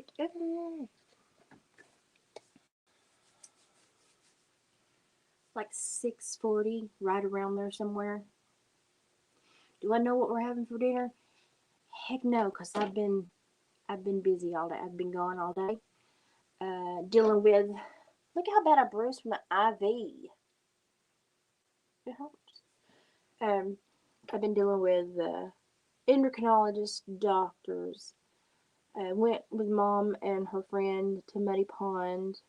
it. Like 6:40, right around there somewhere. Do I know what we're having for dinner? Heck no, cause I've been busy all day. I've been gone all day, dealing with. Look how bad I bruised from the IV. It helps. I've been dealing with endocrinologists, doctors. Went with mom and her friend to Muddy Pond.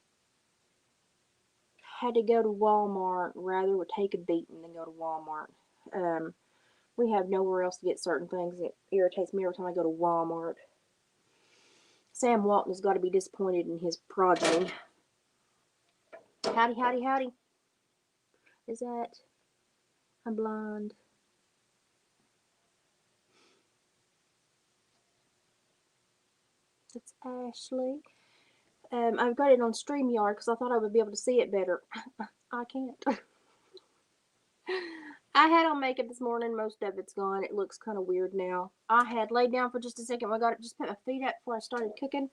Had to go to Walmart. Rather would take a beating than go to Walmart. We have nowhere else to get certain things. It irritates me every time I go to Walmart. Sam Walton has got to be disappointed in his progeny. Howdy, howdy, howdy. Is that I'm blind? That's Ashley. I've got it on StreamYard because I thought I would be able to see it better. I can't. I had on makeup this morning. Most of it's gone. It looks kind of weird now. I had laid down for just a second. I got it. Just put my feet up before I started cooking.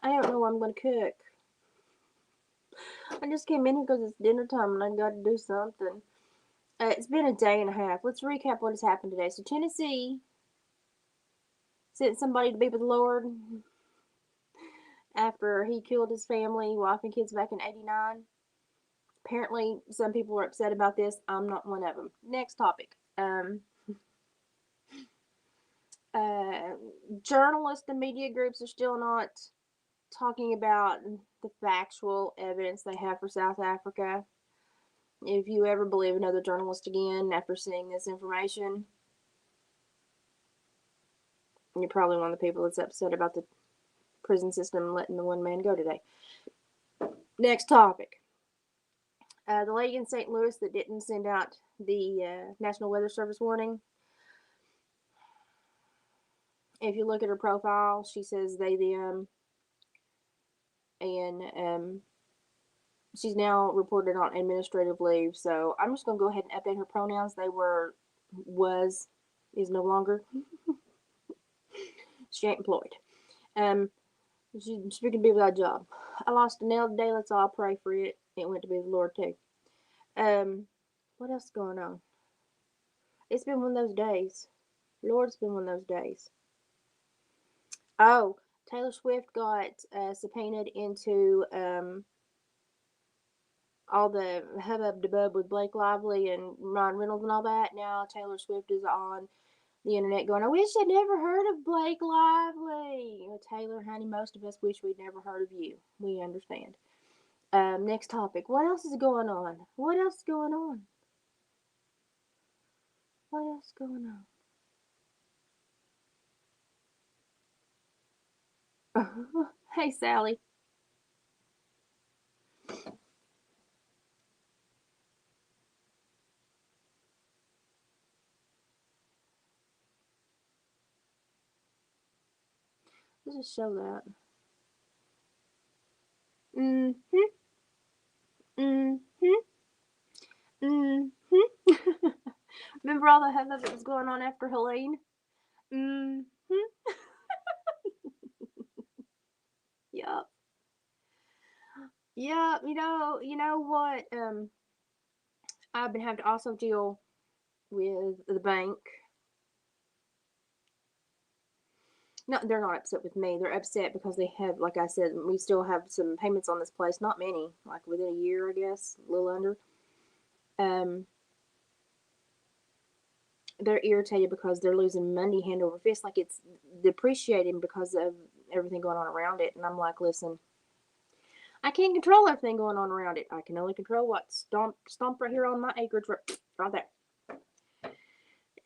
I don't know what I'm going to cook. I just came in here because it's dinner time and I got to do something. It's been a day and a half. Let's recap what has happened today. So Tennessee sent somebody to be with the Lord after he killed his family, wife and kids back in '89. Apparently, some people are upset about this. I'm not one of them. Next topic. Journalists and media groups are still not talking about the factual evidence they have for South Africa. If you ever believe another journalist again after seeing this information, you're probably one of the people that's upset about the prison system letting the one man go today. Next topic. The lady in St. Louis that didn't send out the National Weather Service warning. If you look at her profile, she says they, them, and she's now reported on administrative leave. So I'm just going to go ahead and update her pronouns. They were, was, is no longer. She ain't employed. She can be without a job. I lost a nail today. Let's all pray for it. It went to be the Lord too. What else is going on? It's been one of those days. Lord, it's been one of those days. Oh, Taylor Swift got subpoenaed into all the hubbub debub with Blake Lively and Ryan Reynolds and all that. Now Taylor Swift is on the internet going, I wish I'd never heard of Blake Lively. Taylor, honey, most of us wish we'd never heard of you. We understand. Next topic. What else is going on? What else is going on? What else is going on? Hey, Sally. Let's just show that. Mm-hmm. Mm-hmm. Mm-hmm. Remember all the hubbub that was going on after Helene? Mm-hmm. Yup. Yeah, you know what? I've been having to also deal with the bank. No, they're not upset with me. They're upset because they have, like I said, we still have some payments on this place. Not many, like within a year, I guess, a little under. They're irritated because they're losing money hand over fist, like it's depreciating because of everything going on around it. And I'm like, listen, I can't control everything going on around it. I can only control what stomp right here on my acreage, right there.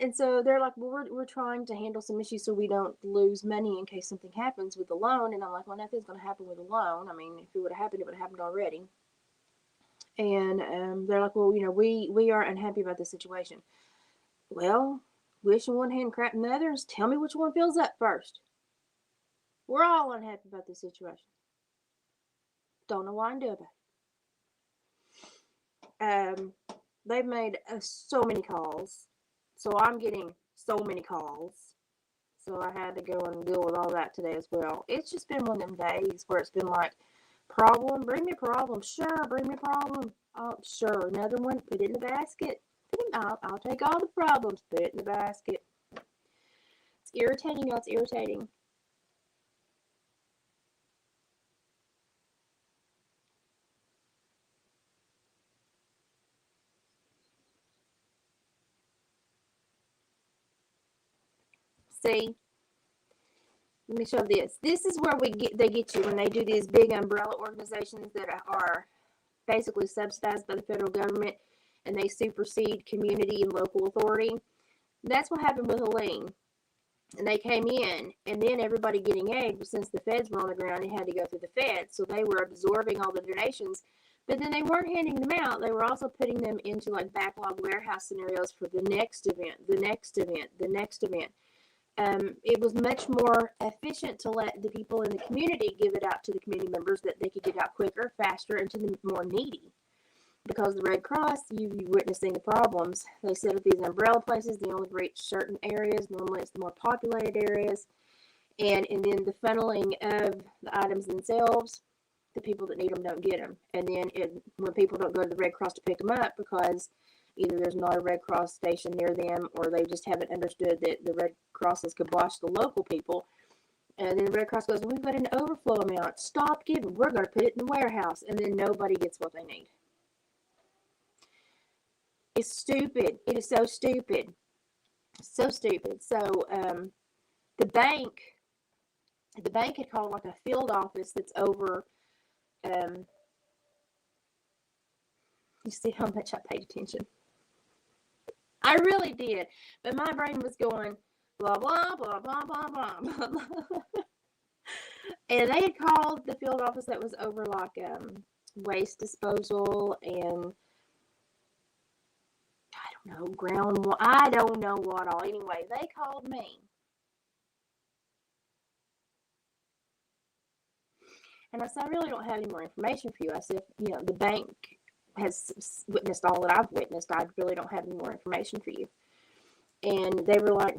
And so they're like, well, we're trying to handle some issues so we don't lose money in case something happens with the loan. And I'm like, well, nothing's going to happen with a loan. I mean, if it would have happened, it would have happened already. And they're like, well, we are unhappy about this situation. Well, wish in one hand, crap in the other. Tell me which one fills up first. We're all unhappy about this situation. Don't know what I can do about it. They've made so many calls. So I'm getting so many calls. so I had to go and deal with all that today as well. It's just been one of them days where it's been like, problem, bring me a problem. Sure, bring me a problem. Oh, sure, another one, put it in the basket. I'll take all the problems, put it in the basket. It's irritating, y'all, it's irritating. See, let me show this. This is where they get you when they do these big umbrella organizations that are basically subsidized by the federal government, and they supersede community and local authority. That's what happened with Helene. And they came in, and then everybody getting aid, since the feds were on the ground, it had to go through the feds. So they were absorbing all the donations, but then they weren't handing them out. They were also putting them into like backlog warehouse scenarios for the next event, the next event, the next event. It was much more efficient to let the people in the community give it out to the community members that they could get out quicker, faster, and to the more needy. Because the Red Cross, you're witnessing the problems. They set up these umbrella places. They only reach certain areas. Normally, it's the more populated areas. And then the funneling of the items themselves, the people that need them don't get them. And then when people don't go to the Red Cross to pick them up because either there's not a Red Cross station near them, or they just haven't understood that the Red Cross has kiboshed the local people. And then the Red Cross goes, well, we've got an overflow amount. Stop giving. We're going to put it in the warehouse. And then nobody gets what they need. It's stupid. It is so stupid. So stupid. So the bank had called like a field office that's over. You see how much I paid attention. I really did. But my brain was going blah, blah, blah, blah, blah, blah, blah, blah. And they had called the field office that was over like waste disposal and I don't know what all. Anyway, they called me. And I said, I really don't have any more information for you. I said, the bank has witnessed all that I've witnessed. I really don't have any more information for you. And they were like,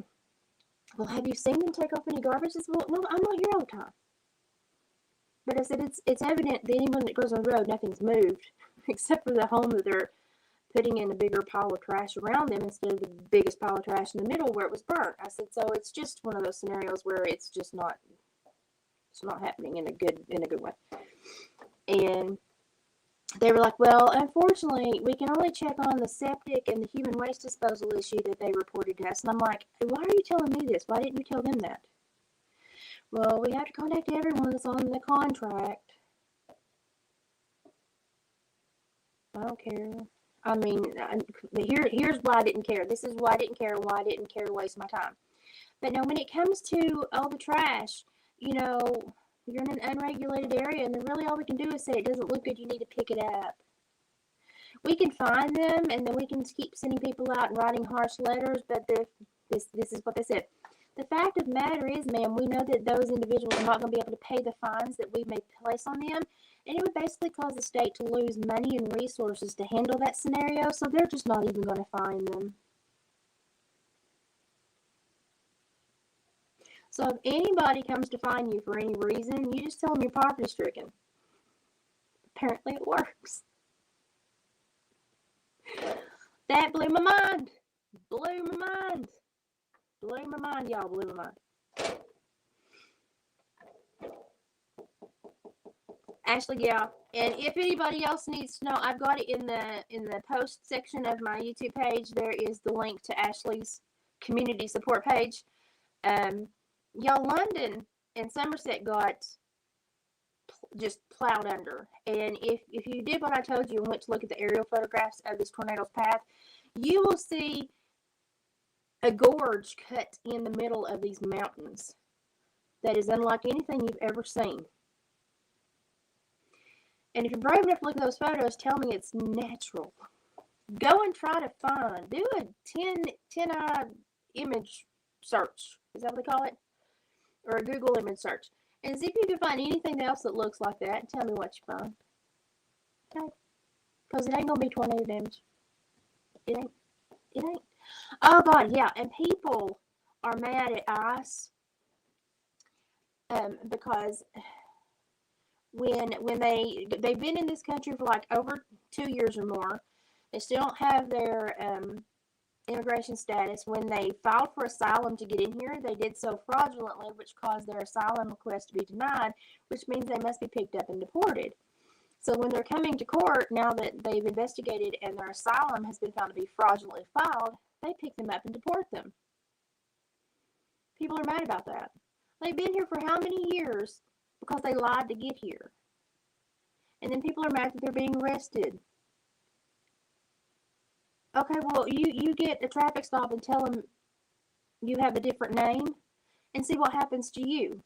well, have you seen them take off any garbage? I said, well, I'm not here all the time. But I said, it's evident that anyone that goes on the road, nothing's moved, except for the home that they're putting in a bigger pile of trash around them instead of the biggest pile of trash in the middle where it was burnt. I said, so it's just one of those scenarios where it's just not happening in a good way. And they were like, well, unfortunately, we can only check on the septic and the human waste disposal issue that they reported to us. And I'm like, why are you telling me this? Why didn't you tell them that? Well, we have to contact everyone that's on the contract. I don't care. I mean, here's why I didn't care. This is why I didn't care, why I didn't care to waste my time. But no, when it comes to all the trash, you're in an unregulated area, and then really all we can do is say it doesn't look good, you need to pick it up. We can find them, and then we can keep sending people out and writing harsh letters, but this is what they said. The fact of the matter is, ma'am, we know that those individuals are not going to be able to pay the fines that we may place on them, and it would basically cause the state to lose money and resources to handle that scenario, so they're just not even going to find them. So if anybody comes to find you for any reason, you just tell them you're poverty stricken. Apparently it works. That blew my mind. Blew my mind. Blew my mind, y'all. Blew my mind. Ashley, yeah. And if anybody else needs to know, I've got it in the post section of my YouTube page. There is the link to Ashley's community support page. Y'all, London and Somerset got just plowed under. And if you did what I told you and went to look at the aerial photographs of this tornado's path, you will see a gorge cut in the middle of these mountains that is unlike anything you've ever seen. And if you're brave enough to look at those photos, tell me it's natural. Go and try to do a 10-eye image search. Is that what they call it? Or a Google image search. And see if you can find anything else that looks like that. And tell me what you find. Okay? Because it ain't going to be tornado damage. It ain't. Oh, God, yeah. And people are mad at ICE because when they've been in this country for like over 2 years or more, they still don't have their immigration status. When they filed for asylum to get in here, they did so fraudulently, which caused their asylum request to be denied, which means they must be picked up and deported. So when they're coming to court, now that they've investigated and their asylum has been found to be fraudulently filed, they pick them up and deport them. People are mad about that. They've been here for how many years because they lied to get here? And then people are mad that they're being arrested. Okay, well, you get a traffic stop and tell them you have a different name and see what happens to you.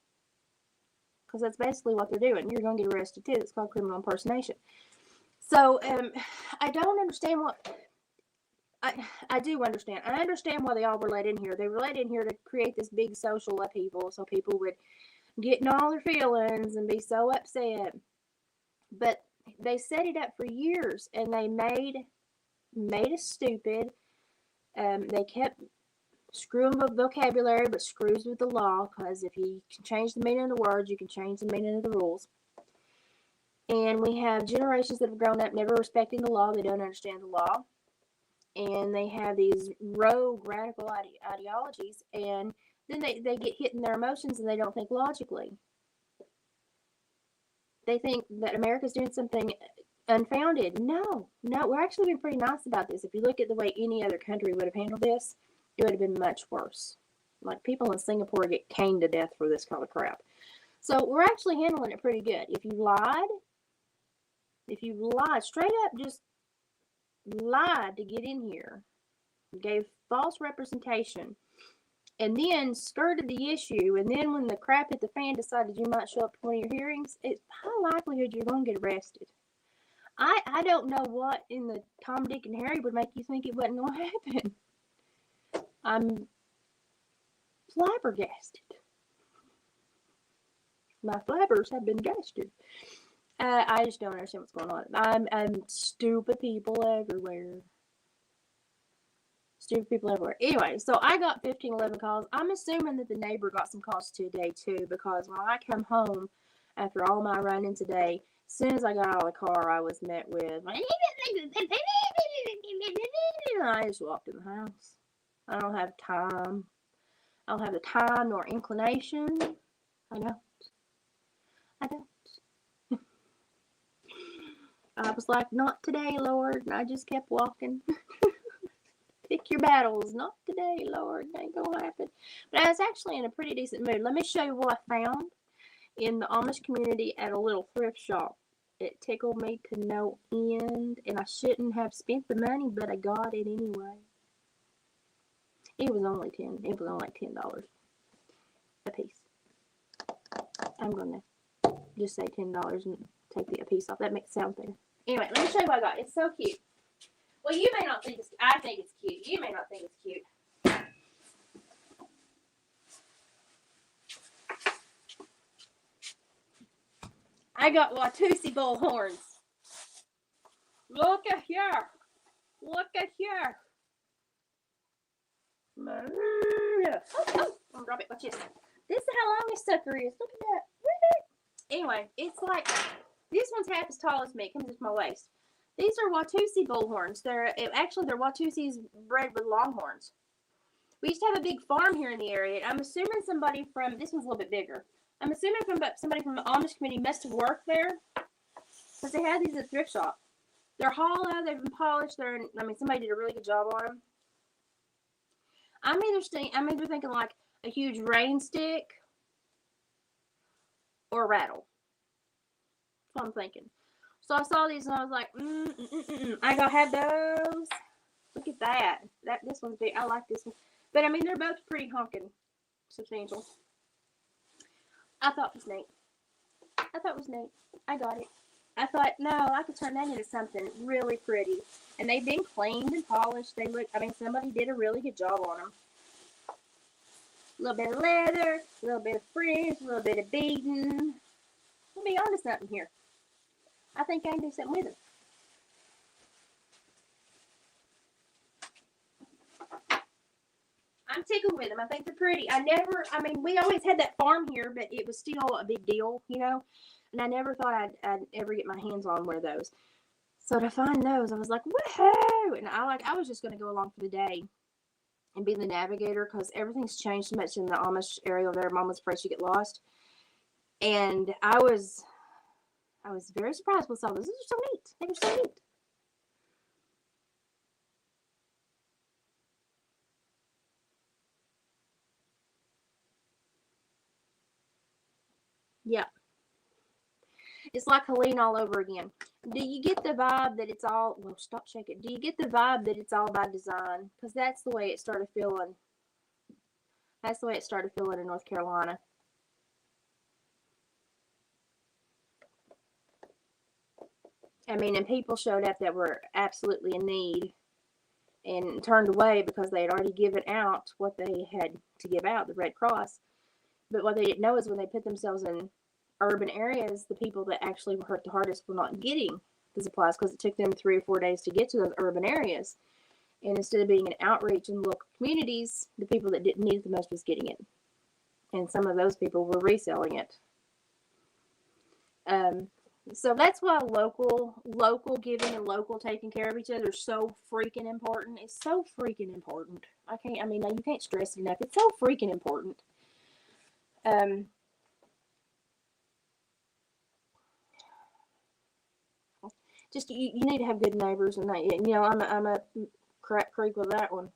Because that's basically what they're doing. You're going to get arrested too. It's called criminal impersonation. So, I don't understand what... I do understand. I understand why they all were let in here. They were let in here to create this big social upheaval so people would get in all their feelings and be so upset. But they set it up for years, and they made us stupid. They kept screwing with vocabulary, but screws with the law, because if you can change the meaning of the words, you can change the meaning of the rules. And we have generations that have grown up never respecting the law. They don't understand the law. And they have these rogue, radical ideologies, and then they get hit in their emotions and they don't think logically. They think that America's doing something unfounded. No, we're actually being pretty nice about this. If you look at the way any other country would have handled this, it would have been much worse. Like, people in Singapore get caned to death for this kind of crap. So we're actually handling it pretty good. If you lied, straight up, just lied to get in here, gave false representation, and then skirted the issue, and then when the crap hit the fan, decided you might show up to one of your hearings, it's high likelihood you're going to get arrested. I don't know what in the Tom, Dick, and Harry would make you think it wasn't going to happen. I'm flabbergasted. My flabbers have been gasted. I just don't understand what's going on. I'm stupid people everywhere. Stupid people everywhere. Anyway, so I got 11 calls. I'm assuming that the neighbor got some calls today too, because when I come home after all my running today, as soon as I got out of the car, I was met with, I just walked in the house. I don't have time. I don't have the time nor inclination. I don't. I was like, not today, Lord. And I just kept walking. Pick your battles. Not today, Lord. It ain't gonna happen. But I was actually in a pretty decent mood. Let me show you what I found in the Amish community at a little thrift shop. It tickled me to no end. And I shouldn't have spent the money, but I got it anyway. It was only like $10 a piece. I'm gonna just say $10 and take the piece off. That makes it sound better. Anyway, let me show you what I got. It's so cute. Well, you may not think it's... I think it's cute. You may not think it's cute. I got Watusi bullhorns. Look at here. Look at here. Oh, don't drop it. Watch this. This is how long this sucker is. Look at that. Anyway, it's like... This one's half as tall as me. It comes to my waist. These are Watusi bullhorns. They're Watusis bred with longhorns. We used to have a big farm here in the area. I'm assuming somebody from... This one's a little bit bigger. I'm assuming somebody from the Amish community must have worked there, because they had these at the thrift shop. They're hollow. They've been polished. Somebody did a really good job on them. I'm either thinking like a huge rain stick or a rattle. That's what I'm thinking. So I saw these and I was like, I gotta have those. Look at that. This one's big. I like this one. But they're both pretty honking substantial. I thought it was neat. I got it. I thought, no, I could turn that into something really pretty. And they've been cleaned and polished. They look, somebody did a really good job on them. A little bit of leather, a little bit of frizz, a little bit of beading. We'll be on to something here. I think I can do something with it. I'm tickled with them. I think they're pretty. I mean, we always had that farm here, but it was still a big deal, you know. And I never thought I'd ever get my hands on one of those. So to find those, I was like, woohoo! And I was just going to go along for the day and be the navigator because everything's changed so much in the Amish area there. Mom was afraid she'd get lost. And I was very surprised with all those. These are so neat. They were so neat. Yeah. It's like Helene all over again. Do you get the vibe that it's all, well, stop shaking. Do you get the vibe that it's all by design? Because that's the way it started feeling. That's the way it started feeling in North Carolina. I mean, and people showed up that were absolutely in need and turned away because they had already given out what they had to give out, the Red Cross. But what they didn't know is when they put themselves in urban areas, the people that actually were hurt the hardest were not getting the supplies because it took them 3 or 4 days to get to those urban areas. And instead of being an outreach in local communities, the people that didn't need it the most was getting it. And some of those people were reselling it. So that's why local giving and local taking care of each other is so freaking important. It's so freaking important. You can't stress it enough. It's so freaking important. Just you need to have good neighbors, and I'm a crack creek with that one.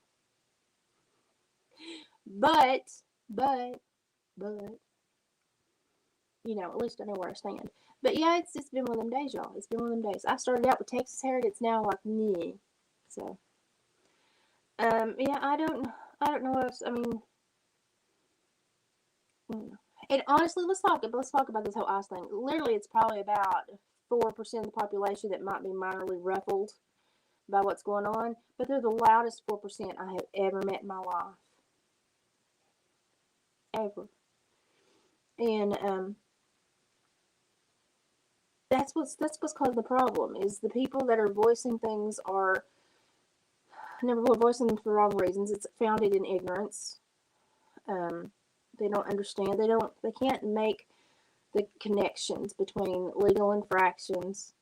But at least I know where I stand. But yeah, it's been one of them days, y'all. It's been one of them days. I started out with Texas Heritage. It's now like me. So yeah, I don't know what else. I mean, and honestly, let's talk about this whole ice thing. Literally, it's probably about 4% of the population that might be minorly ruffled by what's going on, but they're the loudest 4% I have ever met in my life. Ever. And that's what's causing the problem is the people that are voicing things are number one voicing them for the wrong reasons. It's founded in ignorance. They don't understand. They can't make the connections between legal infractions.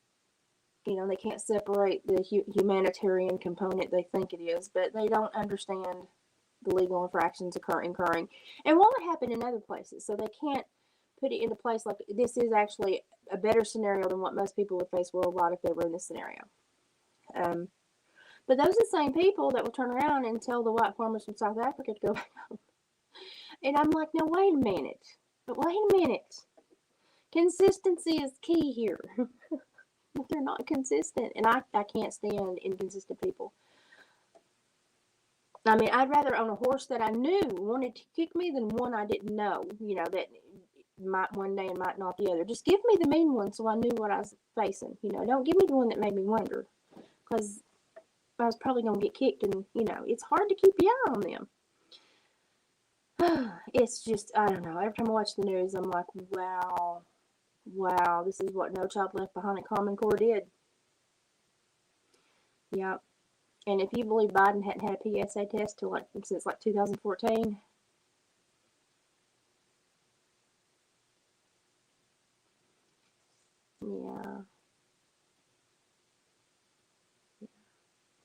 They can't separate the humanitarian component they think it is, but they don't understand the legal infractions occurring. And while it happened in other places, so they can't put it into place like this is actually a better scenario than what most people would face worldwide if they were in this scenario. But those are the same people that will turn around and tell the white farmers from South Africa to go back home. And I'm like, now wait a minute. Consistency is key here. They're not consistent, and I can't stand inconsistent people. I mean, I'd rather own a horse that I knew wanted to kick me than one I didn't know, that might one day and might not the other. Just give me the mean one so I knew what I was facing. Don't give me the one that made me wonder, because I was probably going to get kicked, and, it's hard to keep your eye on them. It's just, I don't know. Every time I watch the news, I'm like, wow, this is what No Child Left Behind at Common Core did. Yeah. And if you believe Biden hadn't had a PSA test since 2014, yeah.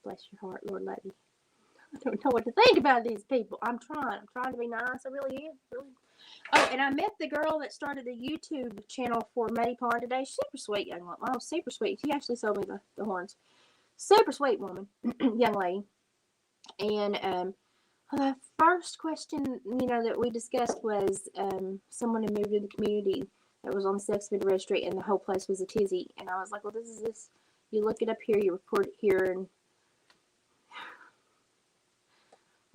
Bless your heart, Lord love you. I don't know what to think about these people. I'm trying to be nice. I really am. Really. Oh, and I met the girl that started the YouTube channel for Maddie Pond today. Super sweet young woman. Oh, super sweet. She actually sold me the horns. Super sweet woman, young lady. And the first question, that we discussed was someone who moved in the community that was on the sex offender registry, and the whole place was a tizzy. And I was like, well, this is this. You look it up here, you record it here, and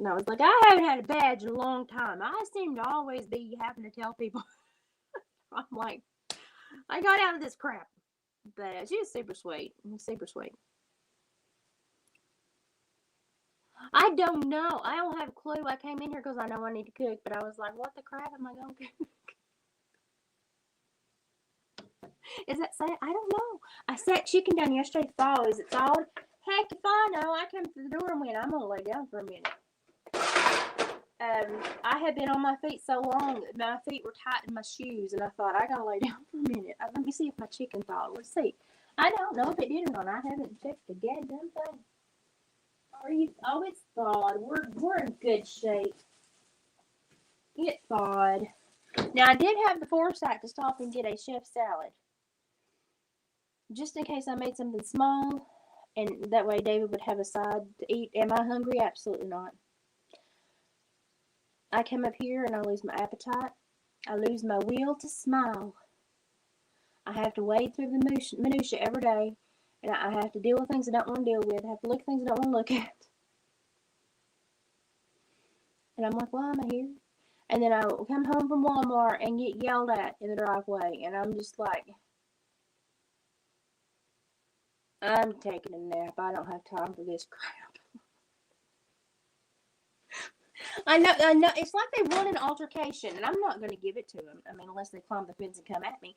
I was like, I haven't had a badge in a long time. I seem to always be having to tell people. I'm like, I got out of this crap. But she was super sweet. Super sweet. I don't know. I don't have a clue. I came in here because I know I need to cook, but I was like, what the crap am I going to cook? Is that sad? I don't know. I sat chicken down yesterday thaw. Is it thawed? Heck if I know. I came through the door and went, I'm going to lay down for a minute. I had been on my feet so long, my feet were tight in my shoes, and I thought, I gotta lay down for a minute. Let me see if my chicken thawed. Let's see. I don't know if it did or not. I haven't checked the goddamn thing. Are you? Oh, it's thawed. We're in good shape. It thawed. Now, I did have the foresight to stop and get a chef salad. Just in case I made something small, and that way David would have a side to eat. Am I hungry? Absolutely not. I come up here and I lose my appetite. I lose my will to smile. I have to wade through the minutia every day, and I have to deal with things I don't want to deal with. I have to look at things I don't want to look at. And I'm like, why am I here? And then I come home from Walmart and get yelled at in the driveway, and I'm just like, I'm taking a nap. I don't have time for this crap. I know. It's like they want an altercation, and I'm not going to give it to them. I mean, unless they climb the fence and come at me.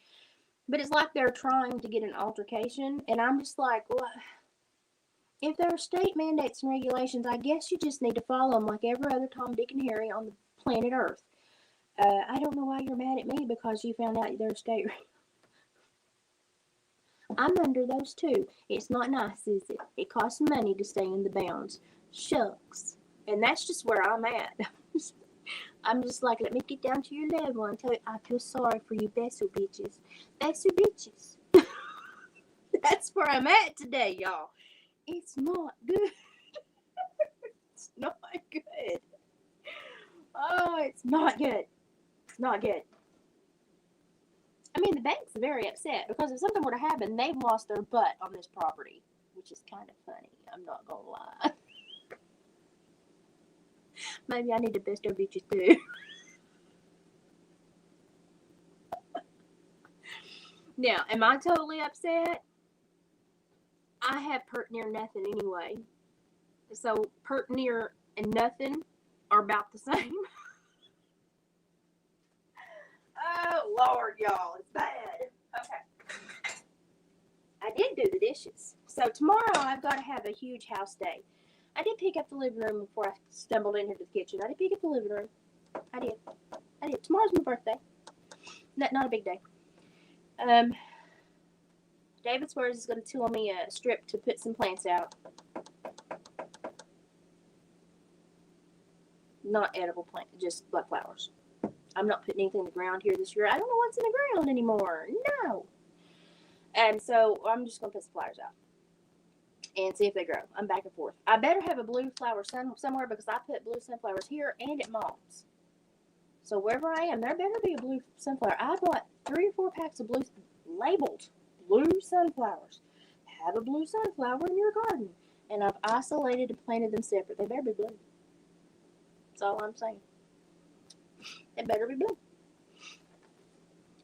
But it's like they're trying to get an altercation, and I'm just like, well, if there are state mandates and regulations, I guess you just need to follow them like every other Tom, Dick, and Harry on the planet Earth. I don't know why you're mad at me because you found out there's state. I'm under those too. It's not nice, is it? It costs money to stay in the bounds. Shucks. And that's just where I'm at. I'm just like, let me get down to your level and tell you, I feel sorry for you Besso bitches. Besso bitches. That's where I'm at today, y'all. It's not good. It's not good. Oh, it's not good. It's not good. I mean, the bank's very upset because if something were to happen, they've lost their butt on this property, which is kind of funny. I'm not gonna lie. Maybe I need to best their bitches too. Now, am I totally upset? I have pert near nothing anyway. So pert near and nothing are about the same. Oh Lord, y'all, it's bad. Okay. I did do the dishes. So tomorrow I've got to have a huge house day. I did pick up the living room before I stumbled into the kitchen. I did pick up the living room. I did. Tomorrow's my birthday. Not a big day. David swears he's going to tell me a strip to put some plants out. Not edible plants, just black flowers. I'm not putting anything in the ground here this year. I don't know what's in the ground anymore. No. And so I'm just going to put some flowers out and see if they grow. I'm back and forth. I better have a blue flower somewhere because I put blue sunflowers here and at Mom's. So wherever I am, there better be a blue sunflower. I bought 3 or 4 packs of blue labeled blue sunflowers. Have a blue sunflower in your garden. And I've isolated and planted them separate. They better be blue. That's all I'm saying. They better be blue.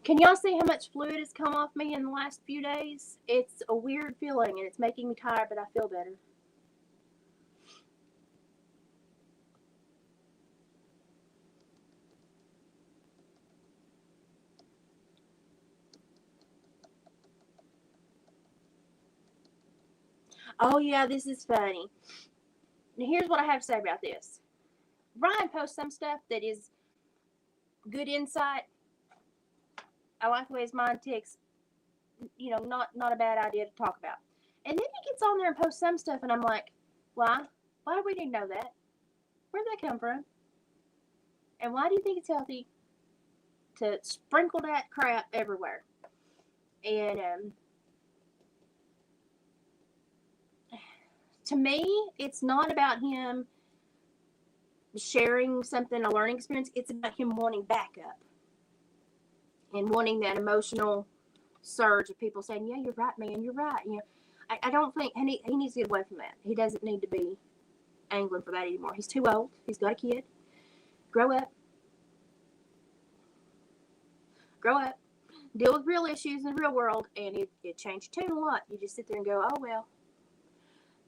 Can y'all see how much fluid has come off me in the last few days? It's a weird feeling and it's making me tired, but I feel better. Oh yeah, this is funny. Now here's what I have to say about this. Ryan posts some stuff that is good insight. I like the way his mind ticks. You know, not a bad idea to talk about. And then he gets on there and posts some stuff, and I'm like, why? Why do we need to know that? Where'd that come from? And why do you think it's healthy to sprinkle that crap everywhere? And to me, it's not about him sharing something, a learning experience. It's about him wanting backup and wanting that emotional surge of people saying, yeah, you're right, man, you're right. You know, I don't think, and he needs to get away from that. He doesn't need to be angling for that anymore. He's too old. He's got a kid. Grow up. Grow up. Deal with real issues in the real world, and it changed tune a lot. You just sit there and go, oh, well.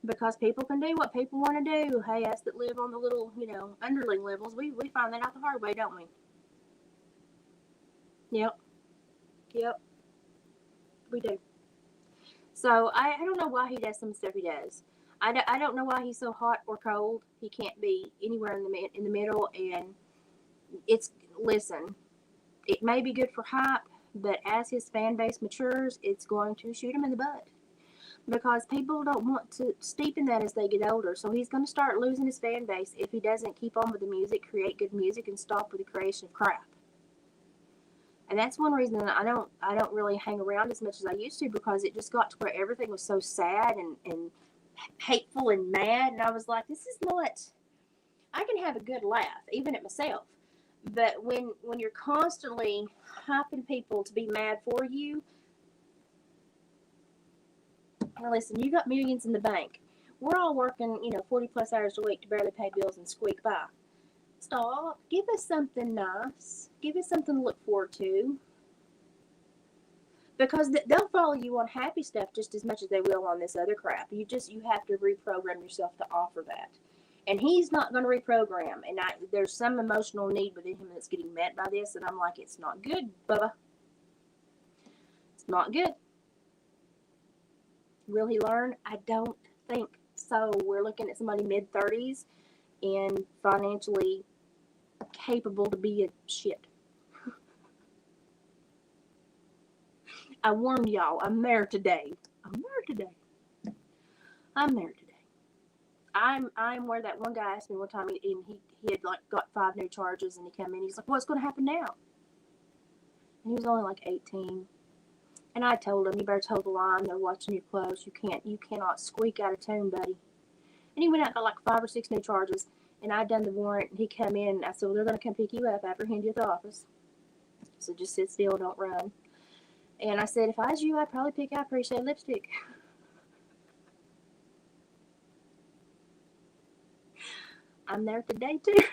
Because people can do what people want to do. Hey, us that live on the little, underling levels, we find that out the hard way, don't we? Yep. We do. So, I don't know why he does some stuff he does. I don't know why he's so hot or cold. He can't be anywhere in the middle. And listen, it may be good for hype, but as his fan base matures, it's going to shoot him in the butt. Because people don't want to steep in that as they get older. So he's going to start losing his fan base if he doesn't keep on with the music, create good music, and stop with the creation of crap. And that's one reason that I don't really hang around as much as I used to, because it just got to where everything was so sad and hateful and mad. And I was like, this is not, I can have a good laugh, even at myself. But when you're constantly hyping people to be mad for you, now listen, you got millions in the bank. We're all working, 40 plus hours a week to barely pay bills and squeak by. Stop. Give us something nice. Give us something to look forward to. Because they'll follow you on happy stuff just as much as they will on this other crap. You have to reprogram yourself to offer that. And he's not going to reprogram. And there's some emotional need within him that's getting met by this. And I'm like, it's not good, Bubba. It's not good. Will he learn? I don't think so. We're looking at somebody mid-30s and financially capable to be a shit. I warned y'all. I'm there today. I'm where that one guy asked me one time, and he had like got 5 new charges, and he came in. He's like, "What's going to happen now?" And he was only like 18. And I told him, you better toe the line. They're watching your clothes. You cannot squeak out of tune, buddy. And he went out and got like 5 or 6 new charges. And I'd done the warrant. And he come in. And I said, well, they're going to come pick you up, apprehend you at the office. So just sit still, don't run. And I said, if I was you, I'd probably pick out pretty shade lipstick. I'm there today, too.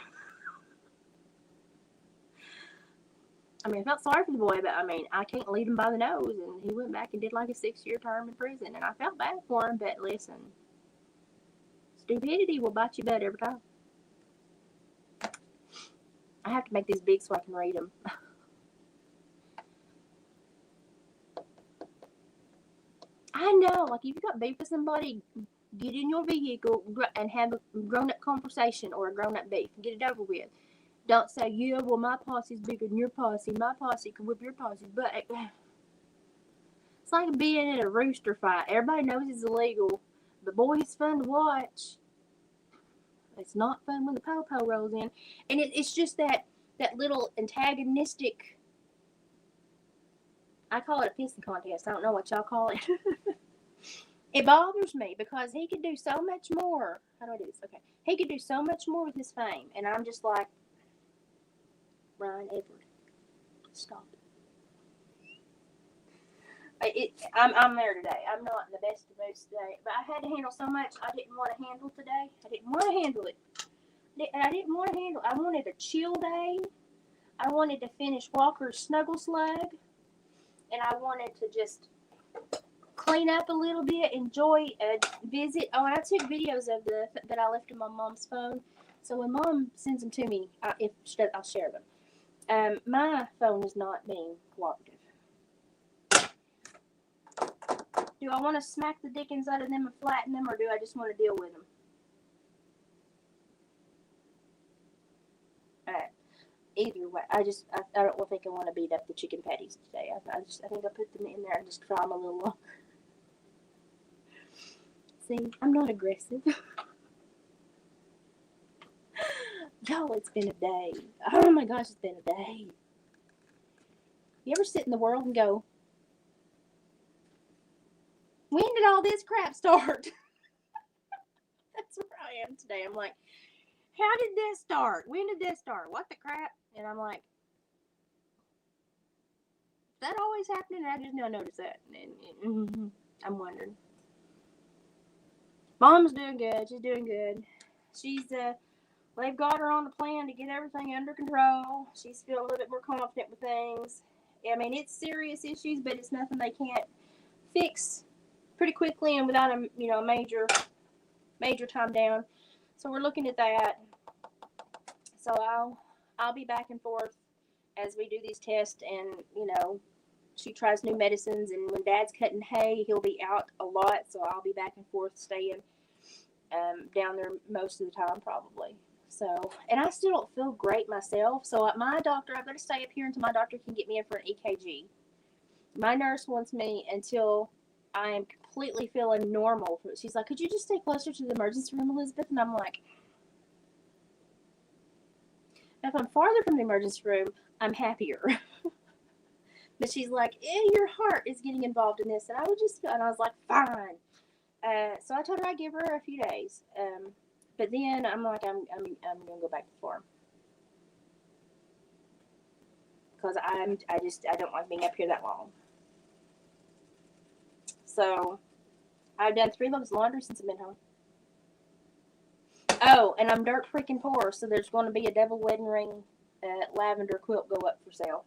I mean, I felt sorry for the boy, but I mean, I can't lead him by the nose. And he went back and did like a 6-year term in prison. And I felt bad for him, but listen, stupidity will bite you butt every time. I have to make these big so I can read them. I know, like if you got beef with somebody, get in your vehicle and have a grown-up conversation or a grown-up beef. Get it over with. Don't say, yeah, well, my posse's bigger than your posse. My posse can whip your posse's butt. It's like being in a rooster fight. Everybody knows it's illegal, but boy, it's fun to watch. It's not fun when the po-po rolls in. And it's just that little antagonistic, I call it a pissing contest. I don't know what y'all call it. It bothers me because he could do so much more. How do I do this? Okay. He could do so much more with his fame. And I'm just like, Ryan Edward, stop. I'm there today. I'm not in the best of moods today. But I had to handle so much I didn't want to handle today. I didn't want to handle it. I wanted a chill day. I wanted to finish Walker's Snuggle Slug. And I wanted to just clean up a little bit, enjoy a visit. Oh, and I took videos of that I left on my mom's phone. So when Mom sends them to me, I'll share them. My phone is not being cooperative. Do I want to smack the dickens out of them and flatten them, or do I just want to deal with them? Alright. Either way, I don't think I want to beat up the chicken patties today. I think I'll put them in there and just fry them a little longer. See, I'm not aggressive. Y'all, it's been a day. Oh my gosh, it's been a day. You ever sit in the world and go, when did all this crap start? That's where I am today. I'm like, how did this start? When did this start? What the crap? And I'm like, is that always happening? And I just now notice that. And I'm wondering. Mom's doing good. She's doing good. They've got her on the plan to get everything under control. She's feeling a little bit more confident with things. I mean, it's serious issues, but it's nothing they can't fix pretty quickly and without a major time down. So we're looking at that. So I'll be back and forth as we do these tests, and she tries new medicines, and when Dad's cutting hay, he'll be out a lot, so I'll be back and forth staying. down there most of the time probably. So, and I still don't feel great myself. So at my doctor, I've got to stay up here until my doctor can get me in for an EKG. My nurse wants me until I am completely feeling normal. She's like, could you just stay closer to the emergency room, Elizabeth? And I'm like, if I'm farther from the emergency room, I'm happier. But she's like, your heart is getting involved in this. And I was like, fine. So I told her I'd give her a few days. But then I'm like, I'm going to go back to the farm. Because I don't like being up here that long. So I've done 3 loads of laundry since I've been home. Oh, and I'm dirt freaking poor, so there's going to be a double wedding ring lavender quilt go up for sale.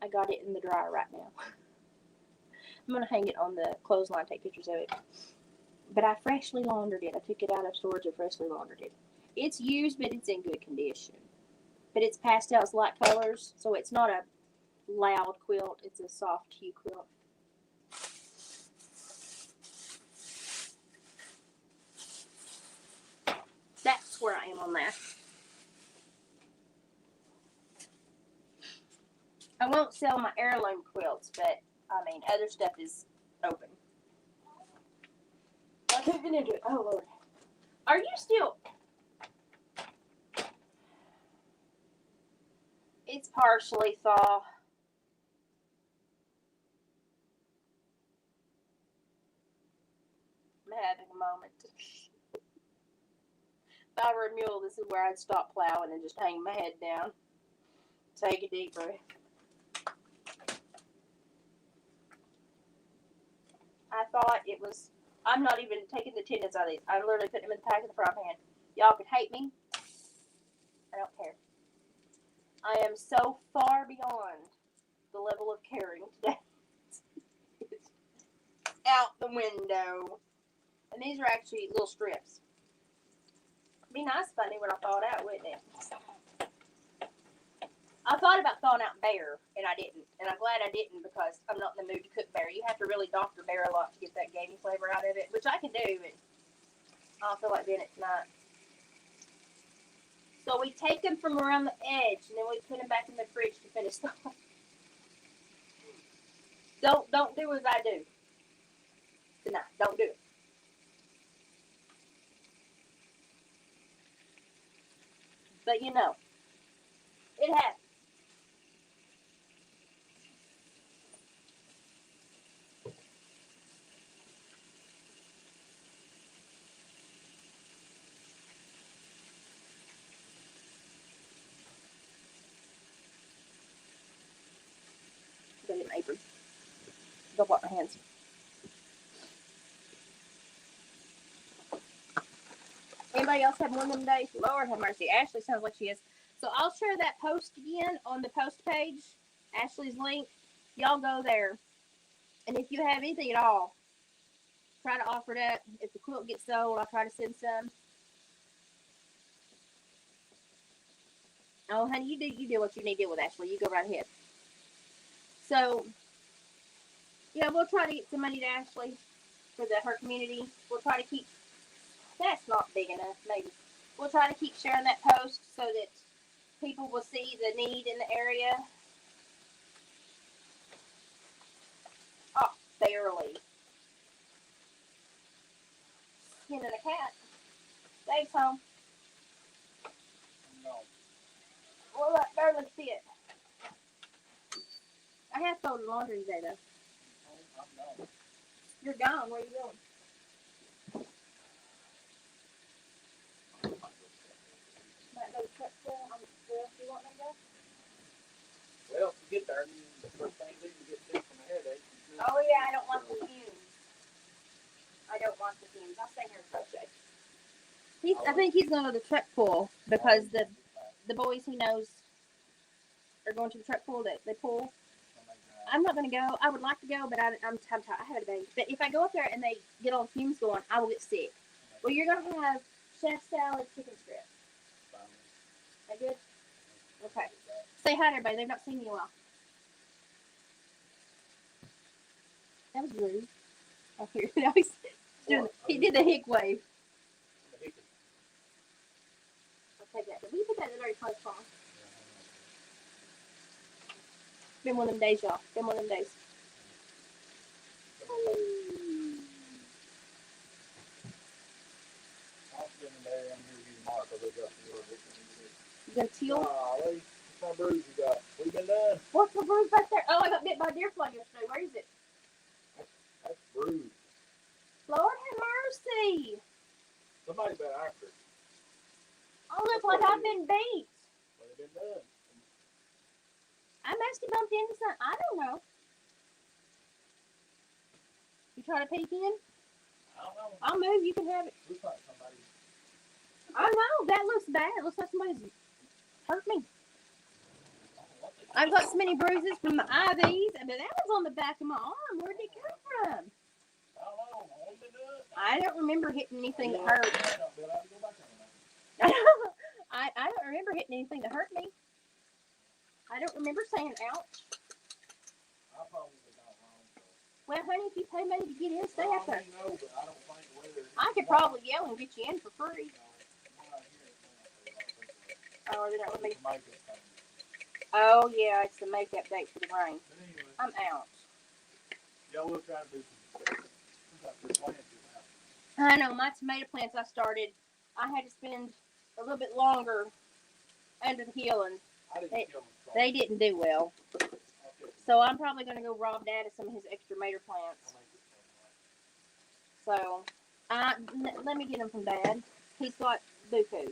I got it in the dryer right now. I'm going to hang it on the clothesline, take pictures of it. But I freshly laundered it. I took it out of storage and freshly laundered it. It's used, but it's in good condition. But it's pastels, light colors, so it's not a loud quilt. It's a soft hue quilt. That's where I am on that. I won't sell my heirloom quilts, but I mean, other stuff is open. What's it gonna do? Oh Lord, are you still? It's partially thaw. I'm having a moment. If I were a mule, this is where I'd stop plowing and just hang my head down. Take a deep breath. I thought it was. I'm not even taking the tendons out of these. I'm literally putting them in the back of the frying pan. Y'all can hate me. I don't care. I am so far beyond the level of caring today. It's out the window. And these are actually little strips. It'd be nice if I knew what I thawed out, wouldn't it? I thought about thawing out bear, and I didn't. And I'm glad I didn't because I'm not in the mood to cook bear. You have to really doctor bear a lot to get that gamey flavor out of it, which I can do, but I don't feel like doing it tonight. So we take them from around the edge, and then we put them back in the fridge to finish thawing. Don't do as I do tonight. Don't do it. But you know, it happens. Put it in my apron. Go wash my hands. Anybody else have one of them days? Lord have mercy. Ashley sounds like she is. So I'll share that post again on the post page. Ashley's link. Y'all go there. And if you have anything at all, try to offer it up. If the quilt gets sold, I'll try to send some. Oh, honey, you do what you need to do with, Ashley. You go right ahead. So, yeah, we'll try to get some money to Ashley for her community. We'll try to keep. That's not big enough, maybe. We'll try to keep sharing that post so that people will see the need in the area. Oh, barely. Skinning a cat. Dave's home. No. Well, that barely fit. I have folded laundry today, though. I'm gone. You're gone. Where are you going? Might go to truck full. Where else do you want me to go? Well, if you get there, the first thing you do is get sick from a headache. Oh, yeah, I don't want the fumes. I don't want the fumes. I'll stay here and crochet. I think he's going to the truck pull because the boys he knows are going to the truck pull that they pull. I'm not going to go. I would like to go, but I'm tired. I had a baby. But if I go up there and they get all the fumes going, I will get sick. Well, you're going to have chef salad chicken strips. That good? Okay. Say hi to everybody. They've not seen you in a while. That was rude. Oh, here. He did the hick wave. The hickey. I'll take that. We put that in the dirty clothes car. Been one of them days, y'all. Been one of them days. I'll spend the day on here with you tomorrow because they got some more hickey. You got a teal? Golly, what kind of bruise you got? We been done. What's the bruise back there? Oh, I got bit by a deer fly yesterday. Where is it? That's bruise. Lord have mercy. Somebody better after it. I look like I've been beat. Well, they been done. I must have bumped into something. I don't know. You try to peek in? I don't know. I'll move. You can have it. Looks like somebody. I know. That looks bad. It looks like somebody's hurt me. I've got so many bruises from the IVs, but that was on the back of my arm. Where did it come from? I don't know. What they done? I don't remember hitting anything that hurt. I don't remember hitting anything that hurt me. I don't remember saying ouch. I probably got wrong. Well, honey, if you pay money to get in, stay out there. No, but I don't think whether. I could probably yell and get you in for free. Oh, they don't let me. Oh, yeah, it's the makeup date for the rain. But anyway, I'm out. y'all will try to do some. I know, my tomato plants I started, I had to spend a little bit longer under the hill, and I didn't kill them. they didn't do well. So I'm probably going to go rob Dad of some of his extra tomato plants. So, let me get them from Dad. He's got buku.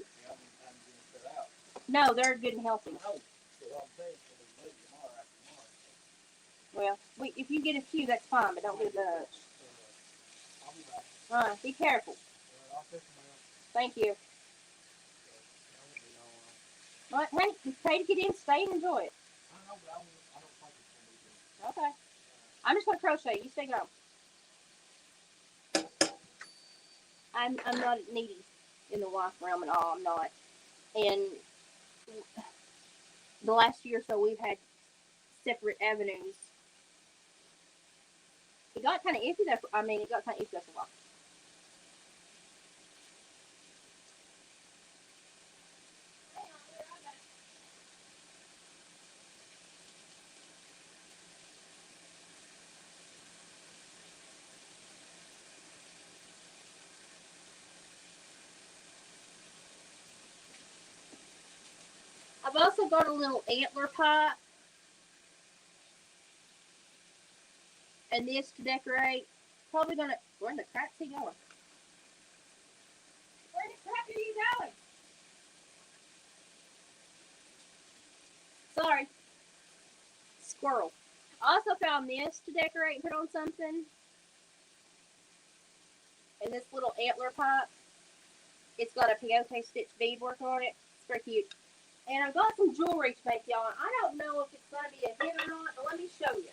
No, they're good and healthy. Well, if you get a few, that's fine, but don't get a bunch. Be careful. Thank you. What, honey, just pay to get in, stay and enjoy it. Okay. I'm just going to crochet. You stay gone. I'm not needy in the wife realm at all. I'm not. And the last year or so, we've had separate avenues. It got kind of iffy there. It got kind of iffy there for a while. I've also got a little antler pipe. And this to decorate. Probably gonna. Where in the crap's he going? Where in the crap are you going? Sorry. Squirrel. I also found this to decorate and put on something. And this little antler pipe. It's got a peyote stitch beadwork on it. It's very cute. And I've got some jewelry to make y'all. I don't know if it's going to be a hit or not, but let me show you.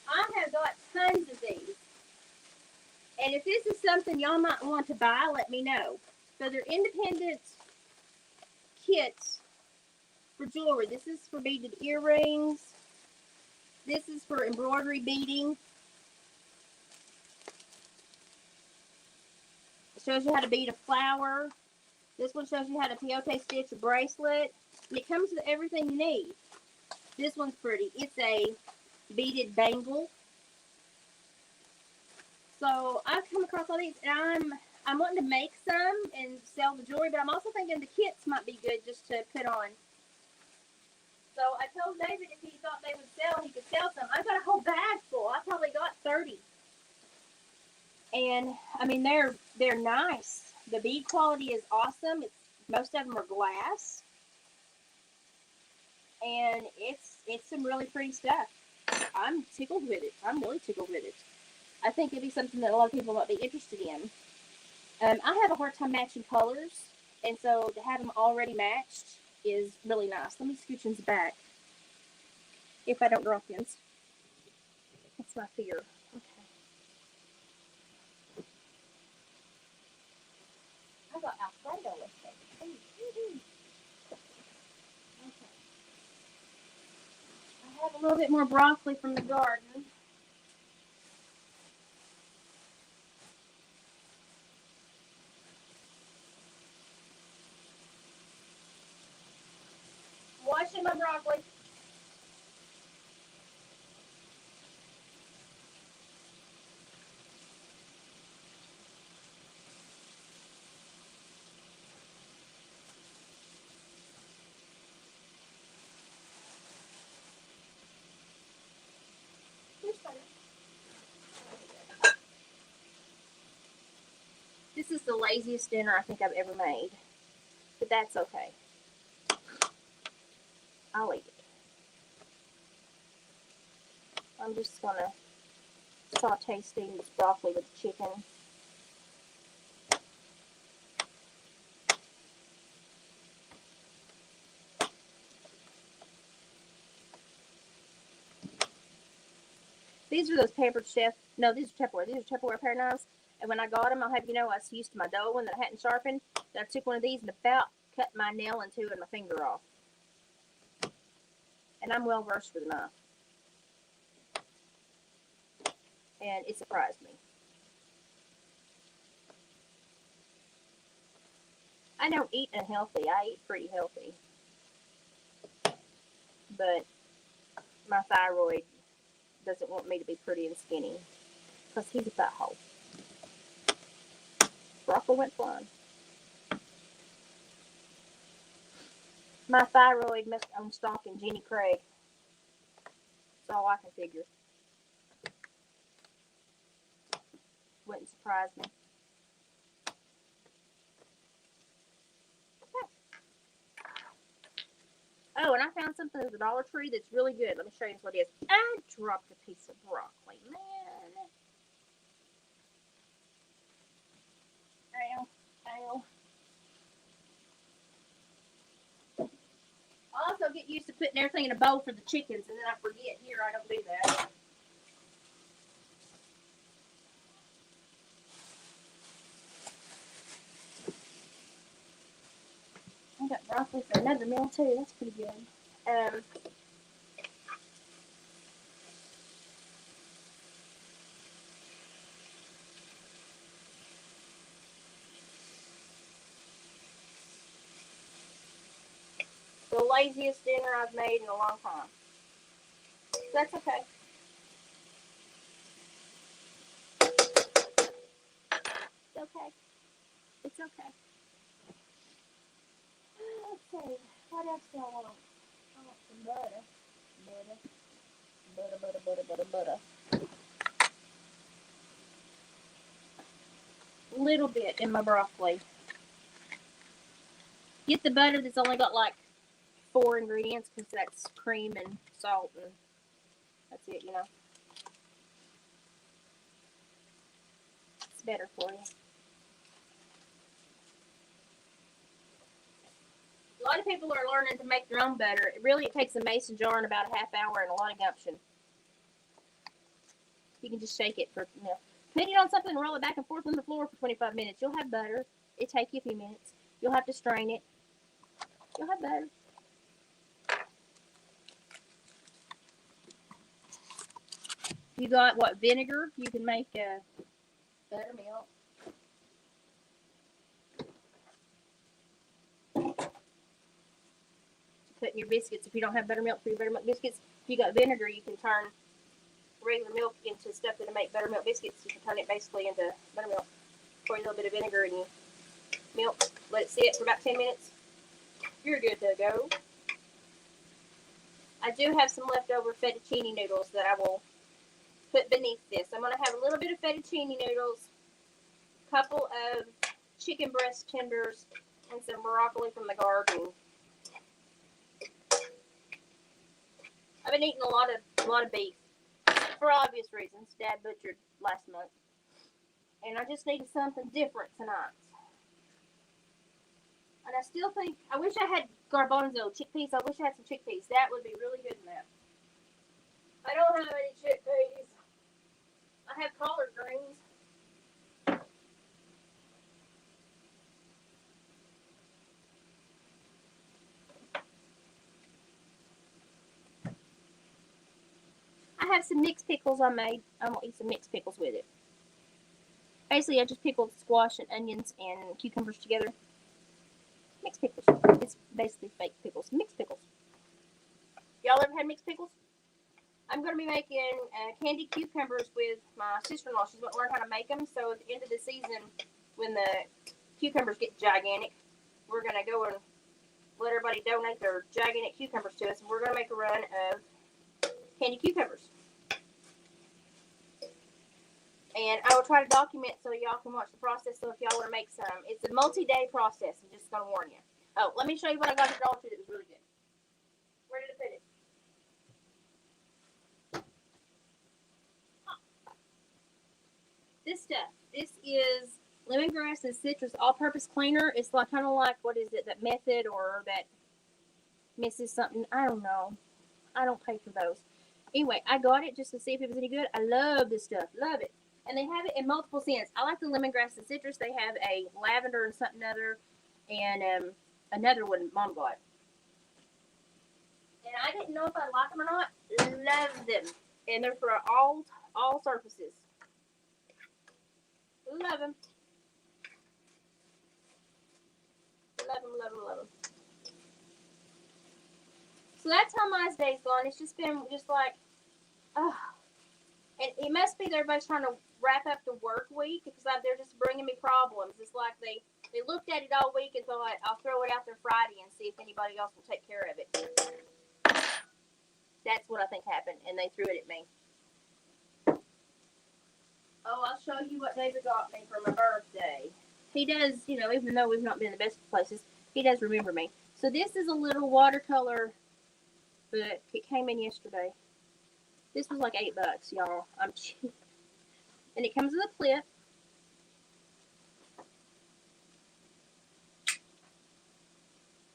I have got tons of these. And if this is something y'all might want to buy, let me know. So they're independent kits for jewelry. This is for beaded earrings. This is for embroidery beading. It shows you how to bead a flower. This one shows you how to peyote stitch a bracelet. And it comes with everything you need. This one's pretty. It's a beaded bangle. So I've come across all these, and I'm wanting to make some and sell the jewelry, but I'm also thinking the kits might be good just to put on. So I told David if he thought they would sell, he could sell some. I've got a whole bag full. I probably got 30. And they're nice. The bead quality is awesome. Most of them are glass. And it's some really pretty stuff. I'm tickled with it. I'm really tickled with it. I think it'd be something that a lot of people might be interested in. I have a hard time matching colors, and so to have them already matched is really nice. Let me scooch in the back if I don't drop things. That's my fear. Okay. I got Alfredo with me. Okay. I have A little bit more broccoli from the garden. Washing my broccoli. This is the laziest dinner I think I've ever made. But that's okay. I'll eat it. I'm just gonna saute steam this broccoli with the chicken. These are those paper chef. No, these are Tupperware. These are Tupperware pair knives. And when I got them, I'll have you know, I was used to my dull one that I hadn't sharpened. Then I took one of these and about cut my nail in two and my finger off. And I'm well versed with a knife. And it surprised me. I don't eat unhealthy. I eat pretty healthy. But my thyroid doesn't want me to be pretty and skinny. Because he's a butthole. Broccoli went flying. My thyroid must own stock in Jenny Craig. That's all I can figure. Wouldn't surprise me. Oh, and I found something at the Dollar Tree that's really good. Let me show you what it is. I dropped a piece of broccoli, man. Ow, ow. I also get used to putting everything in a bowl for the chickens, and then I forget. Here, I don't do that. I got broccoli for another meal, too. That's pretty good. The laziest dinner I've made in a long time. That's okay. It's okay. It's okay. Let's see. What else do I want? I want some butter. Butter. A little bit in my broccoli. Get the butter that's only got like 4 ingredients because that's cream and salt and that's it, you know. It's better for you. A lot of people are learning to make their own butter. It takes a mason jar and about a half hour and a lot of gumption. You can just shake it for, put it on something and roll it back and forth on the floor for 25 minutes. You'll have butter. It'll take you a few minutes. You'll have to strain it. You'll have butter. You got what, vinegar? You can make buttermilk. Put in your biscuits. If you don't have buttermilk for your buttermilk biscuits, if you got vinegar, you can turn regular milk into stuff that'll make buttermilk biscuits. You can turn it basically into buttermilk. Pour a little bit of vinegar in your milk. Let it sit for about 10 minutes. You're good to go. I do have some leftover fettuccine noodles that I will put beneath this. I'm going to have a little bit of fettuccine noodles, a couple of chicken breast tenders, and some broccoli from the garden. I've been eating a lot of beef for obvious reasons. Dad butchered last month, and I just needed something different tonight. And I still think I wish I had garbanzo chickpeas. I wish I had some chickpeas. That would be really good in that. I don't have any chickpeas. I have collard greens. have some mixed pickles I made. I'm gonna eat some mixed pickles with it. Basically, I just pickled squash and onions and cucumbers together. Mixed pickles. It's basically fake pickles. Mixed pickles. Y'all ever had mixed pickles? I'm going to be making candied cucumbers with my sister-in-law. She's going to learn how to make them. So at the end of the season, when the cucumbers get gigantic, we're going to go and let everybody donate their gigantic cucumbers to us. And we're going to make a run of candied cucumbers. And I will try to document so y'all can watch the process. So if y'all want to make some, it's a multi-day process. I'm just going to warn you. Oh, let me show you what I got at Dollar Tree that was really good. Where did I put it? This stuff. This is lemongrass and citrus all-purpose cleaner. It's like kind of like, what is it, that Method or that Mrs. something. I don't know. I don't pay for those. Anyway, I got it just to see if it was any good. I love this stuff. Love it. And they have it in multiple scents. I like the lemongrass and citrus. They have a lavender and something other, and another one Mom got. And I didn't know if I like them or not. Love them. And they're for all surfaces. Love them. Love them, love them, love them. So that's how my day's gone. It's just been just like, oh. And it must be that everybody's trying to wrap up the work week because they're just bringing me problems. It's like they looked at it all week and thought, I'll throw it out there Friday and see if anybody else will take care of it. That's what I think happened, and they threw it at me. Oh, I'll show you what David got me for my birthday. He does, even though we've not been in the best places, he does remember me. So this is a little watercolor book. It came in yesterday. This was like $8, y'all. I'm cheap. And it comes with a clip.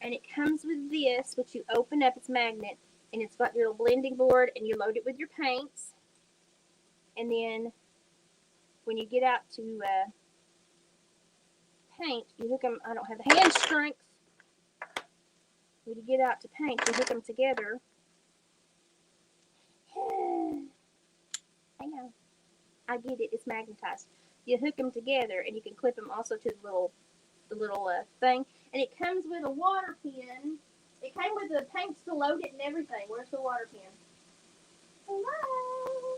And it comes with this, which you open up, it's magnet. And it's got your little blending board, and you load it with your paints. And then when you get out to paint, you hook them. I don't have the hand strength. When you get out to paint, you hook them together. I know. I get it. It's magnetized. You hook them together, and you can clip them also to the little thing. And it comes with a water pen. It came with the paints to load it and everything. Where's the water pen? Hello?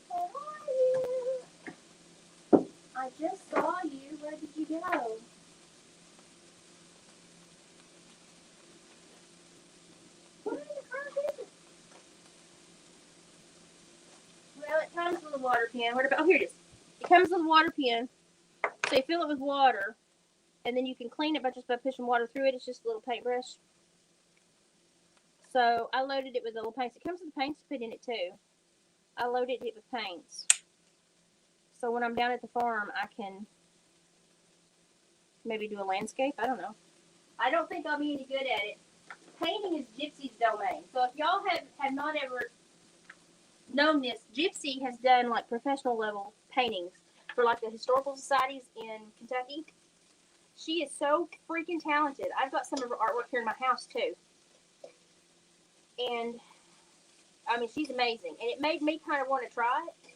How are you? I just saw you. Where did you go? Where in the front is it? Well, it comes with a water pen. Where about? Oh, here it is. It comes with a water pen. So you fill it with water, and then you can clean it by pushing water through it. It's just a little paintbrush. So I loaded it with little paints. It comes with paints to put in it too. I loaded it with paints. So when I'm down at the farm, I can maybe do a landscape. I don't know. I don't think I'll be any good at it. Painting is Gypsy's domain. So if y'all have not ever known this, Gypsy has done like professional level paintings for like the historical societies in Kentucky. She is so freaking talented. I've got some of her artwork here in my house too. And I mean, she's amazing. And it made me kind of want to try it.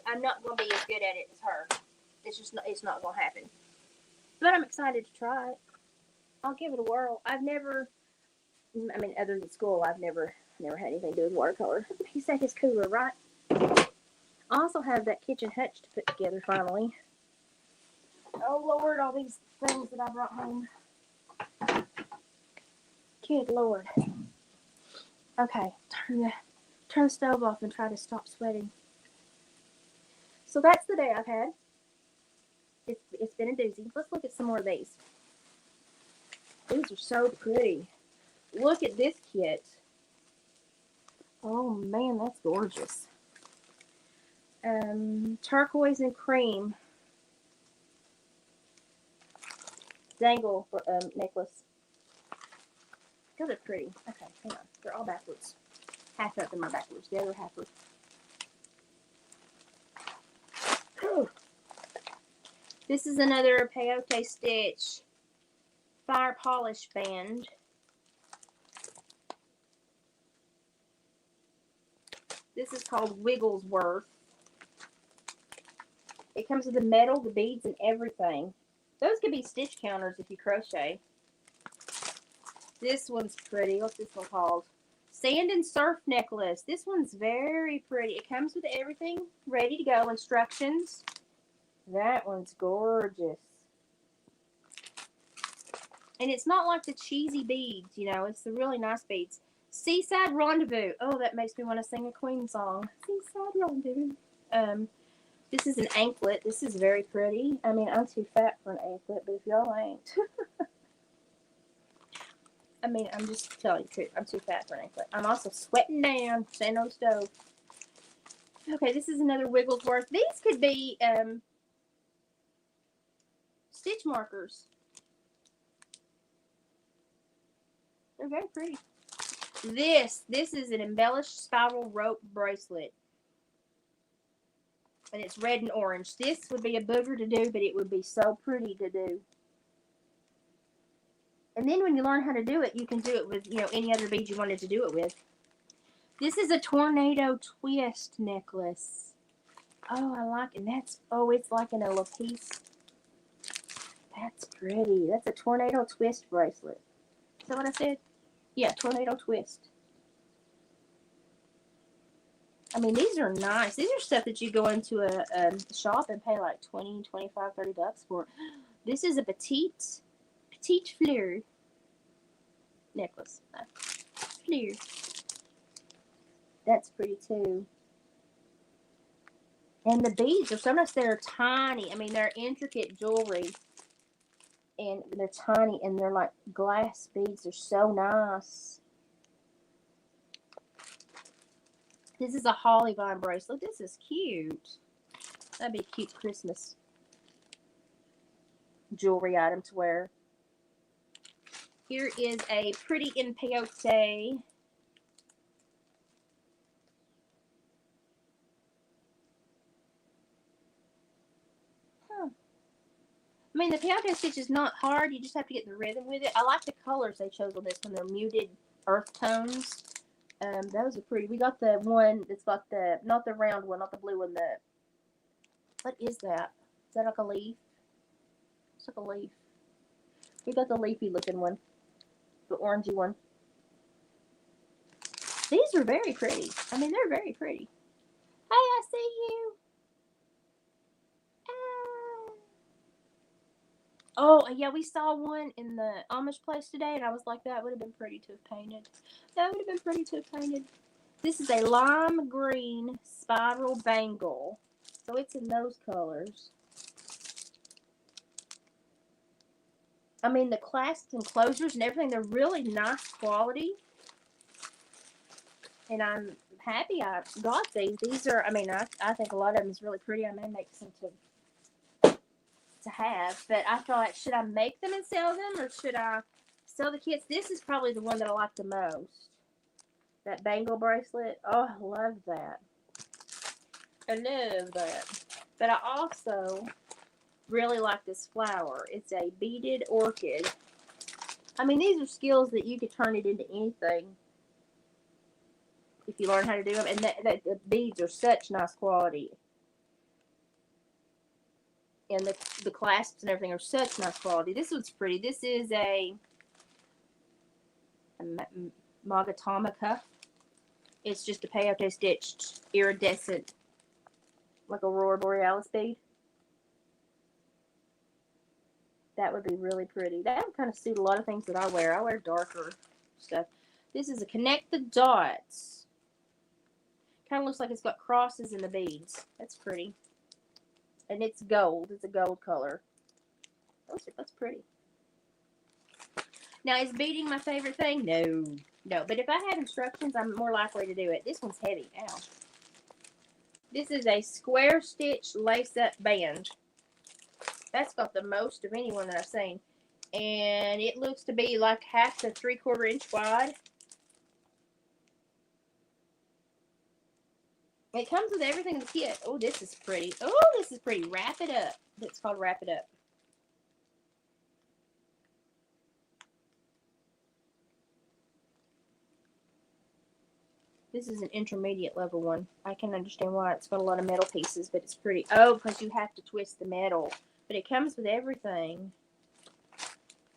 I'm not going to be as good at it as her. It's not going to happen. But I'm excited to try it. I'll give it a whirl. other than school, I've never had anything to do with watercolor. He said his cooler, right? I also have that kitchen hutch to put together finally. Oh, Lord, all these things that I brought home. Good Lord. Okay, turn the stove off and try to stop sweating. So that's the day I've had. It's been a doozy. Let's look at some more of these. These are so pretty. Look at this kit. Oh man, that's gorgeous. Turquoise and cream dangle necklace. Those are pretty. Okay, hang on. They're all backwards. Half of them are backwards. The other half are. Whew. This is another Peyote Stitch fire polish band. This is called Wigglesworth. It comes with the metal, the beads, and everything. Those could be stitch counters if you crochet. This one's pretty. What's this one called? Sand and Surf Necklace. This one's very pretty. It comes with everything ready to go. Instructions. That one's gorgeous. And it's not like the cheesy beads, you know. It's the really nice beads. Seaside Rendezvous. Oh, that makes me want to sing a Queen song. Seaside Rendezvous. This is an anklet. This is very pretty. I mean, I'm too fat for an anklet, but if y'all ain't. I mean, I'm just telling you the truth. I'm too fat for an anklet. I'm also sweating down. Staying on the stove. Okay, this is another Wigglesworth. These could be stitch markers. They're very pretty. This is an embellished spiral rope bracelet. And it's red and orange. This would be a booger to do, but it would be so pretty to do. And then when you learn how to do it, you can do it with, you know, any other bead you wanted to do it with. This is a tornado twist necklace. Oh, I like it. That's, oh, it's like an piece. That's pretty. That's a tornado twist bracelet. Is that what I said? Yeah, tornado twist. I mean, these are nice. These are stuff that you go into a shop and pay like 20, 25, $30 for. This is a petite fleur necklace. Fleur. That's pretty too. And the beads are so nice. They're tiny. I mean, they're intricate jewelry. And they're tiny and they're like glass beads. They're so nice. This is a holly vine bracelet. This is cute. That'd be a cute Christmas jewelry item to wear. Here is a pretty in peyote. Huh. I mean, the peyote stitch is not hard. You just have to get the rhythm with it. I like the colors they chose on this one. They're muted earth tones. Those are pretty. We got the one that's got the, not the round one, not the blue one, the, what is that? Is that like a leaf? It's like a leaf. We got the leafy looking one. The orangey one. These are very pretty. I mean, they're very pretty. Hey, I see you. Oh, yeah, we saw one in the Amish place today, and I was like, that would have been pretty to have painted. That would have been pretty to have painted. This is a lime green spiral bangle. So it's in those colors. I mean, the clasps and closures and everything, they're really nice quality. And I'm happy I got these. These are, I mean, I think a lot of them is really pretty. I may make some to have. But I thought, should I make them and sell them, or should I sell the kits? This is probably the one that I like the most. That bangle bracelet. Oh, I love that. I love that. But I also really like this flower. It's a beaded orchid. I mean, these are skills that you could turn it into anything if you learn how to do them. And the beads are such nice quality. And the clasps and everything are such nice quality. This one's pretty. This is a Magatama. It's just a peyote stitched iridescent, like Aurora Borealis bead. That would be really pretty. That would kind of suit a lot of things that I wear. I wear darker stuff. This is a Connect the Dots. Kind of looks like it's got crosses in the beads. That's pretty. And it's gold. It's a gold color. That's pretty. Now, is beading my favorite thing? No. No. But if I had instructions, I'm more likely to do it. This one's heavy. Ow. This is a square stitch lace-up band. That's got the most of anyone that I've seen. And it looks to be like 1/2 to 3/4 inch wide. It comes with everything in the kit. Oh, this is pretty. Oh, this is pretty. Wrap It Up. It's called Wrap It Up. This is an intermediate level one. I can understand why it's got a lot of metal pieces, but it's pretty. Oh, because you have to twist the metal. But it comes with everything.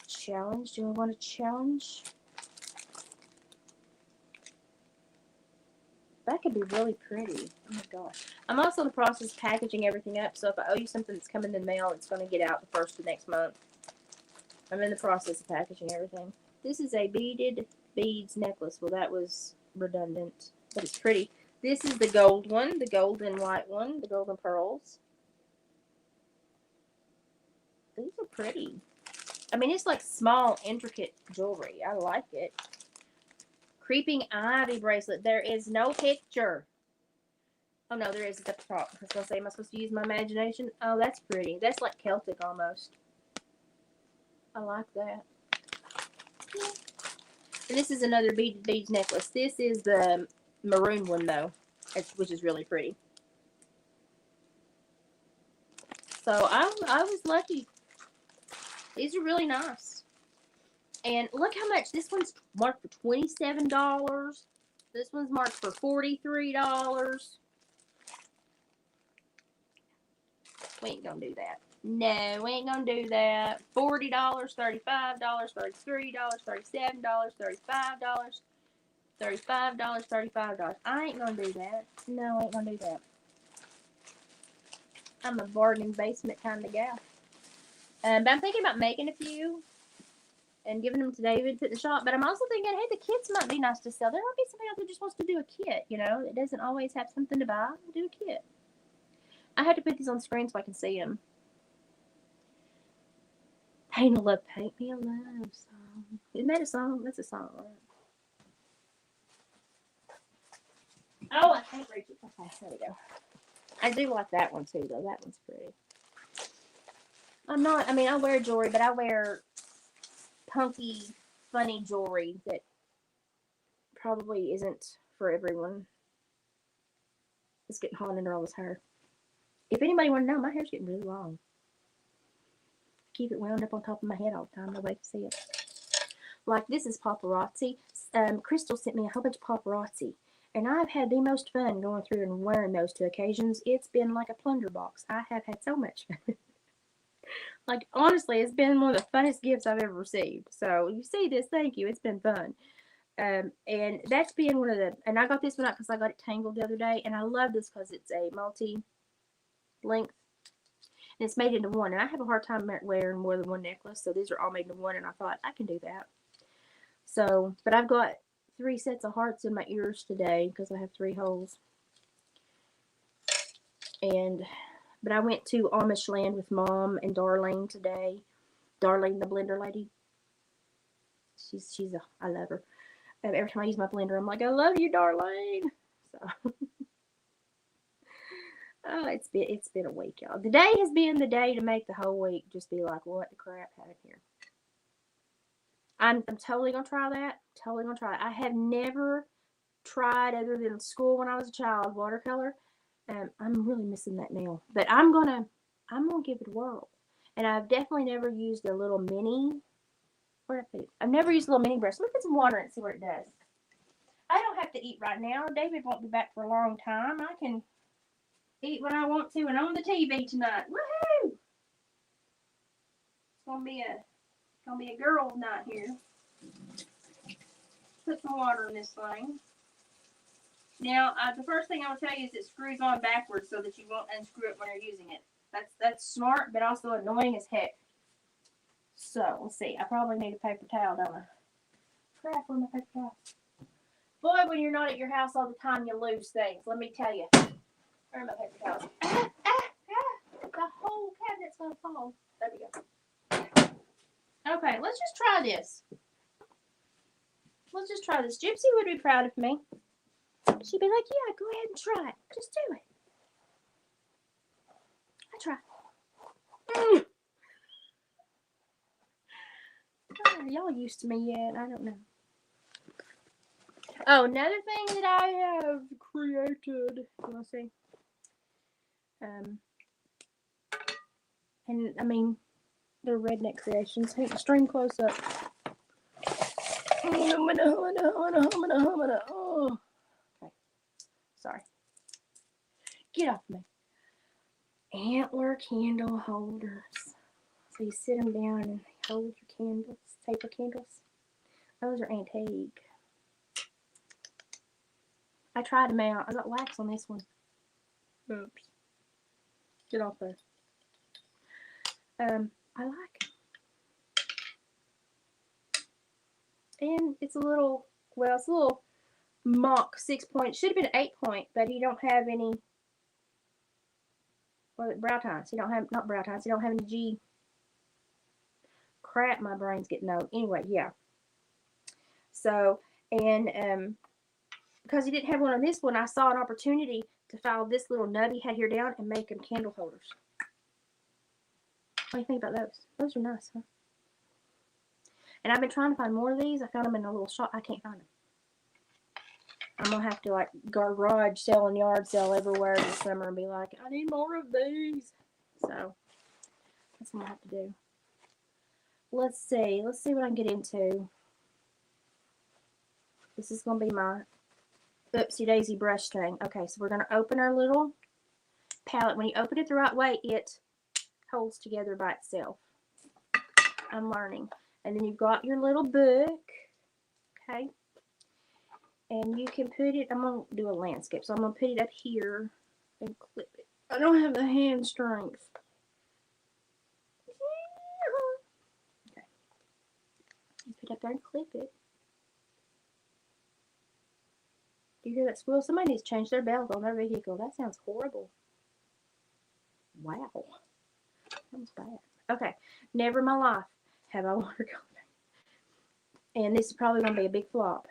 Challenge. Do I want a challenge? That could be really pretty. Oh my gosh. I'm also in the process of packaging everything up, so if I owe you something that's coming in the mail, it's going to get out the first of next month. I'm in the process of packaging everything. This is a beaded beads necklace. Well, that was redundant, but it's pretty. This is the gold one, the gold and white one, the golden pearls. These are pretty. I mean, it's like small, intricate jewelry. I like it. Creeping Ivy bracelet. There is no picture. Oh, no, there is. It's at the top. I was going to say, am I supposed to use my imagination? Oh, that's pretty. That's like Celtic almost. I like that. And this is another beaded beads necklace. This is the maroon one, though, which is really pretty. So I was lucky. These are really nice. And look how much. This one's marked for $27. This one's marked for $43. We ain't gonna do that. No, we ain't gonna do that. $40, $35, $33, $37, $35, $35, $35. I ain't gonna do that. No, I ain't gonna do that. I'm a bargain basement kind of gal. But I'm thinking about making a few and giving them to David, put in the shop. But I'm also thinking, hey, the kits might be nice to sell. There might be somebody else who just wants to do a kit, you know. It doesn't always have something to buy. Do a kit. I had to put these on screen so I can see them. Paint a Love, Paint Me a Love song. Isn't that a song? That's a song, right? Oh, I can't reach it. Okay, there we go. I do like that one too, though. That one's pretty. I wear jewelry, but I wear punky, funny jewelry that probably isn't for everyone. It's getting hot under all this hair. If anybody want to know, my hair's getting really long. Keep it wound up on top of my head all the time. Nobody can see it. Like, this is paparazzi. Crystal sent me a whole bunch of paparazzi. And I've had the most fun going through and wearing those two occasions. It's been like a plunder box. I have had so much fun. Like, honestly, it's been one of the funnest gifts I've ever received. So, you see this, thank you. It's been fun. And that's been one of the... And I got this one out because I got it tangled the other day. And I love this because it's a multi-length. And it's made into one. And I have a hard time wearing more than one necklace. So, these are all made into one. And I thought, I can do that. So, but I've got 3 sets of hearts in my ears today because I have 3 holes. But I went to Amish Land with Mom and Darlene today. Darlene, the blender lady. I love her. Every time I use my blender, I'm like, I love you, Darlene. So, oh, it's been a week, y'all. Today has been the day to make the whole week just be like, what the crap happened here? I'm totally gonna try that. Totally gonna try it. I have never tried, other than school when I was a child, watercolor. I'm really missing that now. But I'm gonna give it a whirl. And I've definitely never used a little mini. Where did I put it? I've never used a little mini brush. Let me put some water in and see what it does. I don't have to eat right now. David won't be back for a long time. I can eat when I want to and on the TV tonight. Woohoo! It's gonna be a girls' night here. Put some water in this thing. Now, the first thing I will tell you is it screws on backwards so that you won't unscrew it when you're using it. That's smart, but also annoying as heck. So, let's see. I probably need a paper towel, don't I? Crap, where's my paper towel? Boy, when you're not at your house all the time, you lose things. Let me tell you. Where are my paper towels? The whole cabinet's going to fall. There we go. Okay, let's just try this. Let's just try this. Gypsy would be proud of me. She'd be like, yeah, go ahead and try it. Just do it. I try. Are y'all used to me yet? I don't know. Oh, another thing that I have created. Let's see. And I mean, they're redneck creations. Take the string close up. Oh. Okay. Sorry. Get off me. Antler candle holders. So you sit them down and hold your candles, taper candles. Those are antique. I tried them out. I got wax on this one. Oops. Get off there. I like it. And it's a little, well, it's a little mock 6-point. Should have been 8-point, but you don't have any, well, brow tines. You don't have, not brow tines, you don't have any G. Crap, my brain's getting old. Anyway, yeah. So, and because he didn't have one on this one, I saw an opportunity to file this little nub he had here down and make them candle holders. What do you think about those? Those are nice, huh? And I've been trying to find more of these. I found them in a little shop. I can't find them. I'm going to have to, like, garage sale and yard sale everywhere this summer and be like, I need more of these. So, that's what I have to do. Let's see. Let's see what I can get into. This is going to be my Oopsie Daisy brush string. Okay, so we're going to open our little palette. When you open it the right way, it holds together by itself. I'm learning. And then you've got your little book. Okay. And you can put it, I'm going to do a landscape. So I'm going to put it up here and clip it. I don't have the hand strength. Okay. You put it up there and clip it. Do you hear that squeal? Somebody needs to change their belt on their vehicle. That sounds horrible. Wow. That was bad. Okay. Never in my life have I watercolored. And this is probably going to be a big flop.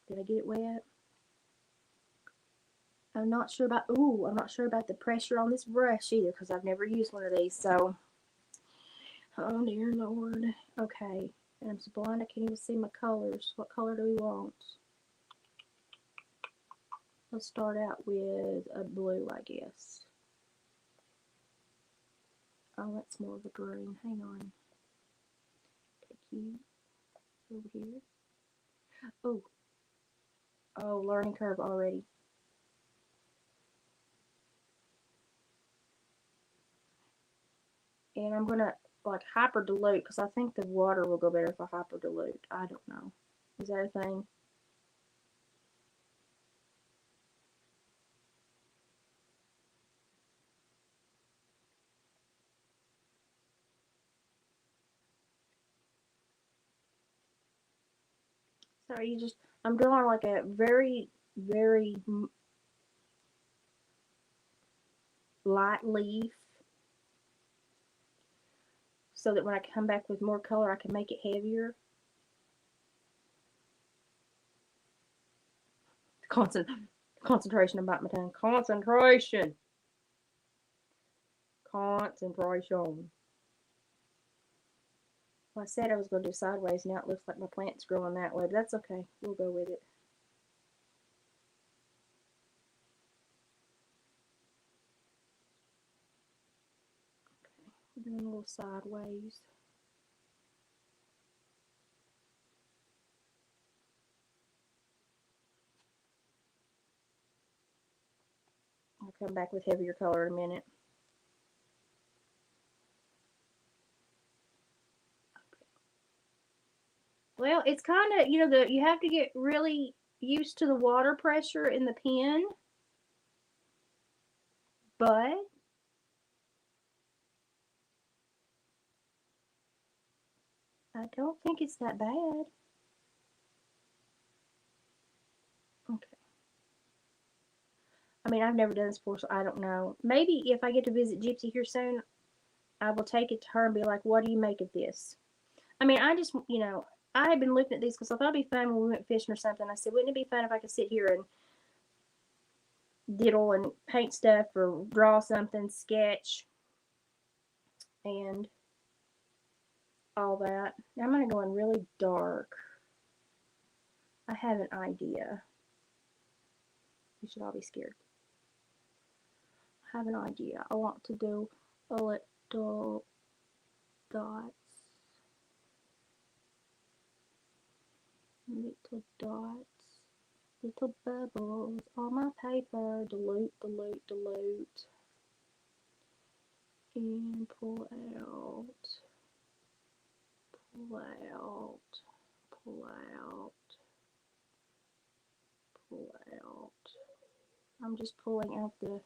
Did I get it wet? I'm not sure about, I'm not sure about the pressure on this brush either because I've never used one of these. So, oh dear Lord. Okay. And I'm so blind I can't even see my colors. What color do we want? Let's start out with a blue, I guess. Oh, that's more of a green. Hang on. Take you over here. Oh, learning curve already. And I'm going to like hyper dilute because I think the water will go better if I hyper dilute. I don't know. Is that a thing? So I'm drawing like a very, very light leaf so that when I come back with more color, I can make it heavier. Concentration about my tongue. Concentration. Concentration. Well, I said I was going to do sideways. Now it looks like my plant's growing that way, but that's okay. We'll go with it. Okay, doing a little sideways. I'll come back with heavier color in a minute. Well, it's kind of, you have to get really used to the water pressure in the pen. But I don't think it's that bad. Okay. I mean, I've never done this before, so I don't know. Maybe if I get to visit Gypsy here soon, I will take it to her and be like, what do you make of this? I mean, I just, I had been looking at these because I thought it'd be fun when we went fishing or something. I said, wouldn't it be fun if I could sit here and diddle and paint stuff or draw something, sketch, and all that. Now I'm going to go in really dark. I have an idea. You should all be scared. I have an idea. I want to do a little dots. Little dots. Little bubbles on my paper. Dilute, dilute, dilute. And pull out. Pull out. Pull out. Pull out. I'm just pulling out the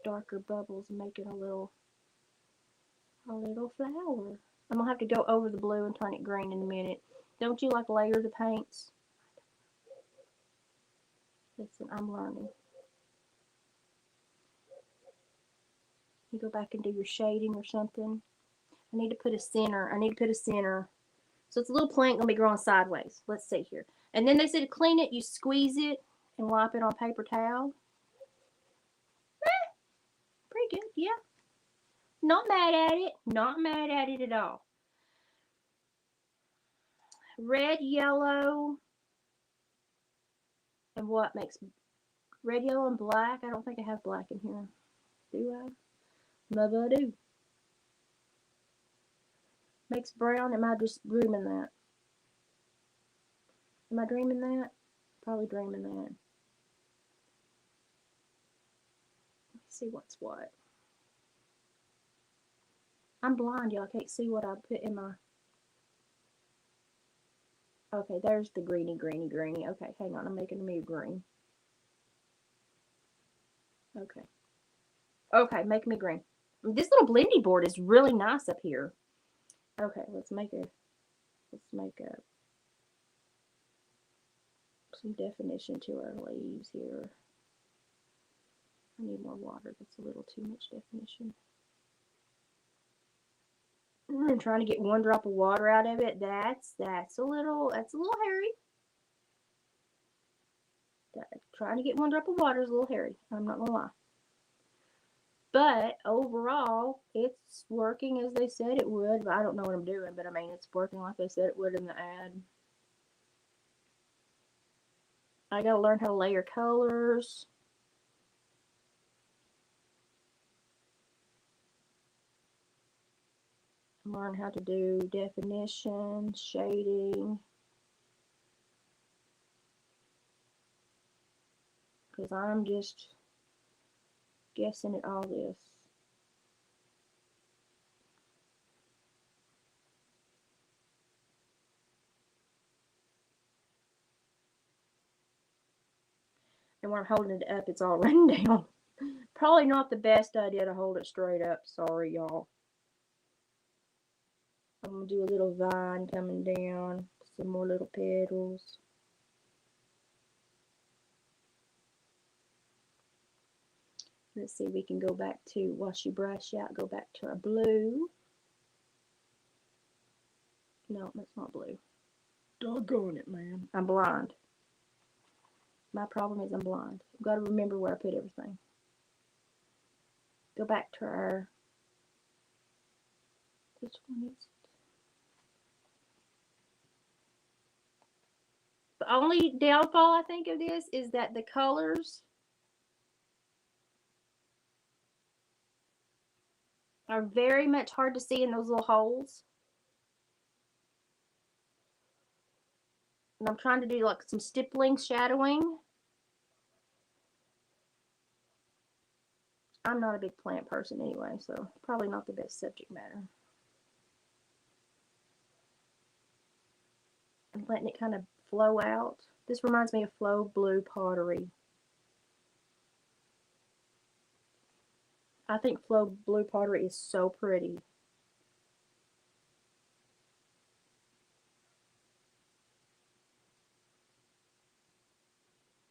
darker bubbles and making a little flower. I'm gonna have to go over the blue and turn it green in a minute. Don't you like layers of paints? Listen, I'm learning. You go back and do your shading or something. I need to put a center. So it's a little plant gonna be growing sideways. Let's see here. And then they said to clean it, you squeeze it and wipe it on paper towel. Pretty good, yeah. Not mad at it. Not mad at it at all. Red, yellow, and what makes red, yellow, and black? I don't think I have black in here. Do I? Maybe I do. Makes brown. Am I just dreaming that? Am I dreaming that? Probably dreaming that. Let's see what's what. I'm blind, y'all. I can't see what I put in my... Okay, there's the greeny. Okay, hang on. I'm making me green. Okay, make me green. This little blendy board is really nice up here. Okay, let's make some definition to our leaves here. I need more water. That's a little too much definition. I'm trying to get one drop of water out of it. That's a little hairy. Trying to get one drop of water is a little hairy. I'm not gonna lie. But overall, it's working as they said it would. I don't know what I'm doing, but I mean, it's working like they said it would in the ad. I gotta learn how to layer colors. Learn how to do definition, shading. Because I'm just guessing at all this. And when I'm holding it up, it's all running down. Probably not the best idea to hold it straight up. Sorry, y'all. I'm going to do a little vine coming down. Some more little petals. Let's see, we can go back to, wash your brush out, go back to our blue. No, that's not blue. Doggone it, man. I'm blind. My problem is I'm blind. I've got to remember where I put everything. Go back to our, which one is it? The only downfall I think of this is that the colors are very much hard to see in those little holes. And I'm trying to do like some stippling, shadowing. I'm not a big plant person anyway, so probably not the best subject matter. I'm letting it kind of flow out. This reminds me of Flow Blue Pottery. I think Flow Blue Pottery is so pretty.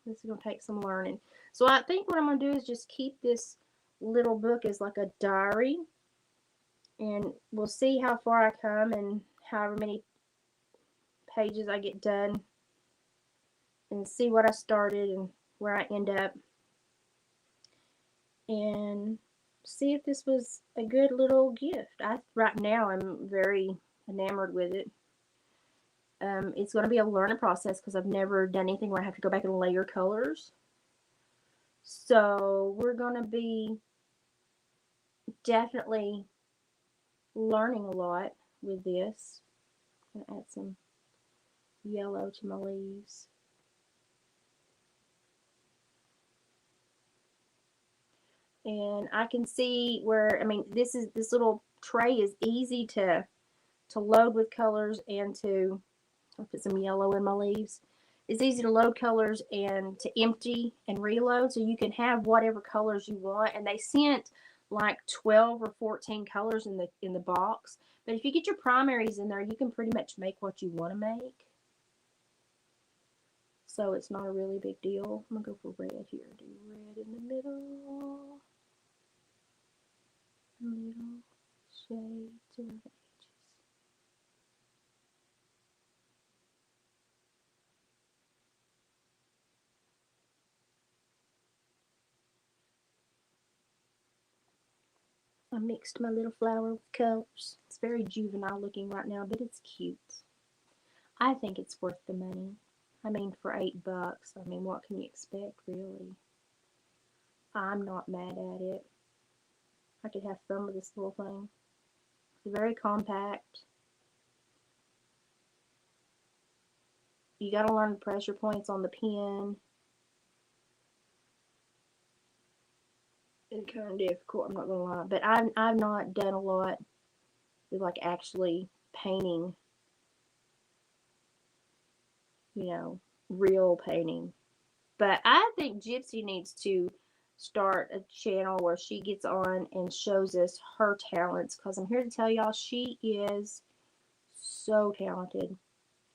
This is going to take some learning. So I think what I'm going to do is just keep this little book as like a diary. And we'll see how far I come and however many pages I get done. And see what I started and where I end up. And see if this was a good little gift. Right now I'm very enamored with it. It's going to be a learning process because I've never done anything where I have to go back and layer colors. So we're going to be definitely learning a lot with this. I'm going to add some yellow to my leaves. And I can see where, I mean, this little tray is easy to load with colors and to, I'll put some yellow in my leaves. It's easy to load colors and to empty and reload, so you can have whatever colors you want. And they sent like 12 or 14 colors in the box. But if you get your primaries in there, you can pretty much make what you want to make. So it's not a really big deal. I'm gonna go for red here. Do red in the middle. Little shades around the edges. I mixed my little flower with colors. It's very juvenile looking right now, but it's cute. I think it's worth the money. I mean, for $8, I mean, what can you expect, really? I'm not mad at it. I could have fun with this little thing. It's very compact. You gotta learn the pressure points on the pen. It's kind of difficult, I'm not gonna lie. But I've not done a lot with like actually painting, you know, real painting. But I think Gypsy needs to start a channel where she gets on and shows us her talents, because I'm here to tell y'all she is so talented.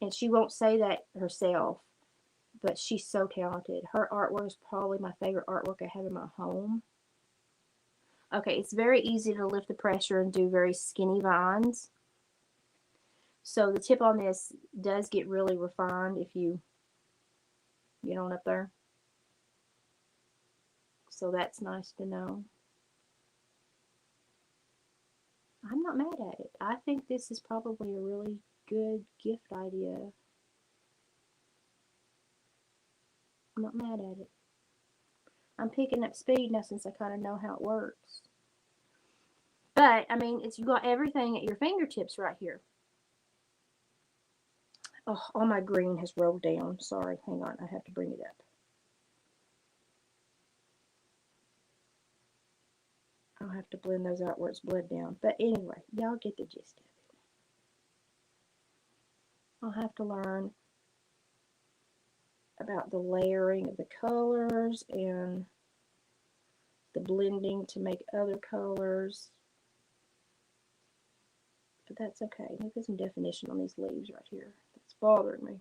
And she won't say that herself, but she's so talented. Her artwork is probably my favorite artwork I have in my home. Okay, it's very easy to lift the pressure and do very skinny vines. So the tip on this does get really refined if you get on up there. So that's nice to know. I'm not mad at it. I think this is probably a really good gift idea. I'm not mad at it. I'm picking up speed now since I kind of know how it works. But, I mean, you got everything at your fingertips right here. Oh, all my green has rolled down. Sorry, hang on. I have to bring it up. I'll have to blend those out where it's bled down. But anyway, y'all get the gist of it. I'll have to learn about the layering of the colors and the blending to make other colors. But that's okay. Let me put some definition on these leaves right here. That's bothering me.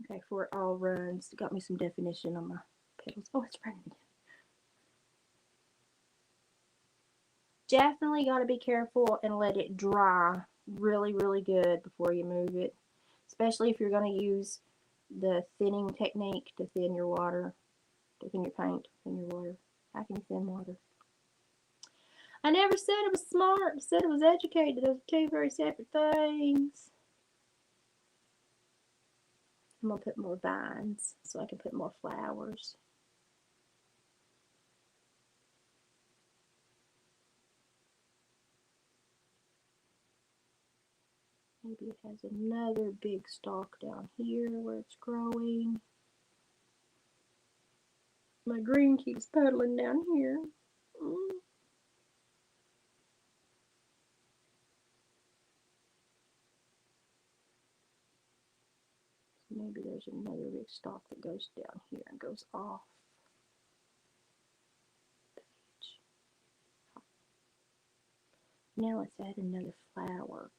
Okay, before it all runs, got me some definition on my petals. Oh, it's running again. Definitely got to be careful and let it dry really, really good before you move it. Especially if you're going to use the thinning technique to thin your water, to thin your paint, thin your water. How can you thin water? I never said it was smart. I said it was educated. Those are two very separate things. I'm going to put more vines so I can put more flowers. Maybe it has another big stalk down here where it's growing. My green keeps puddling down here. Maybe there's another big stalk that goes down here and goes off the page. Now let's add another flower.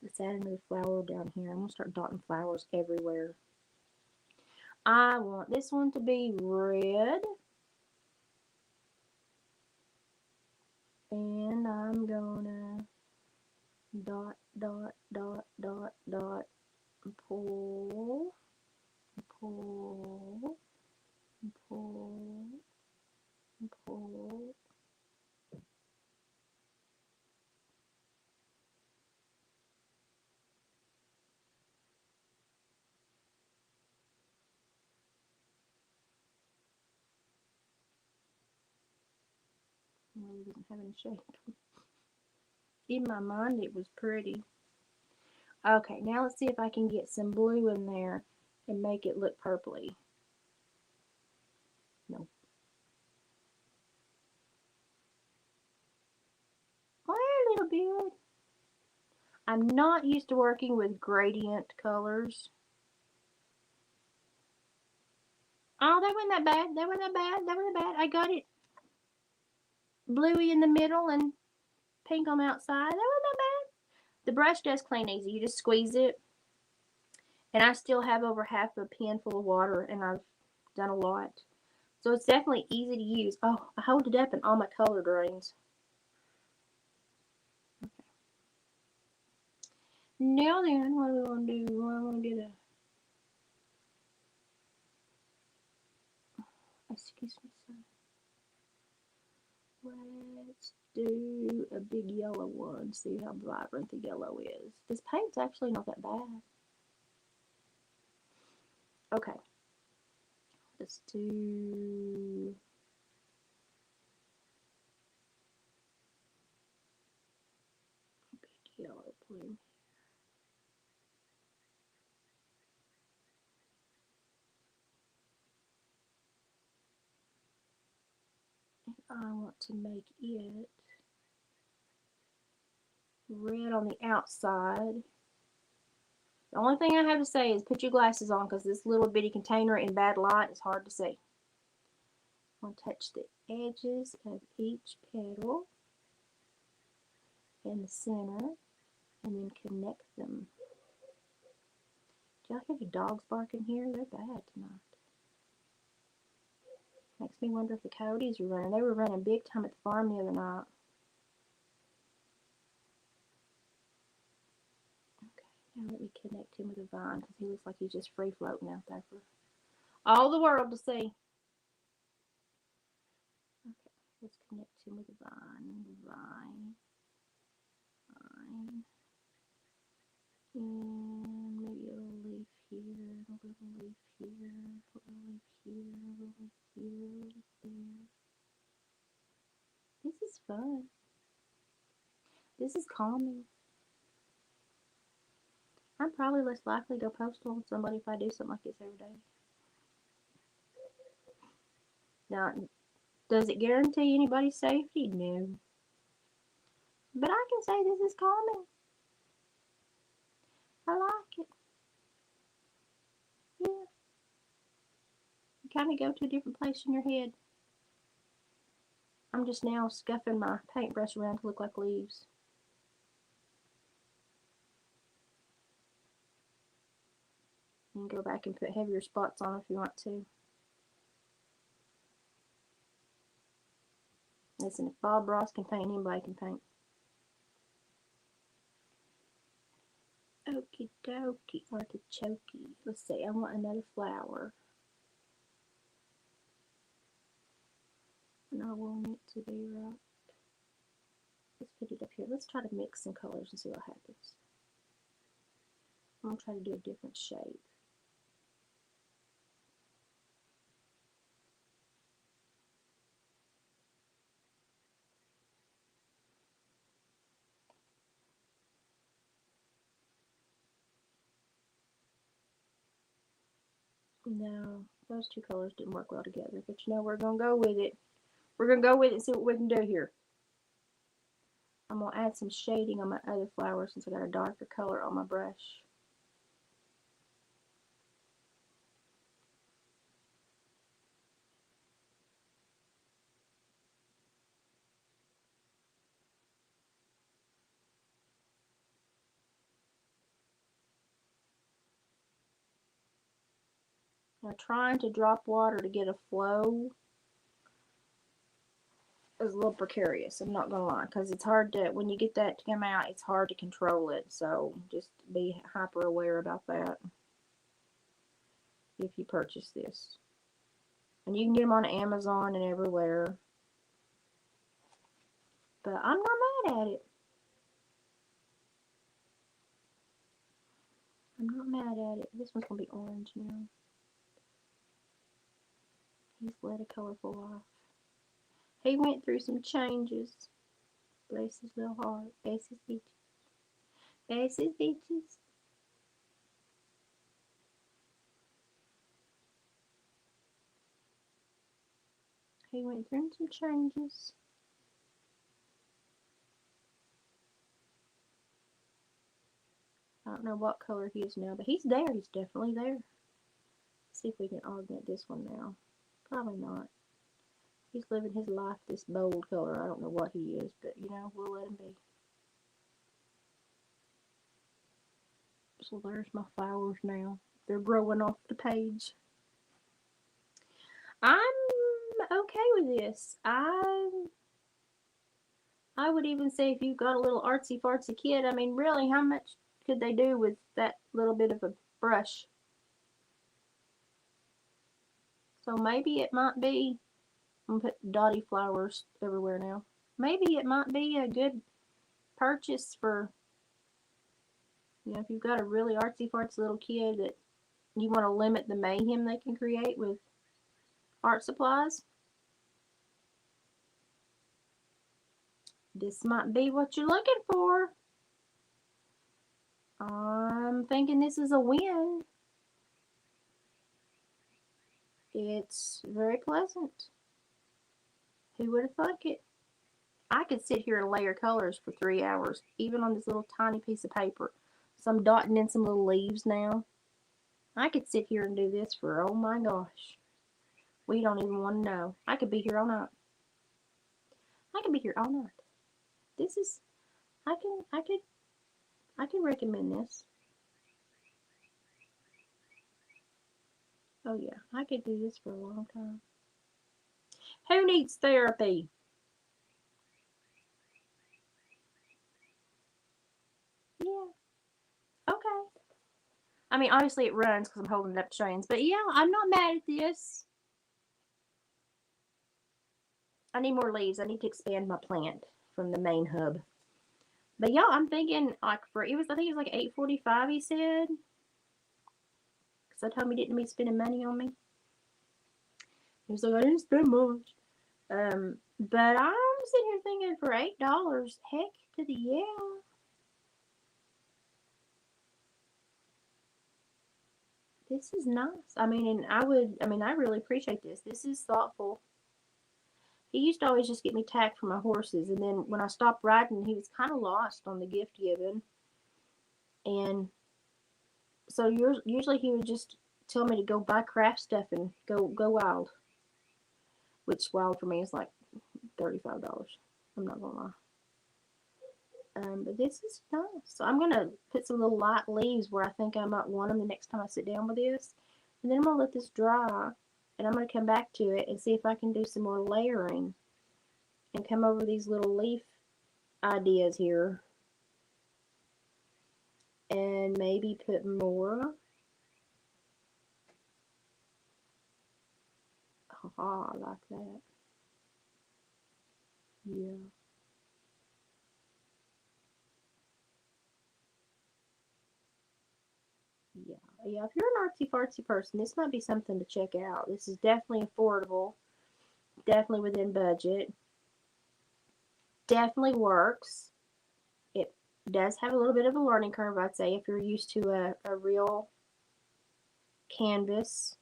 Let's add another flower down here. I'm going to start dotting flowers everywhere. I want this one to be red. And I'm gonna dot, dot, dot, dot, dot, pull, pull, pull, pull. really doesn't have any shape. In my mind, it was pretty. Okay, now let's see if I can get some blue in there and make it look purpley. No. Oh, a little bit. I'm not used to working with gradient colors. Oh, that wasn't that bad. That wasn't that bad. That wasn't bad. I got it bluey in the middle and pink on the outside. That wasn't that bad. The brush does clean easy. You just squeeze it. And I still have over half a pan full of water, and I've done a lot. So it's definitely easy to use. Oh, I hold it up and all my color drains. Okay. Now then, what do we want to do? I want to get a... Excuse me, son. Let's do a big yellow one. See how vibrant the yellow is. This paint's actually not that bad. Okay. Let's do... big yellow plume. And I want to make it red on the outside. The only thing I have to say is put your glasses on because this little bitty container in bad light is hard to see. I'm going to touch the edges of each petal in the center and then connect them. Do y'all hear the dogs barking here? They're bad tonight. Makes me wonder if the coyotes are running. They were running big time at the farm the other night. Now let me connect him with a vine because he looks like he's just free floating out there for all the world to see. Okay, let's connect him with a vine. Vine. And maybe a little leaf here, a little leaf here, a little leaf here, a little leaf here, a little leaf there. This is fun. This is calming. I'm probably less likely to go postal with somebody if I do something like this every day. Now, does it guarantee anybody's safety? No. But I can say this is calming. I like it. Yeah. You kind of go to a different place in your head. I'm just now scuffing my paintbrush around to look like leaves. You can go back and put heavier spots on if you want to. Listen, if Bob Ross can paint, anybody can paint. Okie dokie, artichoke. Let's see, I want another flower. And I want it to be right. Let's put it up here. Let's try to mix some colors and see what happens. I'm going to try to do a different shape. No, those two colors didn't work well together, but you know, we're going to go with it. We're going to go with it and see what we can do here. I'm going to add some shading on my other flower since I got a darker color on my brush. Now, trying to drop water to get a flow is a little precarious, I'm not gonna lie, because it's hard to, when you get that to come out, it's hard to control it, so just be hyper aware about that if you purchase this. And you can get them on Amazon and everywhere, but I'm not mad at it. I'm not mad at it. This one's gonna be orange now. He's let a colorful off. He went through some changes. Bless his little heart. Bless his beaches. Bless his beaches. He went through some changes. I don't know what color he is now, but he's there. He's definitely there. Let's see if we can augment this one now. Probably not. He's living his life this bold color. I don't know what he is, but you know, we'll let him be. So there's my flowers now. They're growing off the page. I'm okay with this. I would even say if you've got a little artsy fartsy kid, I mean, really, how much could they do with that little bit of a brush? So maybe it might be, I'm going to put dotty flowers everywhere now. Maybe it might be a good purchase for, you know, if you've got a really artsy fartsy little kid that you want to limit the mayhem they can create with art supplies. This might be what you're looking for. I'm thinking this is a win. It's very pleasant. Who would have thought it? I could sit here and layer colors for 3 hours, even on this little tiny piece of paper. So I'm dotting in some little leaves now. I could sit here and do this for, oh my gosh. We don't even want to know. I could be here all night. I could be here all night. This is, I can recommend this. Oh yeah, I could do this for a long time. Who needs therapy? Yeah. Okay. I mean, obviously it runs because I'm holding it up to chains, but yeah, I'm not mad at this. I need more leaves. I need to expand my plant from the main hub. But yeah, I'm thinking like I think it was like $8.45 he said. Because I told him he didn't be spending money on me. He was like, I didn't spend much. But I'm sitting here thinking for $8, heck to the yeah. This is nice. I mean, I really appreciate this. This is thoughtful. He used to always just get me tacked for my horses, and then when I stopped riding, he was kind of lost on the gift giving. And so usually he would just tell me to go buy craft stuff and go wild. Which wild for me is like $35. I'm not gonna lie. But this is nice. So I'm gonna put some little light leaves where I think I might want them the next time I sit down with this. And then I'm gonna let this dry. And I'm going to come back to it and see if I can do some more layering and come over these little leaf ideas here. And maybe put more. Oh, I like that. Yeah. Yeah, if you're an artsy fartsy person, this might be something to check out. This is definitely affordable, definitely within budget, definitely works. It does have a little bit of a learning curve, I'd say, if you're used to a real canvas.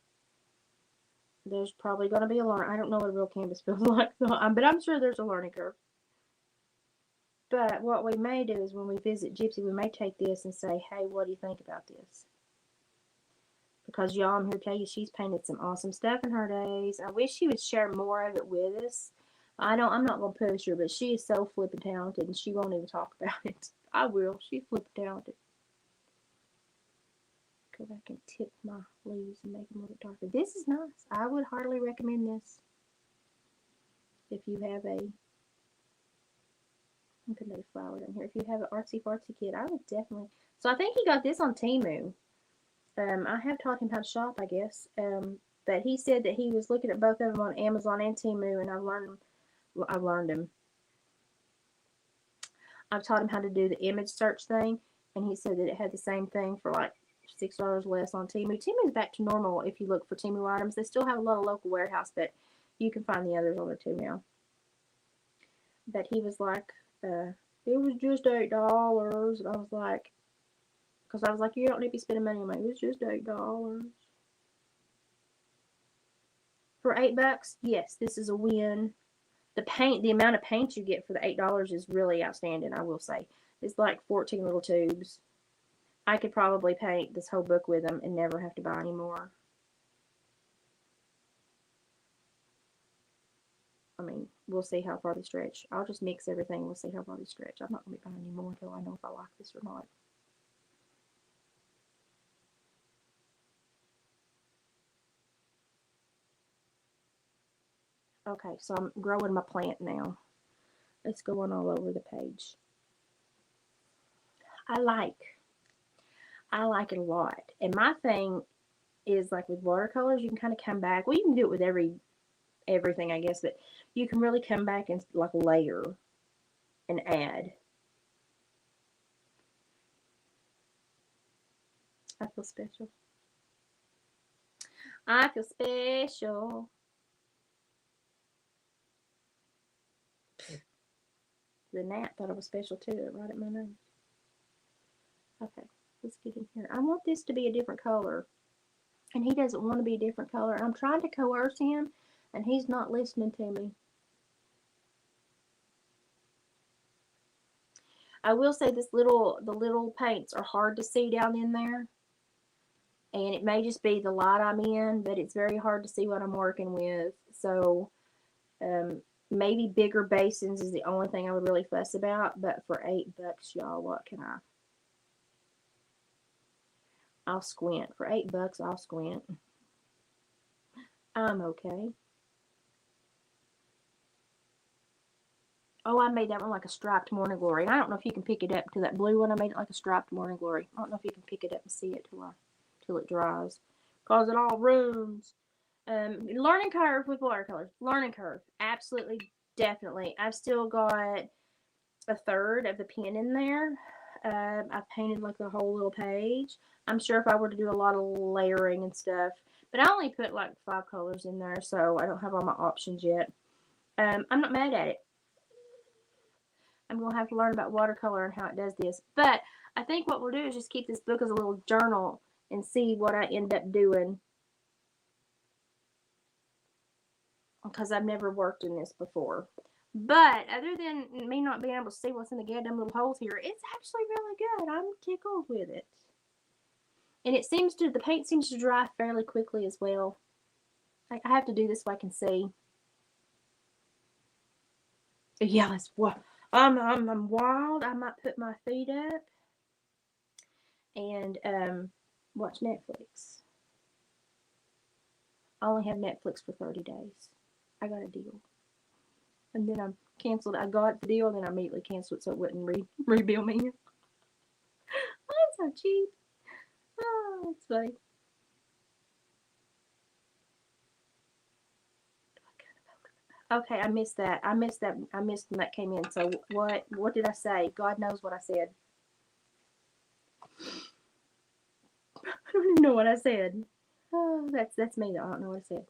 There's probably going to be a learning. I don't know what a real canvas feels like, but I'm sure there's a learning curve. But what we may do is when we visit Gypsy, we may take this and say, hey, what do you think about this? Because y'all, I'm here to tell you, she's painted some awesome stuff in her days. I wish she would share more of it with us. I'm not going to push her, but she is so flippin' talented, and she won't even talk about it. I will. She's flippin' talented. Go back and tip my leaves and make them a little darker. This is nice. I would heartily recommend this. If you have a, I'm putting a flower down here. If you have an artsy fartsy kid, I would definitely. So I think he got this on Temu. I have taught him how to shop, I guess. But he said that he was looking at both of them on Amazon and Temu, and I've learned him. I've taught him how to do the image search thing, and he said that it had the same thing for like $6 less on Temu. Temu is back to normal if you look for Temu items. They still have a lot of local warehouse, but you can find the others on there too now. But he was like, it was just $8. And I was like, because I was like, you don't need to be spending money on me. It was just $8. For $8, yes, this is a win. The amount of paint you get for the $8 is really outstanding, I will say. It's like 14 little tubes. I could probably paint this whole book with them and never have to buy any more. I mean, we'll see how far they stretch. I'll just mix everything. We'll see how far they stretch. I'm not going to be buying any more until I know if I like this or not. Okay, so I'm growing my plant now. It's going all over the page. I like it a lot. And my thing is like with watercolors, you can kind of come back. Well, you can do it with everything, I guess, but you can really come back and like layer and add. I feel special. I feel special. The gnat thought I was special too, right at my nose. Okay, let's get in here. I want this to be a different color. And he doesn't want to be a different color. And I'm trying to coerce him, and he's not listening to me. I will say the little paints are hard to see down in there. And it may just be the light I'm in, but it's very hard to see what I'm working with. So maybe bigger basins is the only thing I would really fuss about. But for $8, y'all, what can I? I'll squint. For $8, I'll squint. I'm okay. Oh, I made that one like a striped morning glory. And I don't know if you can pick it up to that blue one. I made it like a striped morning glory. I don't know if you can pick it up and see it till it dries. Cause it all ruins. Learning curve with watercolors. Learning curve. Absolutely, definitely. I've still got a third of the pen in there. I've painted like the whole little page. I'm sure if I were to do a lot of layering and stuff, but I only put like 5 colors in there, so I don't have all my options yet. I'm not mad at it. I'm going to have to learn about watercolor and how it does this. But I think what we'll do is just keep this book as a little journal and see what I end up doing. Because I've never worked in this before. But other than me not being able to see what's in the goddamn little holes here, it's actually really good. I'm tickled with it. And the paint seems to dry fairly quickly as well. I have to do this so I can see. Yeah, that's what. I'm wild. I might put my feet up and watch Netflix. I only have Netflix for 30 days. I got a deal. And then I canceled. I got the deal, and then I immediately canceled it so it wouldn't rebill me. That's so cheap. Oh, that's funny. Okay, I missed that. I missed when that came in. So what did I say? God knows what I said. I don't even know what I said. Oh, that's me though. I don't know what I said.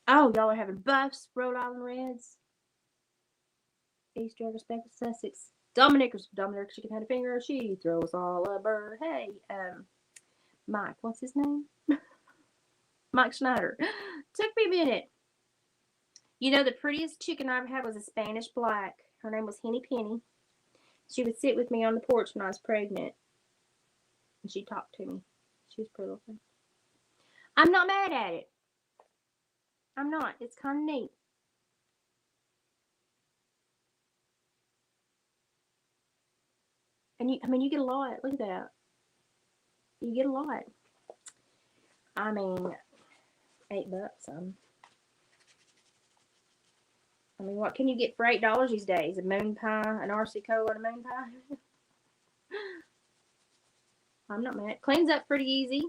Oh, y'all are having Buffs, Rhode Island Reds, East River Speckled Sussex. Dominic, she can have a finger. She throws all a bird. Hey, Mike, what's his name? Mike Schneider. Took me a minute. You know, the prettiest chicken I ever had was a Spanish black. Her name was Henny Penny. She would sit with me on the porch when I was pregnant. And she talked to me. She was a pretty little thing. I'm not mad at it. I'm not. It's kind of neat. And you get a lot. Look at that. You get a lot. I mean, $8. I mean, what can you get for $8 these days? A moon pie, an RC Cola, and a moon pie? I'm not mad. It cleans up pretty easy.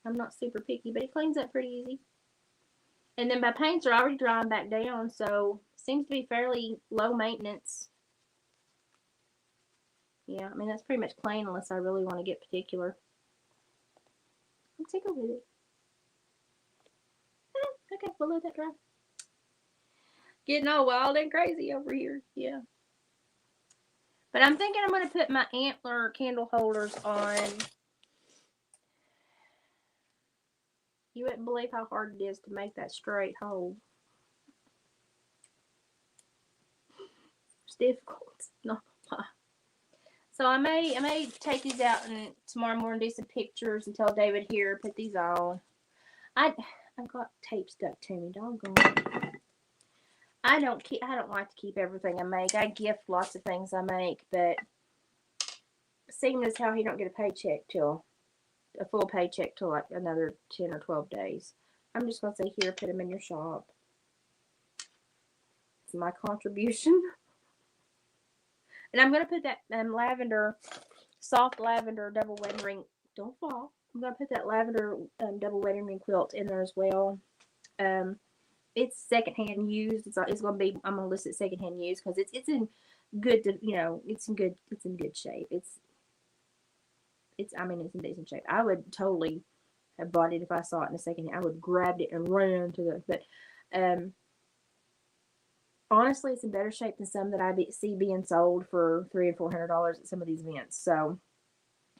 I'm not super picky, but it cleans up pretty easy. And then my paints are already drying back down, so it seems to be fairly low maintenance. Yeah, I mean, that's pretty much plain unless I really want to get particular. I'm tickled with it. Okay, we'll let that dry. Getting all wild and crazy over here. Yeah. But I'm thinking I'm going to put my antler candle holders on. You wouldn't believe how hard it is to make that straight hole. It's difficult. No. So I may take these out and tomorrow morning do some pictures and tell David here, put these on. I've got tape stuck to me, doggone. I don't like to keep everything I make. I gift lots of things I make, but seeing as how he don't get a paycheck till a full paycheck till like another 10 or 12 days, I'm just gonna say here, put them in your shop. It's my contribution. And I'm gonna put that lavender, soft lavender double wedding ring. Don't fall. I'm gonna put that lavender double wedding ring quilt in there as well. It's secondhand used. It's gonna be. I'm gonna list it secondhand used because it's in good. It's in good shape. It's in decent shape. I would totally have bought it if I saw it in a secondhand. I would have grabbed it and ran to the. But honestly, it's in better shape than some that I see being sold for $300 and $400 at some of these events. So,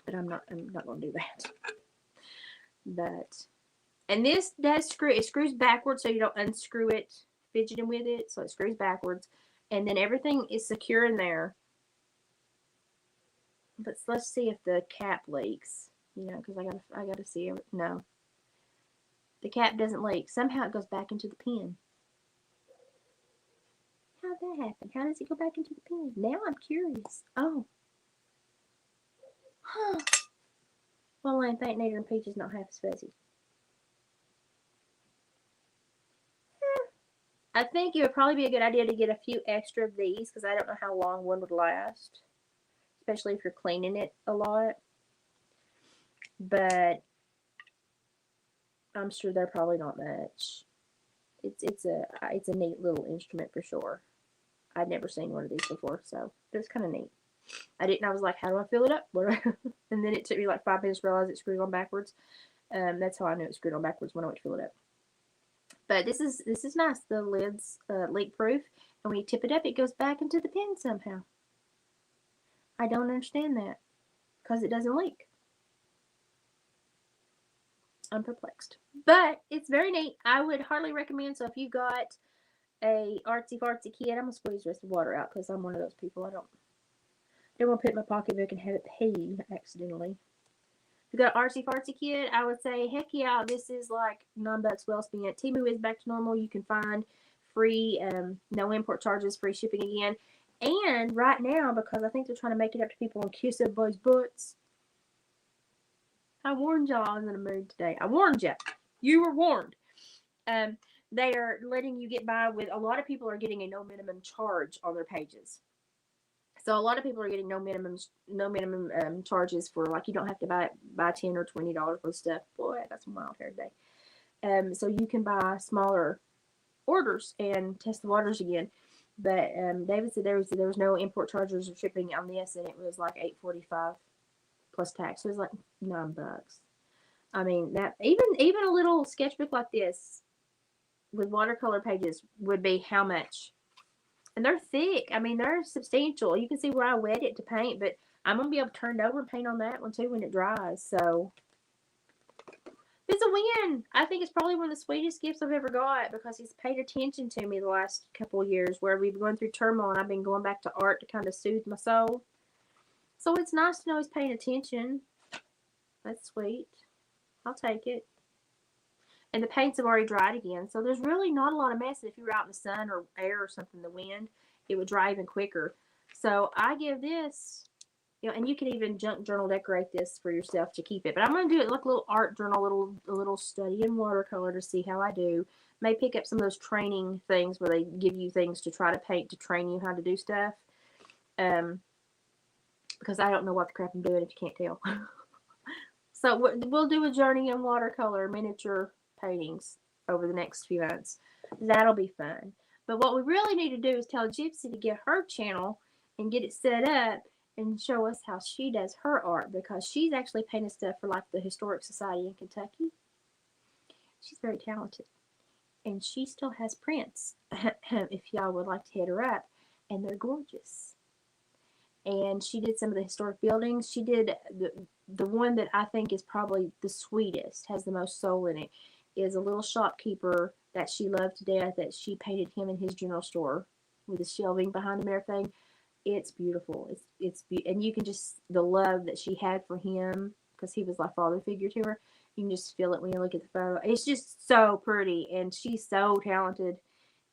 but I'm not gonna do that. But. And this does screw, it screws backwards so you don't unscrew it fidgeting with it. So it screws backwards. And then everything is secure in there. But let's see if the cap leaks. Because I gotta see it. No. The cap doesn't leak. Somehow it goes back into the pin. How'd that happen? How does it go back into the pin? Now I'm curious. Oh. Huh. Well, I think Nader and Peach is not half as fuzzy. I think it would probably be a good idea to get a few extra of these because I don't know how long one would last, especially if you're cleaning it a lot. But I'm sure they're probably not much. It's a neat little instrument for sure. I'd never seen one of these before, so it's kind of neat. I was like, how do I fill it up? And then it took me like 5 minutes to realize it screwed on backwards. That's how I knew it screwed on backwards when I went to fill it up. But this is nice. The lid's leak proof, and when you tip it up, it goes back into the pin somehow. I don't understand that because it doesn't leak. I'm perplexed, but it's very neat. I would hardly recommend. So if you got a artsy fartsy kid, I'm gonna squeeze the rest of the water out because I'm one of those people. I don't want to put it in my pocketbook and have it pee accidentally. If you got an artsy fartsy kid, I would say, heck yeah, this is like $9 well spent. Temu is back to normal. You can find free, no import charges, free shipping again. And right now, because I think they're trying to make it up to people and kiss everybody's butts. I warned y'all I was in a mood today. I warned you. You were warned. They are letting you get by with, a lot of people are getting a no minimum charge on their pages. So a lot of people are getting no minimum charges for, like, you don't have to buy $10 or $20 for stuff. Boy, I got some wild hair today. So you can buy smaller orders and test the waters again. But David said there was no import charges or shipping on this, and it was like $8.45 plus tax. So it was like $9. I mean, that even a little sketchbook like this with watercolor pages would be how much? And they're thick. I mean, they're substantial. You can see where I wet it to paint, but I'm going to be able to turn it over and paint on that one too when it dries. So it's a win. I think it's probably one of the sweetest gifts I've ever got because he's paid attention to me the last couple of years where we've been going through turmoil and I've been going back to art to kind of soothe my soul. So it's nice to know he's paying attention. That's sweet. I'll take it. And the paints have already dried again. So there's really not a lot of mess. If you were out in the sun or air or something, the wind, it would dry even quicker. So I give this, and you can even junk journal decorate this for yourself to keep it. But I'm going to do it like a little art journal, a little study in watercolor to see how I do. May pick up some of those training things where they give you things to try to paint to train you how to do stuff. Because I don't know what the crap I'm doing if you can't tell. So we'll do a journey in watercolor miniature paintings over the next few months. That'll be fun. But what we really need to do is tell Gypsy to get her channel and get it set up and show us how she does her art because she's actually painted stuff for like the Historic Society in Kentucky. She's very talented. and she still has prints. If y'all would like to hit her up, and they're gorgeous. And she did some of the historic buildings. She did the one that I think is probably the sweetest, has the most soul in it, is a little shopkeeper that she loved to death. That she painted him in his general store with the shelving behind him and everything. It's beautiful. And you can just the love that she had for him because he was like father figure to her. You can just feel it when you look at the photo. It's just so pretty, and she's so talented.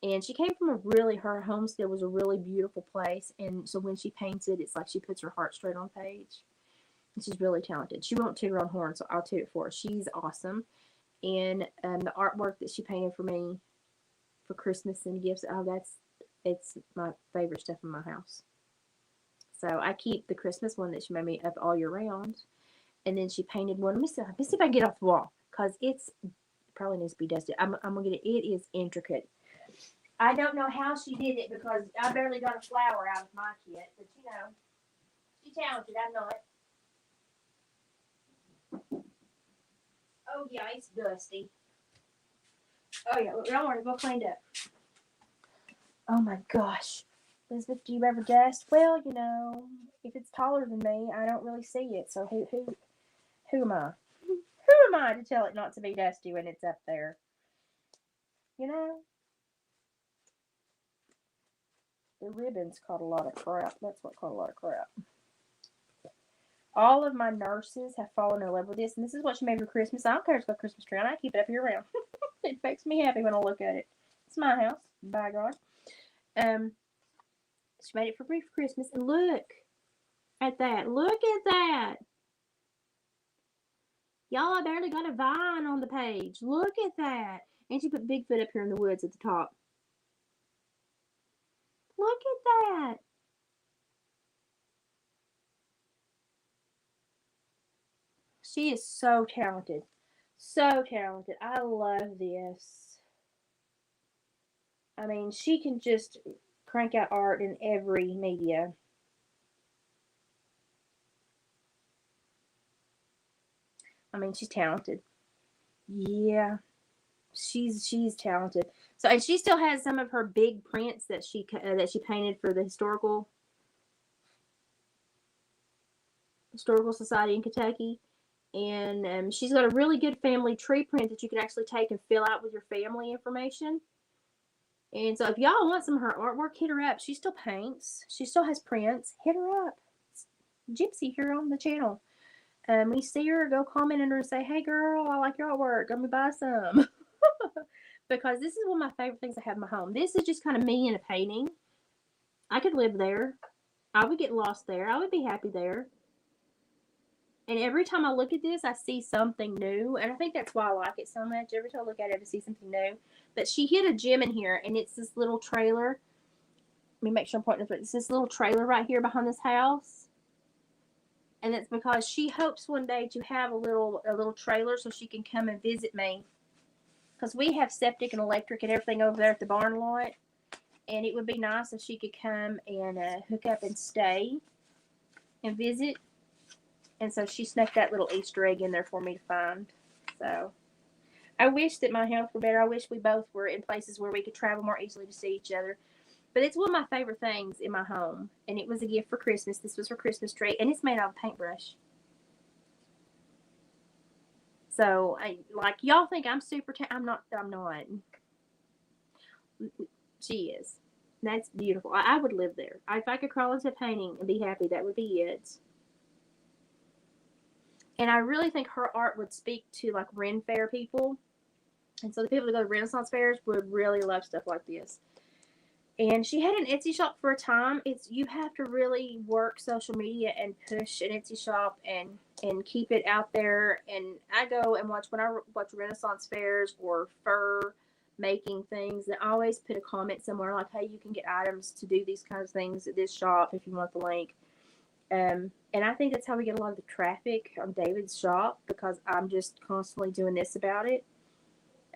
And she came from her homestead was a really beautiful place. And so when she paints it, it's like she puts her heart straight on page. And she's really talented. She won't toot her own horn, so I'll toot it for her. She's awesome. And the artwork that she painted for me for Christmas and gifts, it's my favorite stuff in my house. So I keep the Christmas one that she made me up all year round. And then she painted one. Let me see if I can get it off the wall. Because it probably needs to be dusted. I'm going to get it. It is intricate. I don't know how she did it because I barely got a flower out of my kit. But, she's talented. I'm not. Oh, yeah, it's dusty. Oh, yeah, don't worry. We'll clean it up. Oh, my gosh. Elizabeth, do you ever dust? Well, if it's taller than me, I don't really see it. So who am I? Who am I to tell it not to be dusty when it's up there? The ribbons caught a lot of crap. That's what caught a lot of crap. All of my nurses have fallen in love with this, and this is what she made for Christmas. I don't care if it's got a Christmas tree on. I keep it up year round. It makes me happy when I look at it. It's my house, by God. She made it for me for Christmas, and look at that. Look at that. Y'all, I barely got a vine on the page. Look at that. And she put Bigfoot up here in the woods at the top. Look at that. She is so talented. So talented. I love this. I mean, she can just crank out art in every media. I mean, she's talented. Yeah. She's talented. So, and she still has some of her big prints that she painted for the historical society in Kentucky. And she's got a really good family tree print that you can actually take and fill out with your family information. And so if y'all want some of her artwork, hit her up. She still paints. She still has prints. Hit her up. It's Gypsy here on the channel. When you see her, go comment on her and say, hey girl, I like your artwork. Let me buy some. Because this is one of my favorite things I have in my home. This is just kind of me in a painting. I could live there. I would get lost there. I would be happy there. And every time I look at this, I see something new. And I think that's why I like it so much. Every time I look at it, I see something new. But she hit a gem in here, and it's this little trailer. Let me make sure I'm pointing this way. It's this little trailer right here behind this house. And it's because she hopes one day to have a little trailer so she can come and visit me. Because we have septic and electric and everything over there at the barn lot. And it would be nice if she could come and hook up and stay and visit. And so she snuck that little Easter egg in there for me to find. So I wish that my health were better. I wish we both were in places where we could travel more easily to see each other. But it's one of my favorite things in my home. And it was a gift for Christmas. This was her Christmas tree. And it's made out of paintbrush. So, y'all think I'm super I'm not. She is. That's beautiful. I would live there. If I could crawl into painting and be happy, that would be it. And I really think her art would speak to, Ren Fair people. And so the people that go to Renaissance fairs would really love stuff like this. And she had an Etsy shop for a time. You have to really work social media and push an Etsy shop and keep it out there. And I go and when I watch Renaissance fairs or fur making things, and I always put a comment somewhere like, hey, you can get items to do these kinds of things at this shop if you want the link. And I think that's how we get a lot of the traffic on David's shop, because I'm just constantly doing this about it.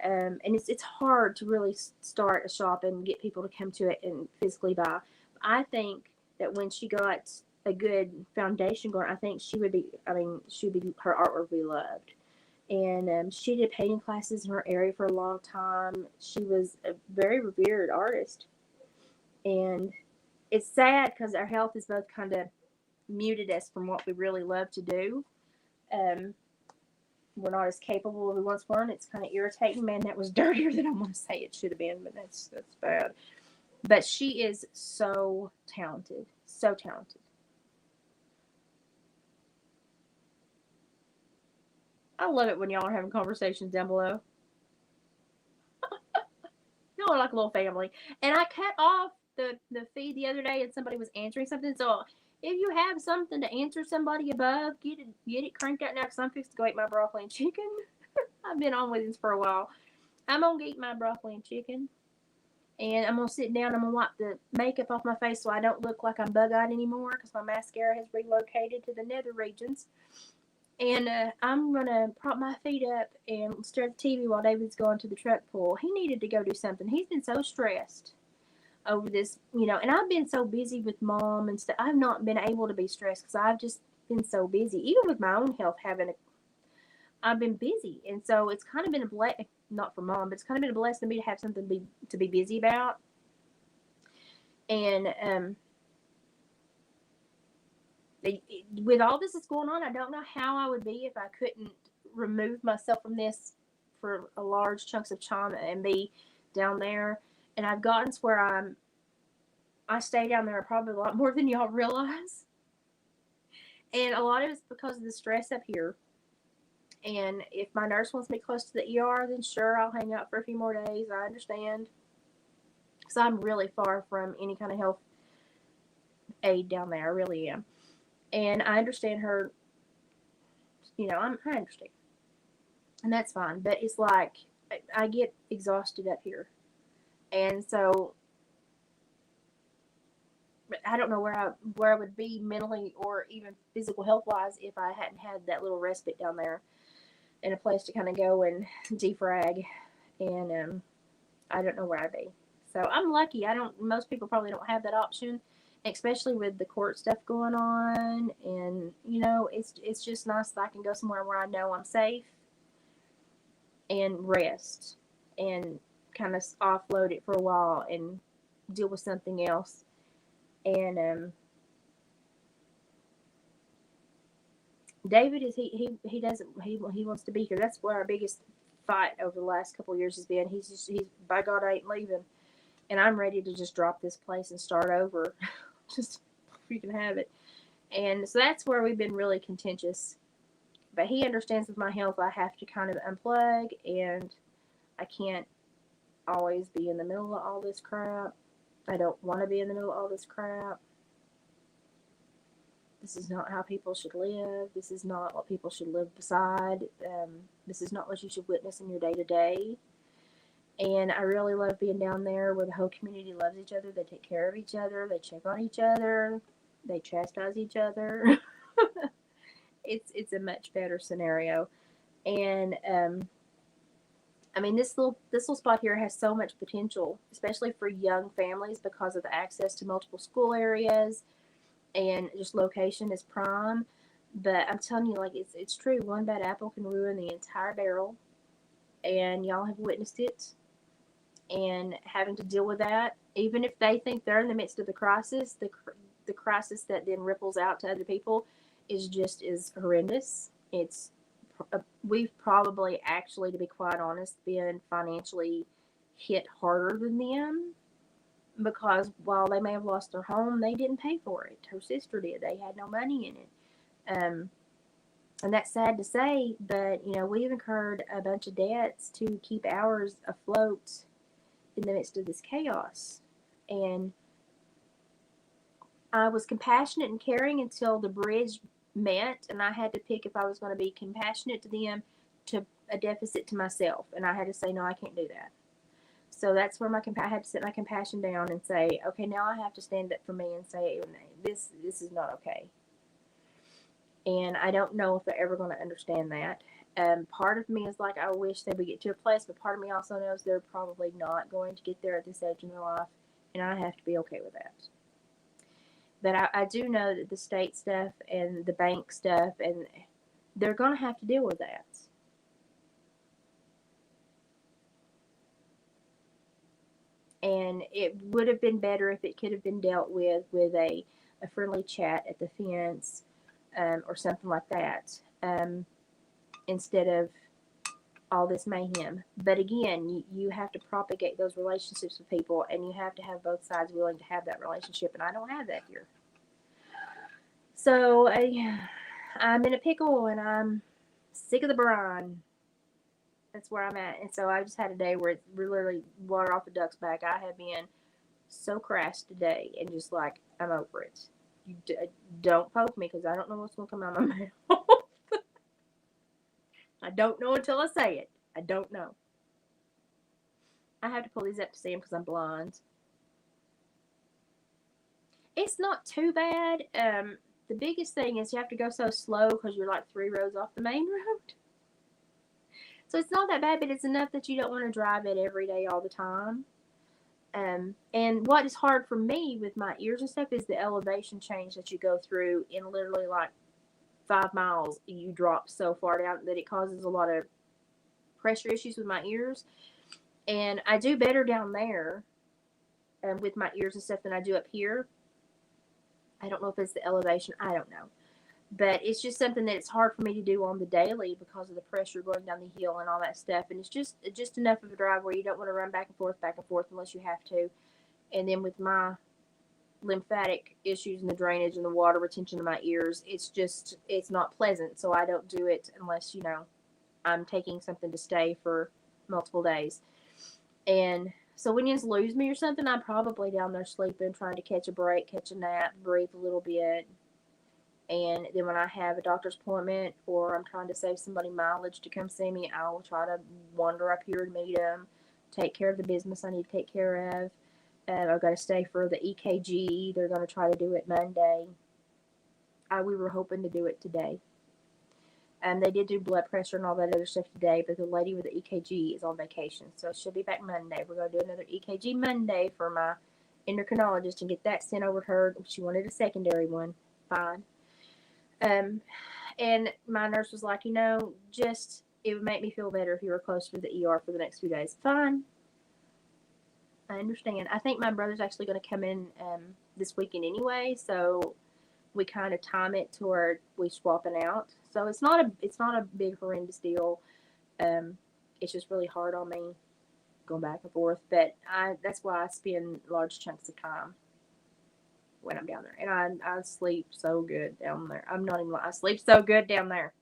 And it's hard to really start a shop and get people to come to it and physically buy. I think that when she got a good foundation going, I think her artwork would be loved. And she did painting classes in her area for a long time. She was a very revered artist. And it's sad because our health is both kind of muted us from what we really love to do. Um, we're not as capable as we once were, and it's kind of irritating. Man, that was dirtier than I want to say it should have been, but that's bad. But she is so talented, so talented. I love it when y'all are having conversations down below. Y'all are like a little family. And I cut off the feed the other day, and somebody was answering something. So if you have something to answer somebody above, get it cranked out now, because I'm fixing to go eat my broccoli and chicken. I've been on with this for a while. I'm gonna eat my broccoli and chicken, and I'm gonna sit down. I'm gonna wipe the makeup off my face so I don't look like I'm bug-eyed anymore, because my mascara has relocated to the nether regions. And I'm gonna prop my feet up and stare at the TV while David's going to the truck pull. He needed to go do something. He's been so stressed over this, and I've been so busy with mom and stuff. I've not been able to be stressed because I've just been so busy, even with my own health. I've been busy, and so it's kind of been a blessing, not for mom, but it's kind of been a blessing to me to have something to be busy about. And with all this that's going on, I don't know how I would be if I couldn't remove myself from this for a large chunks of time and be down there. And I've gotten to where I stay down there probably a lot more than y'all realize. And a lot of it's because of the stress up here. And if my nurse wants me close to the ER, then sure, I'll hang out for a few more days. I understand. Because I'm really far from any kind of health aid down there. I really am. And I understand her, I understand. And that's fine. But it's like, I get exhausted up here. And so, I don't know where I would be mentally or even physical health wise if I hadn't had that little respite down there and a place to kind of go and defrag. And I don't know where I'd be. So I'm lucky. Most people probably don't have that option, especially with the court stuff going on. And it's just nice that I can go somewhere where I know I'm safe and rest and kind of offload it for a while and deal with something else. And David is he doesn't he wants to be here. That's where our biggest fight over the last couple of years has been. He's by God, I ain't leaving, and I'm ready to just drop this place and start over. Just if you can have it. And so that's where we've been really contentious. But he understands with my health, I have to kind of unplug, and I can't always be in the middle of all this crap. I don't want to be in the middle of all this crap. This is not how people should live. This is not what people should live beside. This is not what you should witness in your day-to-day. And I really love being down there where the whole community loves each other. They take care of each other. They check on each other. They chastise each other. It's a much better scenario. And this little spot here has so much potential, especially for young families because of the access to multiple school areas. And just location is prime. But I'm telling you, like, it's true. One bad apple can ruin the entire barrel. And y'all have witnessed it. And having to deal with that, even if they think they're in the midst of the crisis, the crisis that then ripples out to other people is just as horrendous. We've probably actually, to be quite honest, been financially hit harder than them. Because while they may have lost their home, they didn't pay for it. Her sister did. They had no money in it. And that's sad to say, but, we've incurred a bunch of debts to keep ours afloat in the midst of this chaos. And I was compassionate and caring until the bridge met, and I had to pick if I was going to be compassionate to them to a deficit to myself. And I had to say, no, I can't do that. So that's where I had to set my compassion down and say, okay, now I have to stand up for me and say, this is not okay. And I don't know if they're ever going to understand that. Part of me is like, I wish they would get to a place, but part of me also knows they're probably not going to get there at this age in their life, and I have to be okay with that. But I do know that the state stuff and the bank stuff, and they're going to have to deal with that. And it would have been better if it could have been dealt with a friendly chat at the fence, or something like that, instead of all this mayhem. But again, you have to propagate those relationships with people, and you have to have both sides willing to have that relationship, and I don't have that here. So I'm in a pickle, and I'm sick of the brine. That's where I'm at. And so I just had a day where it's literally water off the duck's back. I have been so crass today, and just like, I'm over it. You don't poke me, because I don't know what's going to come out of my mouth. I don't know until I say it. I don't know. I have to pull these up to see them because I'm blind. It's not too bad. The biggest thing is you have to go so slow because you're like 3 roads off the main road. So it's not that bad, but it's enough that you don't want to drive it every day all the time. And what is hard for me with my ears and stuff is the elevation change that you go through. In literally like 5 miles, you drop so far down that it causes a lot of pressure issues with my ears. And I do better down there, with my ears and stuff, than I do up here. I don't know if it's the elevation. I don't know. But it's just something that it's hard for me to do on the daily because of the pressure going down the hill and all that stuff. And it's just enough of a drive where you don't want to run back and forth unless you have to. And then with my lymphatic issues and the drainage and the water retention in my ears, it's not pleasant. So I don't do it unless, I'm taking something to stay for multiple days. And so when you lose me or something, I'm probably down there sleeping, trying to catch a break, catch a nap, breathe a little bit. And then when I have a doctor's appointment or I'm trying to save somebody mileage to come see me, I will try to wander up here and meet them, take care of the business I need to take care of. I've got to stay for the EKG. They're going to try to do it Monday. We were hoping to do it today. They did do blood pressure and all that other stuff today, but the lady with the EKG is on vacation, so she'll be back Monday. We're going to do another EKG Monday for my endocrinologist and get that sent over to her. She wanted a secondary one. Fine. And my nurse was like, just, it would make me feel better if you were close to the ER for the next few days. Fine. I understand. I think my brother's actually going to come in this weekend anyway, so we kind of time it to where we swapping out. So it's not a big horrendous deal. It's just really hard on me going back and forth. But that's why I spend large chunks of time when I'm down there. And I sleep so good down there. I'm not even lying. I sleep so good down there.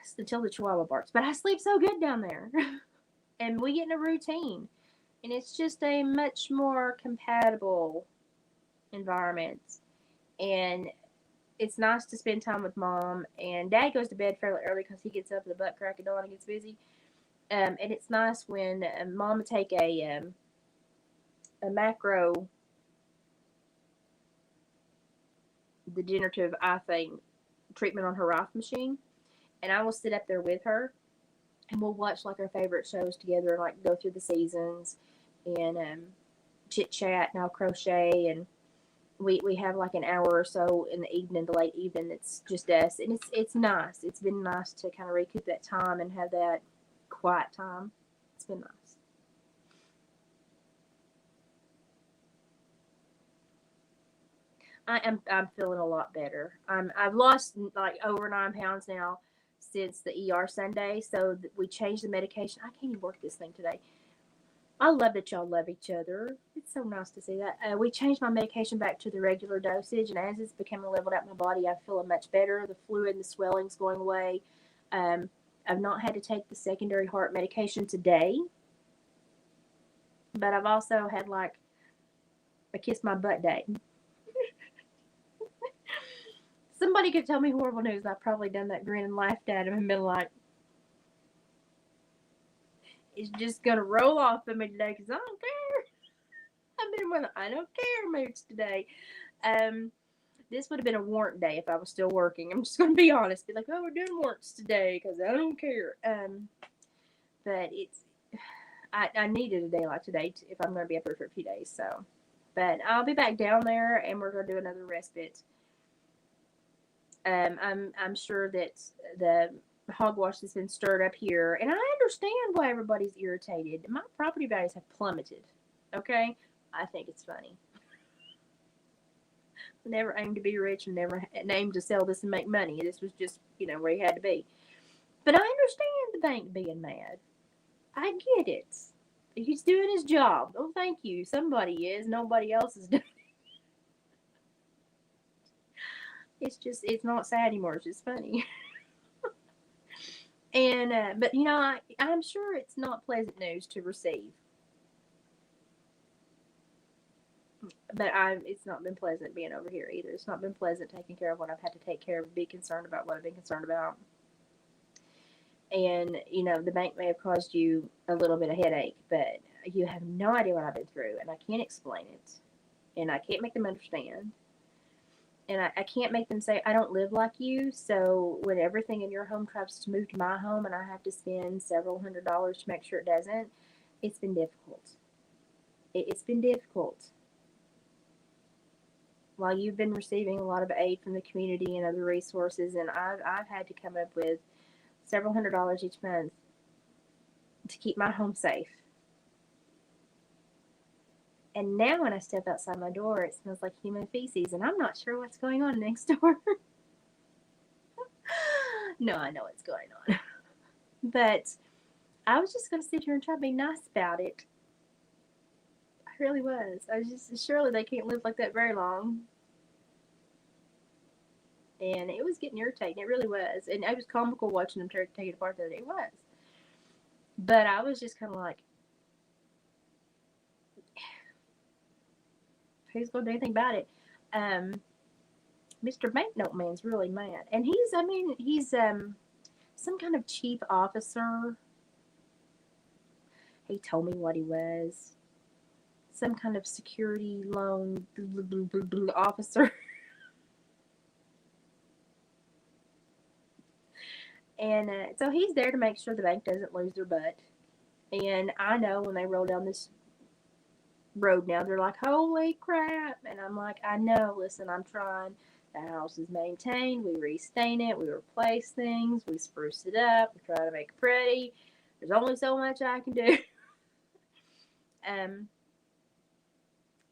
It's until the Chihuahua barks. But I sleep so good down there. And we get in a routine. And it's just a much more compatible environment. And it's nice to spend time with Mom. And Dad goes to bed fairly early because he gets up at the butt crack of dawn and gets busy. And it's nice when Mom would take a macro degenerative eye thing treatment on her Rife machine, and I will sit up there with her, and we'll watch like our favorite shows together, and like go through the seasons, and chit chat, and I'll crochet, and we have like an hour or so in the evening, the late evening. It's just us, and it's nice. It's been nice to kind of recoup that time and have that quiet time. It's been nice. I'm feeling a lot better. I've lost like over 9 pounds now since the ER Sunday. So we changed the medication. I can't even work this thing today. I love that y'all love each other. It's so nice to see that. We changed my medication back to the regular dosage, and as it's becoming leveled out in my body, I'm feeling much better. The fluid and the swelling's going away. I've not had to take the secondary heart medication today, but I've also had like a kiss my butt day. Somebody could tell me horrible news, I've probably done that grin and laughed at him and been like, it's just going to roll off of me today because I don't care. I've been one I don't care moods today. This would have been a warrant day if I was still working. I'm just going to be honest. Be like, oh, we're doing warrants today because I don't care. But I needed a day like today if I'm going to be up there for a few days. So, but I'll be back down there and we're going to do another respite. I'm sure that the hogwash that's been stirred up here, and I understand why everybody's irritated. My property values have plummeted. Okay, I think it's funny. Never aimed to be rich and never aimed to sell this and make money. This was just, where you had to be. But I understand the bank being mad. I get it. He's doing his job. Oh, thank you. Somebody is. Nobody else is doing it. It's not sad anymore. It's just funny. And, but I'm sure it's not pleasant news to receive. But it's not been pleasant being over here either. It's not been pleasant taking care of what I've had to take care of, be concerned about what I've been concerned about. And, the bank may have caused you a little bit of headache, but you have no idea what I've been through, and I can't explain it. And I can't make them understand. And I can't make them say, I don't live like you, so when everything in your home tries to move to my home and I have to spend several $100s to make sure it doesn't, it's been difficult. It's been difficult. While you've been receiving a lot of aid from the community and other resources, and I've had to come up with several $100s each month to keep my home safe. And now when I step outside my door, it smells like human feces, and I'm not sure what's going on next door. No, I know what's going on. But I was just going to sit here and try to be nice about it. I really was. I was just, surely they can't live like that very long. And it was getting irritating. It really was. And it was comical watching them take it apart the other day. It was. But I was just kind of like, who's going to do anything about it? Mr. Banknote Man's really mad. And he's some kind of chief officer. He told me what he was. Some kind of security loan officer. And so he's there to make sure the bank doesn't lose their butt. And I know when they roll down this road now, they're like, holy crap. And I'm like, I know, listen, I'm trying. The house is maintained. We restain it. We replace things. We spruce it up. We try to make it pretty. There's only so much I can do.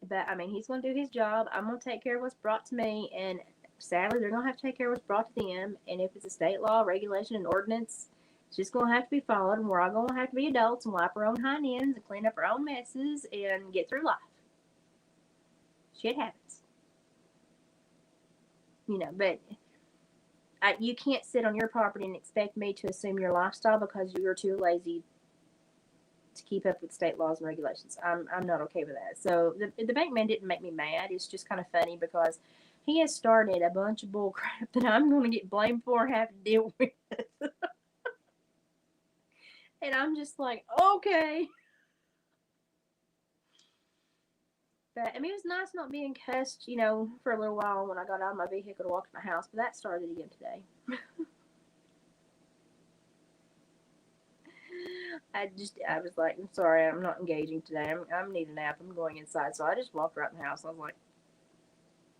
But he's going to do his job. I'm going to take care of what's brought to me. And sadly, they're going to have to take care of what's brought to them. And if it's a state law, regulation, and ordinance, it's just going to have to be followed. And we're all going to have to be adults and wipe our own hind ends and clean up our own messes and get through life. Shit happens. But you can't sit on your property and expect me to assume your lifestyle because you're too lazy to keep up with state laws and regulations. I'm not okay with that. So the bank man didn't make me mad. It's just kind of funny because he has started a bunch of bull crap that I'm going to get blamed for and have to deal with. And I'm just like, okay. But, it was nice not being cussed, for a little while when I got out of my vehicle to walk to my house. But that started again today. I was like, I'm sorry, I'm not engaging today. I'm need a nap. I'm going inside. So I just walked right in the house. I was like,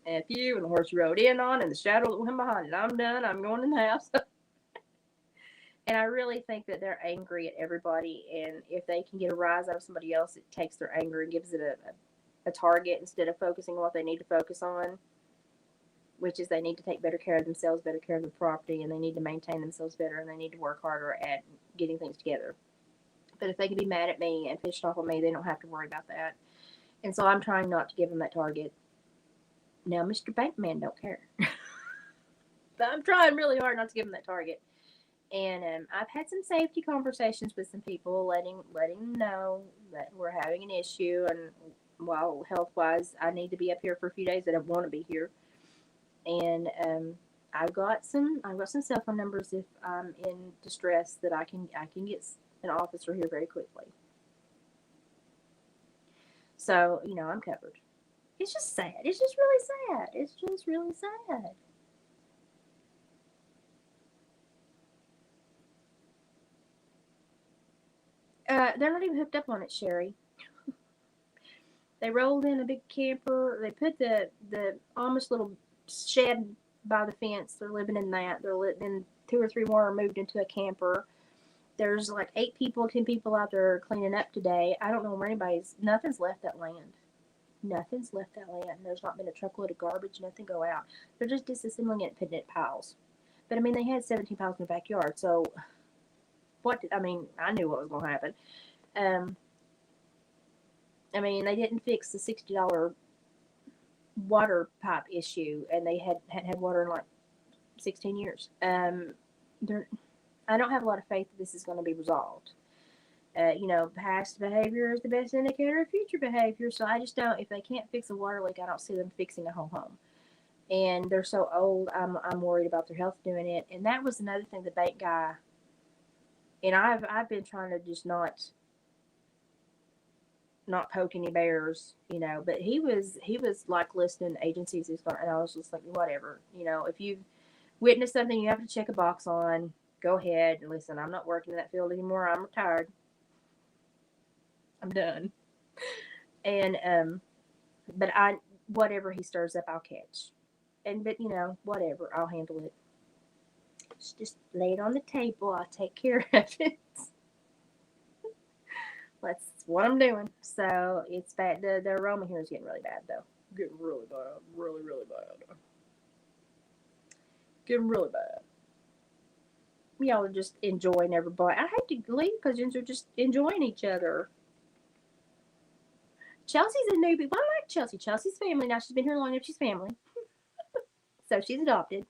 F you, and the horse you rode in on, and the shadow that went behind it. I'm done. I'm going in the house. And I really think that they're angry at everybody. And if they can get a rise out of somebody else, it takes their anger and gives it a target instead of focusing on what they need to focus on, which is they need to take better care of themselves, better care of the property, and they need to maintain themselves better, and they need to work harder at getting things together. But if they can be mad at me and pissed off at me, they don't have to worry about that. And so I'm trying not to give them that target. Now, Mr. Bankman don't care. But I'm trying really hard not to give them that target. And I've had some safety conversations with some people, letting them know that we're having an issue, and while health-wise, I need to be up here for a few days. I don't want to be here. And I've got some cell phone numbers if I'm in distress that I can get an officer here very quickly. So, I'm covered. It's just sad. It's just really sad. It's just really sad. They're not even hooked up on it, Sherry. They rolled in a big camper. They put the Amish little shed by the fence. They're living in that. They're then 2 or 3 more are moved into a camper. There's like 8 people, 10 people out there cleaning up today. I don't know where nothing's left that land. Nothing's left that land. There's not been a truckload of garbage, nothing go out. They're just disassembling it and putting it in piles. But I mean, they had 17 piles in the backyard, so I knew what was going to happen. I mean, they didn't fix the $60 water pipe issue, and they had water in like 16 years. I don't have a lot of faith that this is going to be resolved. Past behavior is the best indicator of future behavior. So I just don't. If they can't fix a water leak, I don't see them fixing a whole home. And they're so old. I'm worried about their health doing it. And that was another thing. The bank guy. And I've been trying to just not poke any bears, But he was like listing agencies and I was just like, whatever, If you've witnessed something you have to check a box on, go ahead and listen. I'm not working in that field anymore. I'm retired. I'm done. And but whatever he stirs up, I'll catch. But whatever, I'll handle it. Just lay it on the table. I'll take care of it. That's what I'm doing. So it's bad. The aroma here is getting really bad, though. Getting really bad. Really, really bad. Getting really bad. Y'all are just enjoying everybody. I hate to leave because you're just enjoying each other. Chelsea's a newbie. Well, I like Chelsea. Chelsea's family. Now, she's been here long enough. She's family. So she's adopted.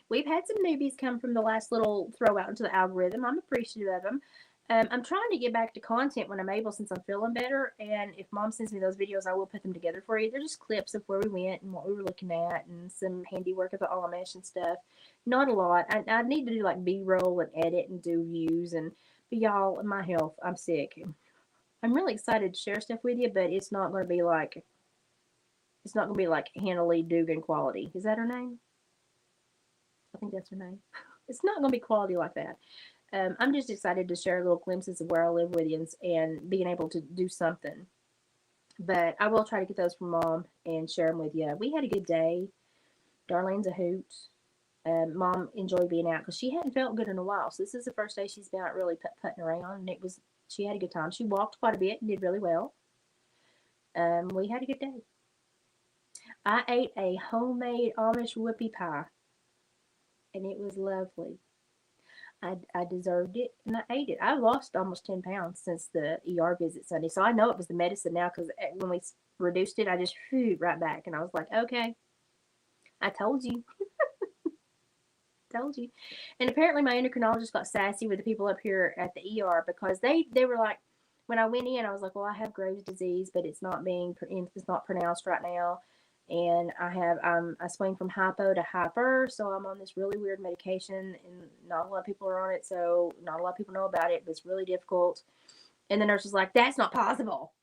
We've had some newbies come from the last little throw out into the algorithm. I'm appreciative of them. I'm trying to get back to content when I'm able since I'm feeling better. And if Mom sends me those videos, I will put them together for you. They're just clips of where we went and what we were looking at and some handiwork of the Amish and stuff. Not a lot. I need to do like B-roll and edit and do views. But y'all, my health, I'm sick. I'm really excited to share stuff with you, but it's not going to be like Hannah Lee Dugan quality. Is that her name? I think that's her name. It's not going to be quality like that. I'm just excited to share little glimpses of where I live with you and being able to do something. But I will try to get those from Mom and share them with you. We had a good day. Darlene's a hoot. Mom enjoyed being out because she hadn't felt good in a while. So this is the first day she's been out really putting around, and she had a good time. She walked quite a bit and did really well. We had a good day. I ate a homemade Amish whoopie pie, and it was lovely. I deserved it, and I ate it. I lost almost 10 pounds since the ER visit Sunday, so I know it was the medicine now because when we reduced it, I just flew right back, and I was like, okay, I told you. Told you. And apparently my endocrinologist got sassy with the people up here at the ER because they were like, when I went in, I was like, well, I have Graves' disease, but it's not pronounced right now. And I swing from hypo to hyper, so I'm on this really weird medication, and not a lot of people are on it, so not a lot of people know about it, but it's really difficult. And the nurse was like, that's not possible.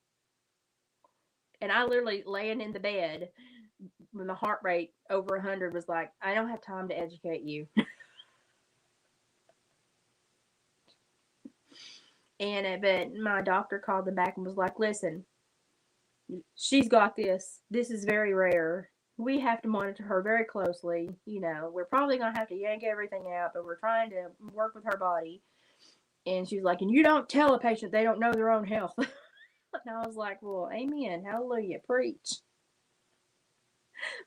And I literally laying in the bed with my heart rate over 100 was like, I don't have time to educate you. But my doctor called them back and was like, listen, she's got this. This is very rare. We have to monitor her very closely. We're probably going to have to yank everything out, but we're trying to work with her body. And she was like, and you don't tell a patient they don't know their own health. And I was like, well, amen. Hallelujah. Preach.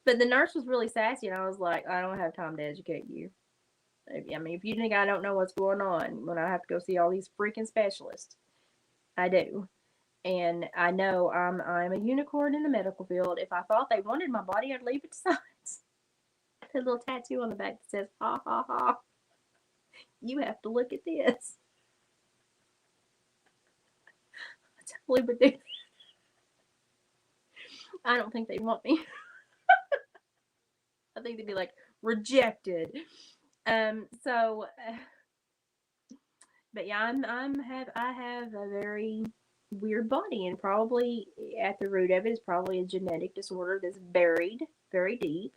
But the nurse was really sassy, and I was like, I don't have time to educate you. If you think I don't know what's going on when I have to go see all these freaking specialists, I do. And I know I'm a unicorn in the medical field. If I thought they wanted my body, I'd leave it to science. A little tattoo on the back that says, ha, ha, ha. You have to look at this. I totally would do that. I don't think they'd want me. I think they'd be like, rejected. But yeah, I have a very weird body, and probably at the root of it is probably a genetic disorder that's buried very deep.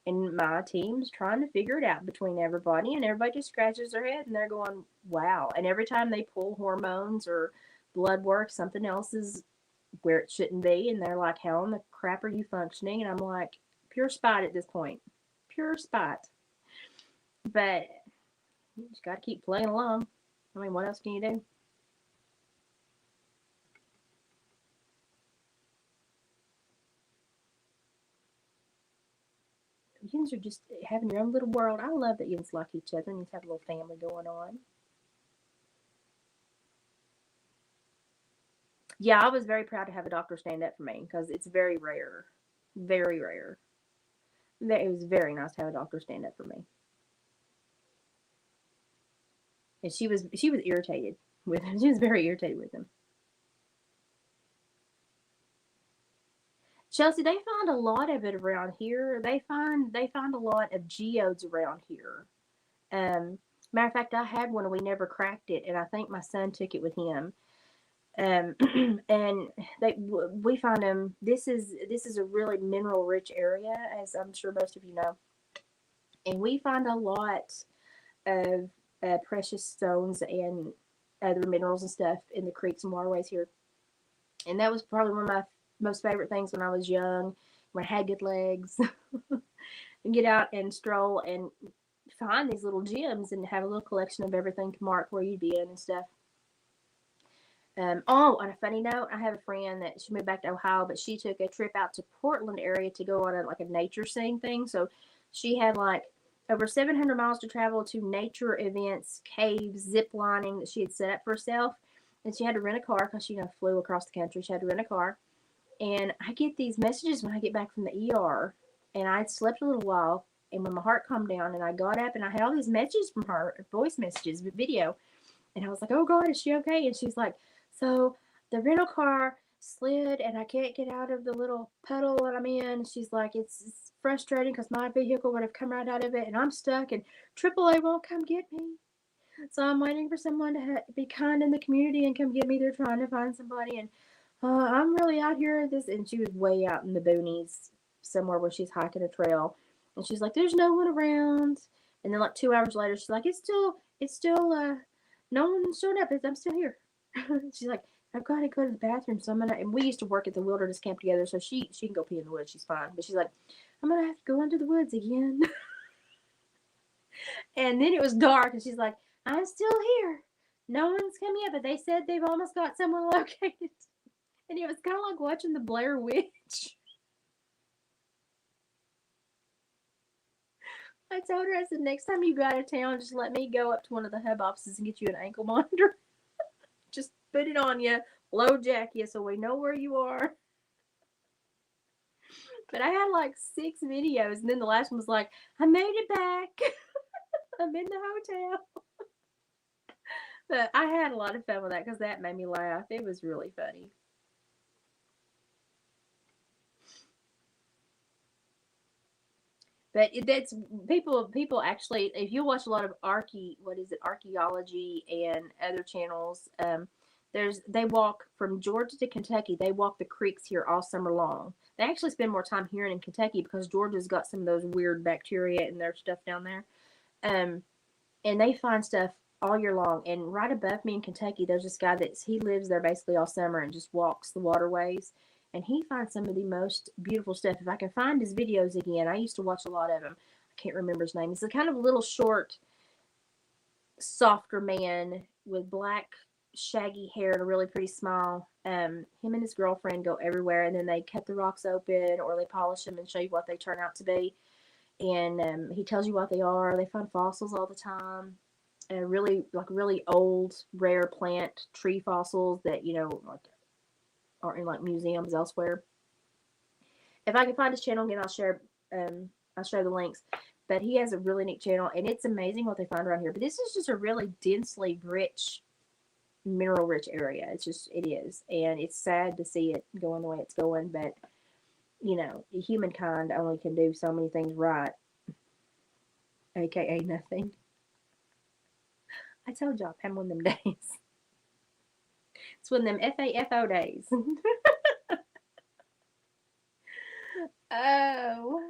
And my team's trying to figure it out between everybody, and everybody just scratches their head and they're going, wow. And every time they pull hormones or blood work, something else is where it shouldn't be. And they're like, how in the crap are you functioning? And I'm like, pure spite at this point. Pure spite. But You just got to keep playing along. I mean, what else can you do? Yins are just having your own little world. I love that yins like each other and you have a little family going on. Yeah, I was very proud to have a doctor stand up for me because it's very rare. Very rare. It was very nice to have a doctor stand up for me. And she was irritated with him. She was very irritated with him. Chelsea, they find a lot of it around here. They find a lot of geodes around here. Matter of fact, I had one and we never cracked it, and I think my son took it with him. Um, and we find them. This is a really mineral rich area, as I'm sure most of you know, and we find a lot of precious stones and other minerals and stuff in the creeks and waterways here. And that was probably one of my most favorite things when I was young, when I had good legs, and get out and stroll and find these little gems and have a little collection of everything to mark where you'd be in and stuff. On a funny note, I have a friend that she moved back to Ohio, but she took a trip out to Portland area to go on a nature scene thing. So she had like over 700 miles to travel to nature events, caves, zip lining that she had set up for herself. And she had to rent a car because she flew across the country. She had to rent a car. And I get these messages when I get back from the ER. And I'd slept a little while. And when my heart calmed down and I got up and I had all these messages from her, voice messages, video. And I was like, oh God, is she okay? And she's like, so the rental car slid and I can't get out of the little puddle that I'm in. She's like, it's frustrating because my vehicle would have come right out of it and I'm stuck and AAA won't come get me. So I'm waiting for someone to be kind in the community and come get me. They're trying to find somebody and I'm really out here at this. And she was way out in the boonies somewhere where she's hiking a trail. And she's like, there's no one around. And then like 2 hours later, she's like, it's still, no one showed up. I'm still here. She's like, I've got to go to the bathroom, so I'm gonna. And we used to work at the wilderness camp together, so she can go pee in the woods. She's fine, but she's like, I'm gonna have to go into the woods again. And then it was dark, and she's like, I'm still here. No one's come yet, but they said they've almost got someone located. And it was kind of like watching the Blair Witch. I told her, I said, next time you go out of town, just let me go up to one of the hub offices and get you an ankle monitor. Just put it on you, low jack you, so we know where you are. But I had like 6 videos, and then the last one was like, I made it back. I'm in the hotel. But I had a lot of fun with that because that made me laugh. It was really funny. But that's people actually, if you watch a lot of archaeology and other channels, they walk from Georgia to Kentucky. They walk the creeks here all summer long. They actually spend more time here in Kentucky because Georgia's got some of those weird bacteria and their stuff down there. And they find stuff all year long. And right above me in Kentucky, there's this guy he lives there basically all summer and just walks the waterways. And he finds some of the most beautiful stuff. If I can find his videos again, I used to watch a lot of them. I can't remember his name. He's a kind of little short, softer man with black, shaggy hair and a really pretty smile. Him and his girlfriend go everywhere, and then they cut the rocks open or they polish them and show you what they turn out to be. And he tells you what they are. They find fossils all the time. Really old, rare plant tree fossils that are in like museums elsewhere. If I can find his channel again, I'll share the links. But he has a really neat channel, and it's amazing what they find around here. But this is just a really densely rich, mineral rich area. It is, and it's sad to see it going the way it's going. But humankind only can do so many things right, aka nothing. I told y'all, I'm one of them days. It's one of them FAFO days. Oh.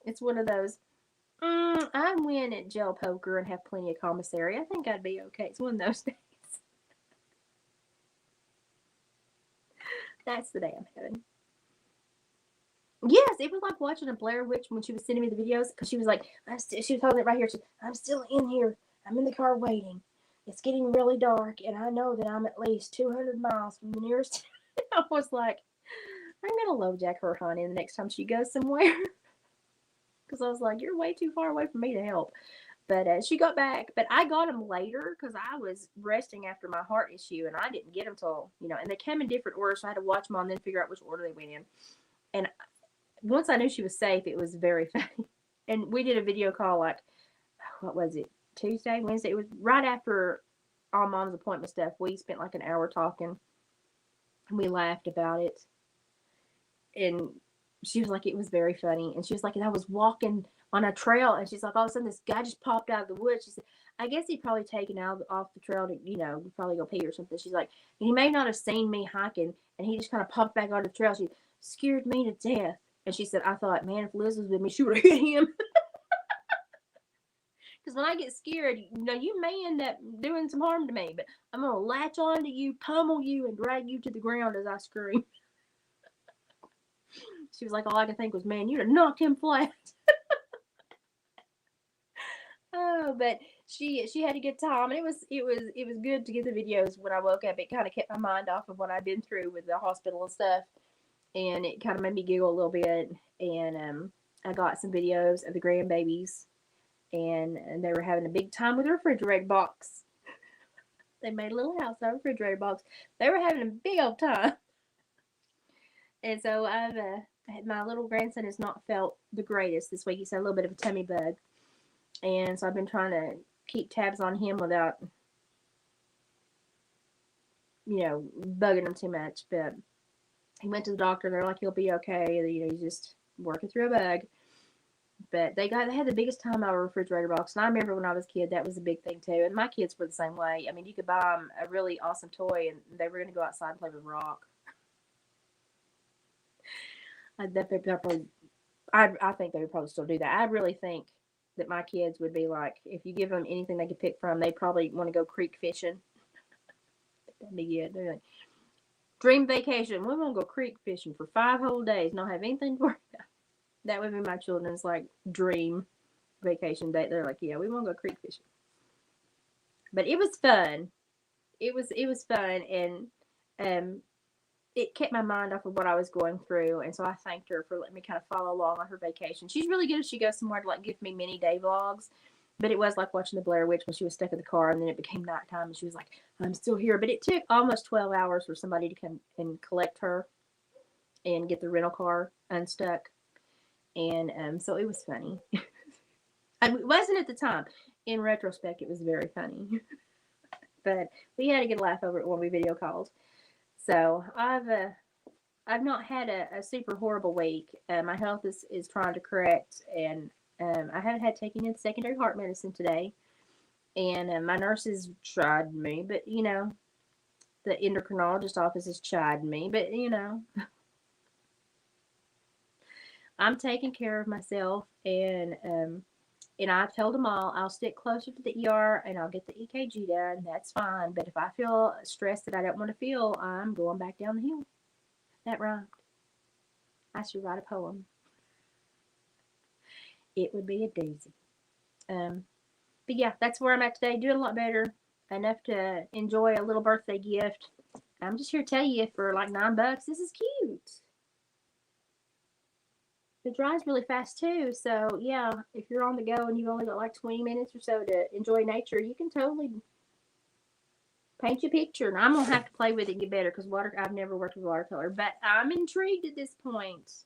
It's one of those, I win at gel poker and have plenty of commissary. I think I'd be okay. It's one of those days. That's the day I'm having. Yes, It was like watching a Blair Witch when she was sending me the videos because she was like, she was holding it right here. She, I'm still in here. I'm in the car waiting. It's getting really dark, and I know that I'm at least 200 miles from the nearest. I was like, I'm gonna low jack her, honey, the next time she goes somewhere. Because I was like, you're way too far away for me to help. But she got back. But I got them later because I was resting after my heart issue, and I didn't get them till, and they came in different orders, so I had to watch them all and then figure out which order they went in. And once I knew she was safe, it was very funny. And we did a video call, like, what was it, Tuesday, Wednesday? It was right after all Mom's appointment stuff. We spent like an hour talking, and we laughed about it. And she was like, it was very funny. And she was like, and I was walking on a trail, and she's like, all of a sudden this guy just popped out of the woods. She said, I guess he'd probably taken out off the trail to, probably go pee or something. She's like, and he may not have seen me hiking, and he just kind of popped back onto the trail. She scared me to death. And she said, I thought, man, if Liz was with me, she would have hit him. Because when I get scared, you may end up doing some harm to me, but I'm going to latch on to you, pummel you, and drag you to the ground as I scream. She was like, all I could think was, man, you'd have knocked him flat. Oh, but she had a good time, and it was good to get the videos when I woke up. It kind of kept my mind off of what I'd been through with the hospital and stuff, and it kind of made me giggle a little bit. And I got some videos of the grandbabies, and they were having a big time with the refrigerator box. They made a little house out of a refrigerator box. They were having a big old time. And so my little grandson has not felt the greatest this week. He's had a little bit of a tummy bug. And so I've been trying to keep tabs on him without, bugging him too much. But he went to the doctor. They're like, he'll be okay. He's just working through a bug. But they had the biggest time out of a refrigerator box. And I remember when I was a kid, that was a big thing too. And my kids were the same way. I mean, you could buy them a really awesome toy, and they were going to go outside and play with rock. I think they would probably still do that. I really think that my kids would be like, if you give them anything they could pick from, they probably want to go creek fishing. That'd be good. They're like, dream vacation. We're going to go creek fishing for 5 whole days. Not have anything to worry about. That would be my children's like dream vacation date. They're like, yeah, we want to go creek fishing. But it was fun. It was fun, and it kept my mind off of what I was going through. And so I thanked her for letting me kind of follow along on her vacation. She's really good if she goes somewhere to like give me mini day vlogs. But it was like watching the Blair Witch when she was stuck in the car, and then it became nighttime, and she was like, I'm still here. But it took almost 12 hours for somebody to come and collect her and get the rental car unstuck. And so it was funny. It wasn't at the time. In retrospect, it was very funny. But we had a good laugh over it when we video called. So I've not had a super horrible week. My health is trying to correct, and I haven't had taken in secondary heart medicine today. And my nurses tried me, but the endocrinologist office has chided me, but I'm taking care of myself, and I told them all I'll stick closer to the ER and I'll get the EKG done. That's fine. But if I feel stressed that I don't want to feel, I'm going back down the hill. That rhymed. I should write a poem. It would be a doozy. But yeah, that's where I'm at today. Doing a lot better. Enough to enjoy a little birthday gift. I'm just here to tell you, for like $9, this is cute. It dries really fast too, so yeah, if you're on the go and you've only got like 20 minutes or so to enjoy nature, you can totally paint your picture. And I'm gonna have to play with it and get better, because I've never worked with watercolor, but I'm intrigued at this point.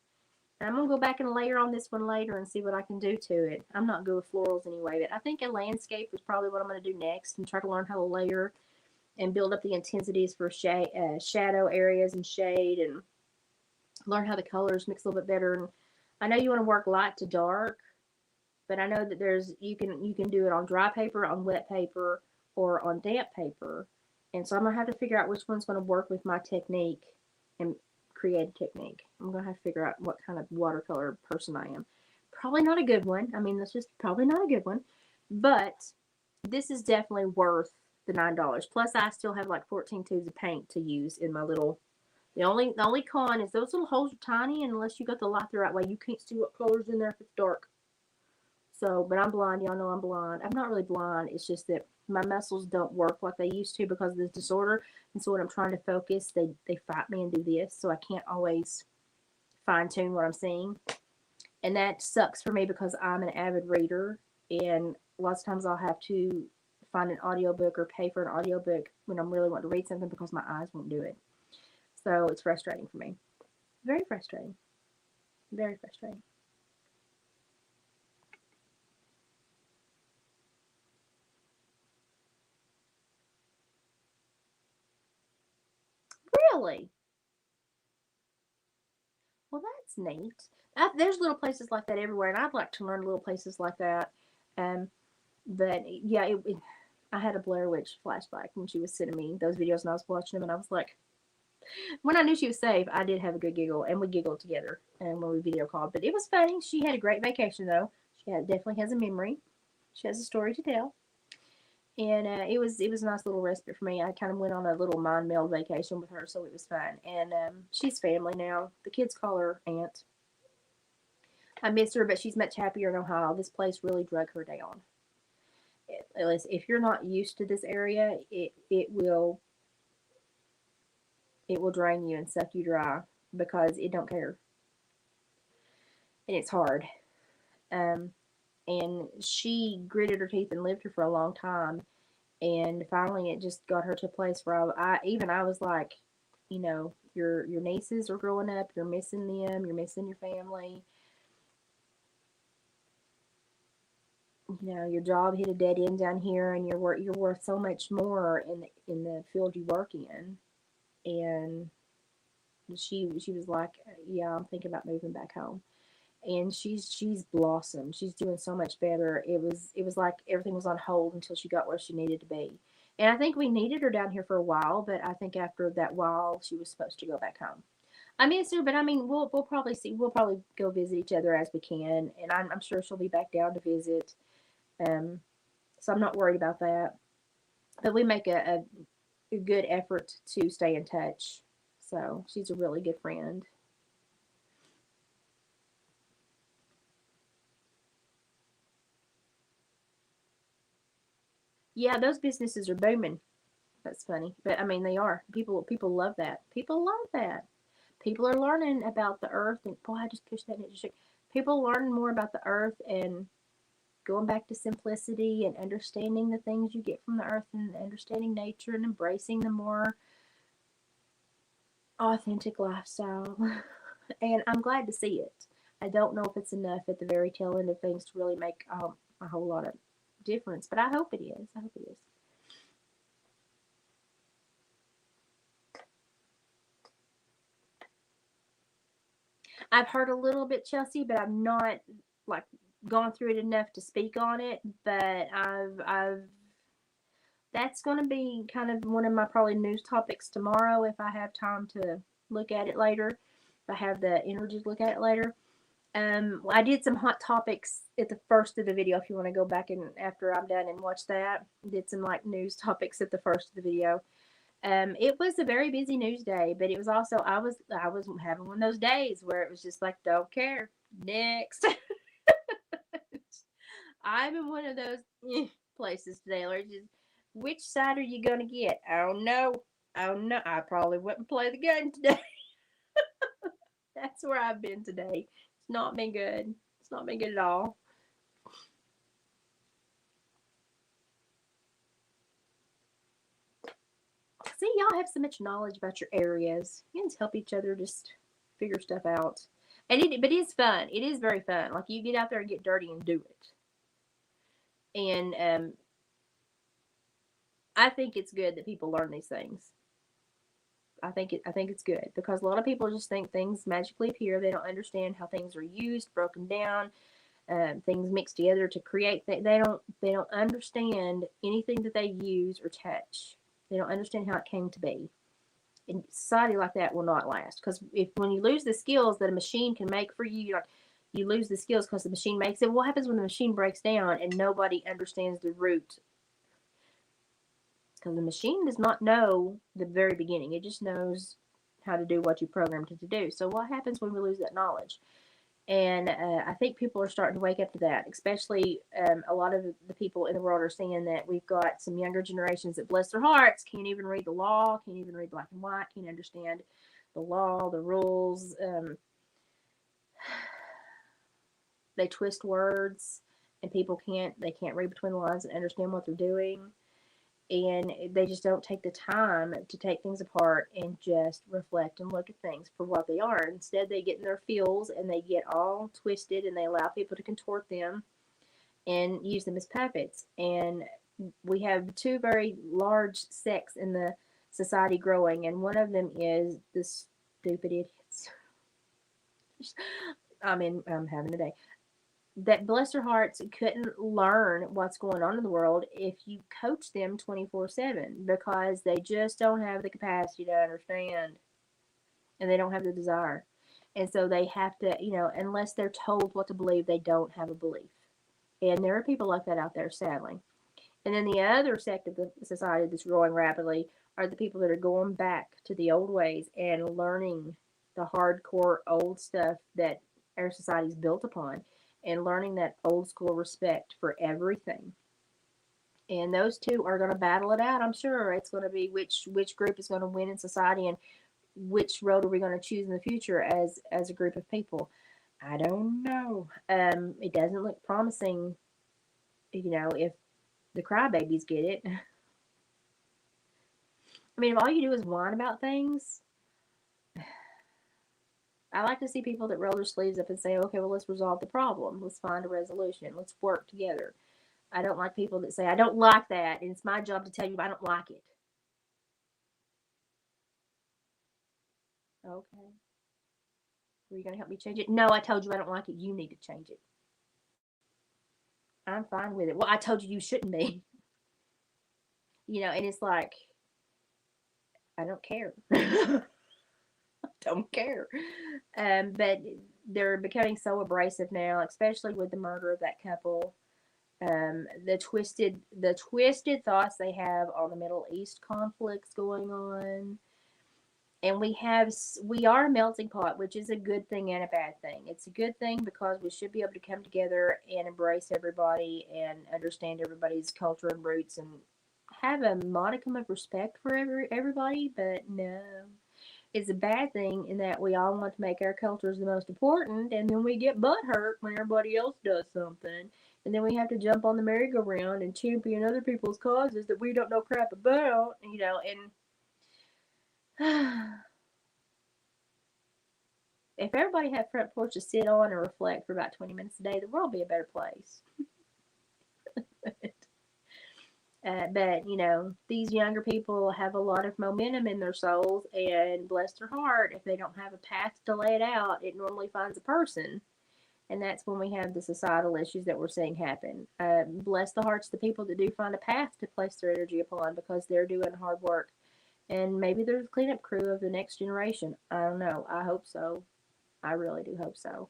And I'm gonna go back and layer on this one later and see what I can do to it. I'm not good with florals anyway, but I think a landscape is probably what I'm gonna do next, and try to learn how to layer and build up the intensities for shadow areas and shade, and learn how the colors mix a little bit better. And I know you want to work light to dark, but I know that you can do it on dry paper, on wet paper, or on damp paper. And so I'm going to have to figure out which one's going to work with my technique and create a technique. I'm going to have to figure out what kind of watercolor person I am. Probably not a good one. I mean, that's just probably not a good one. But this is definitely worth the $9. Plus, I still have like 14 tubes of paint to use in my little The only con is those little holes are tiny, and unless you got the light the right way, you can't see what color's in there if it's dark. So, but I'm blind. Y'all know I'm blind. I'm not really blind. It's just that my muscles don't work like they used to because of this disorder. And so when I'm trying to focus, they fight me and do this. So I can't always fine tune what I'm seeing. And that sucks for me because I'm an avid reader. And lots of times I'll have to find an audiobook or pay for an audiobook when I'm really wanting to read something because my eyes won't do it. So it's frustrating for me. Very frustrating. Very frustrating. Really? Well, that's neat. There's little places like that everywhere, and I'd like to learn little places like that. Um, but yeah, I had a Blair Witch flashback when she was sending me those videos, and I was watching them, and I was like, when I knew she was safe, I did have a good giggle, and we giggled together, and when we video called. But it was funny. She had a great vacation, though. Definitely has a memory. She has a story to tell. And it was a nice little respite for me. I kind of went on a little mind meld vacation with her, so it was fun. And she's family now. The kids call her Aunt. I miss her, but she's much happier in Ohio. This place really drug her down. If you're not used to this area, it will drain you and suck you dry because it don't care, and it's hard. Um, and she gritted her teeth and lived here for a long time, and finally it just got her to a place where I was like, your nieces are growing up, you're missing them, you're missing your family. Your job hit a dead end down here, and you're worth so much more in the field you work in. And she was like, yeah, I'm thinking about moving back home. And she's blossomed. She's doing so much better. It was like everything was on hold until she got where she needed to be. And I think we needed her down here for a while, but I think after that while she was supposed to go back home. I miss her, but I mean, we'll probably see. We'll probably go visit each other as we can, and I'm sure she'll be back down to visit. Um, so I'm not worried about that. But we make a good effort to stay in touch. So she's a really good friend. Yeah, those businesses are booming. That's funny, but I mean they are. People love that. People love that. People are learning about the earth, and boy, I just pushed that into shit. People learning more about the earth and going back to simplicity and understanding the things you get from the earth and understanding nature and embracing the more authentic lifestyle. And I'm glad to see it. I don't know if it's enough at the very tail end of things to really make a whole lot of difference, but I hope it is. I hope it is. I've heard a little bit, Chelsea, but I've not like gone through it enough to speak on it. But I've that's going to be kind of one of my probably news topics tomorrow if I have time to look at it later. If I have the energy to look at it later. I did some hot topics at the first of the video. If you want to go back and after I'm done and watch that, did some like news topics at the first of the video. It was a very busy news day, but it was also I was having one of those days where it was just like don't care. Next, I'm in one of those places today where it's just which side are you gonna get? Oh no, oh no, I probably wouldn't play the game today. That's where I've been today. It's not been good. It's not been good at all. See, y'all have so much knowledge about your areas. You can help each other just figure stuff out. But it's fun. It is very fun. Like you get out there and get dirty and do it. And I think it's good that people learn these things. I think it's good because a lot of people just think things magically appear. They don't understand how things are used, broken down, things mixed together to create. They don't understand anything that they use or touch. They don't understand how it came to be. And society like that will not last because if when you lose the skills that a machine can make for you, like you lose the skills because the machine makes it. What happens when the machine breaks down and nobody understands the root? Because the machine does not know the very beginning. It just knows how to do what you programmed it to do. So what happens when we lose that knowledge? And I think people are starting to wake up to that, especially a lot of the people in the world are seeing that we've got some younger generations that, bless their hearts, can't even read the law, can't even read black and white, can't understand the law, the rules. They twist words, and people can't read between the lines and understand what they're doing. And they just don't take the time to take things apart and just reflect and look at things for what they are. Instead, they get in their feels and they get all twisted, and they allow people to contort them and use them as puppets. And we have two very large sects in the society growing, and one of them is the stupid idiots. I'm having a day. That, bless their hearts, couldn't learn what's going on in the world if you coach them 24/7, because they just don't have the capacity to understand, and they don't have the desire. And so they have to, unless they're told what to believe, they don't have a belief. And there are people like that out there, sadly. And then the other sect of the society that's growing rapidly are the people that are going back to the old ways and learning the hardcore old stuff that our society is built upon, and learning that old school respect for everything. And those two are going to battle it out. I'm sure it's going to be which group is going to win in society, and which road are we going to choose in the future as a group of people. I don't know. It doesn't look promising, if the crybabies get it. I mean, if all you do is whine about things, I like to see people that roll their sleeves up and say, okay, well, let's resolve the problem. Let's find a resolution. Let's work together. I don't like people that say, I don't like that, and it's my job to tell you I don't like it. Okay. Are you going to help me change it? No, I told you I don't like it. You need to change it. I'm fine with it. Well, I told you you shouldn't be. And it's like, I don't care. Don't care. But they're becoming so abrasive now, especially with the murder of that couple. The twisted thoughts they have on the Middle East conflicts going on. And we are a melting pot, which is a good thing and a bad thing. It's a good thing because we should be able to come together and embrace everybody and understand everybody's culture and roots, and have a modicum of respect for everybody. But no, it's a bad thing in that we all want to make our cultures the most important, and then we get butt hurt when everybody else does something. And then we have to jump on the merry-go-round and champion other people's causes that we don't know crap about, and if everybody had front porch to sit on and reflect for about 20 minutes a day, the world would be a better place. But these younger people have a lot of momentum in their souls, and bless their heart, if they don't have a path to lay it out, it normally finds a person. And that's when we have the societal issues that we're seeing happen. Bless the hearts of the people that do find a path to place their energy upon, because they're doing hard work. And maybe they're the cleanup crew of the next generation. I don't know. I hope so. I really do hope so.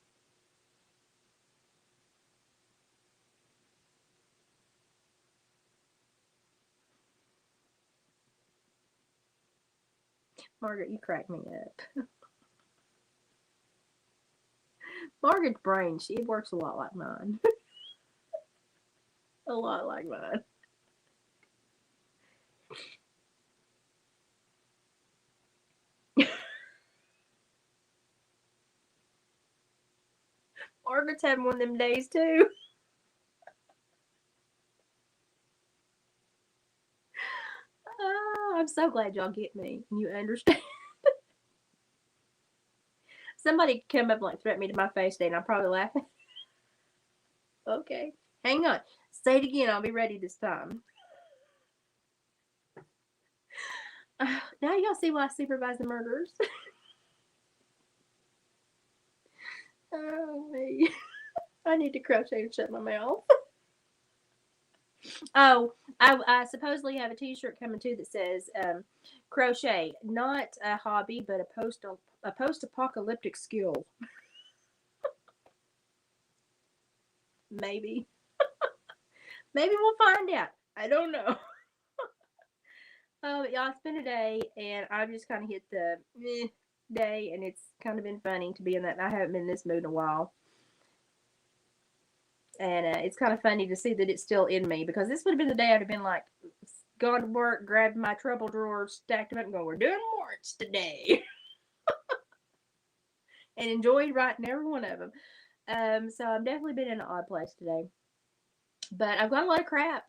Margaret, you crack me up. Margaret's brain, she works a lot like mine. A lot like mine. Margaret's having one of them days too. Oh, I'm so glad y'all get me. You understand? Somebody come up and threaten me to my face today, and I'm probably laughing. Okay, hang on. Say it again. I'll be ready this time. Now y'all see why I supervise the murderers. Oh me. I need to crochet and shut my mouth. Oh, I supposedly have a T-shirt coming too that says crochet, not a hobby, but a post-apocalyptic skill. Maybe. Maybe we'll find out. I don't know. Yeah, it's been a day, and I've just kind of hit the day, and it's kind of been funny to be in that. I haven't been in this mood in a while, and it's kind of funny to see that it's still in me because this would have been the day I'd have been like, gone to work, grabbed my trouble drawers, stacked them up, and going, "We're doing warrants today," and enjoyed writing every one of them. So I've definitely been in an odd place today, but I've got a lot of crap.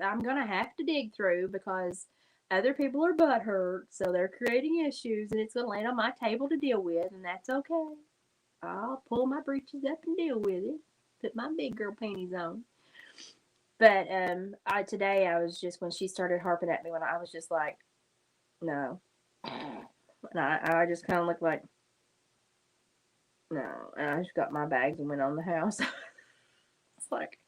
I'm gonna have to dig through because other people are butthurt, so they're creating issues, and it's gonna land on my table to deal with, and that's okay. I'll pull my breeches up and deal with it. Put my big girl panties on. But I today I was just when she started harping at me when I was just like, no, and I just kind of looked like no, and I just got my bags and went on the house. It's like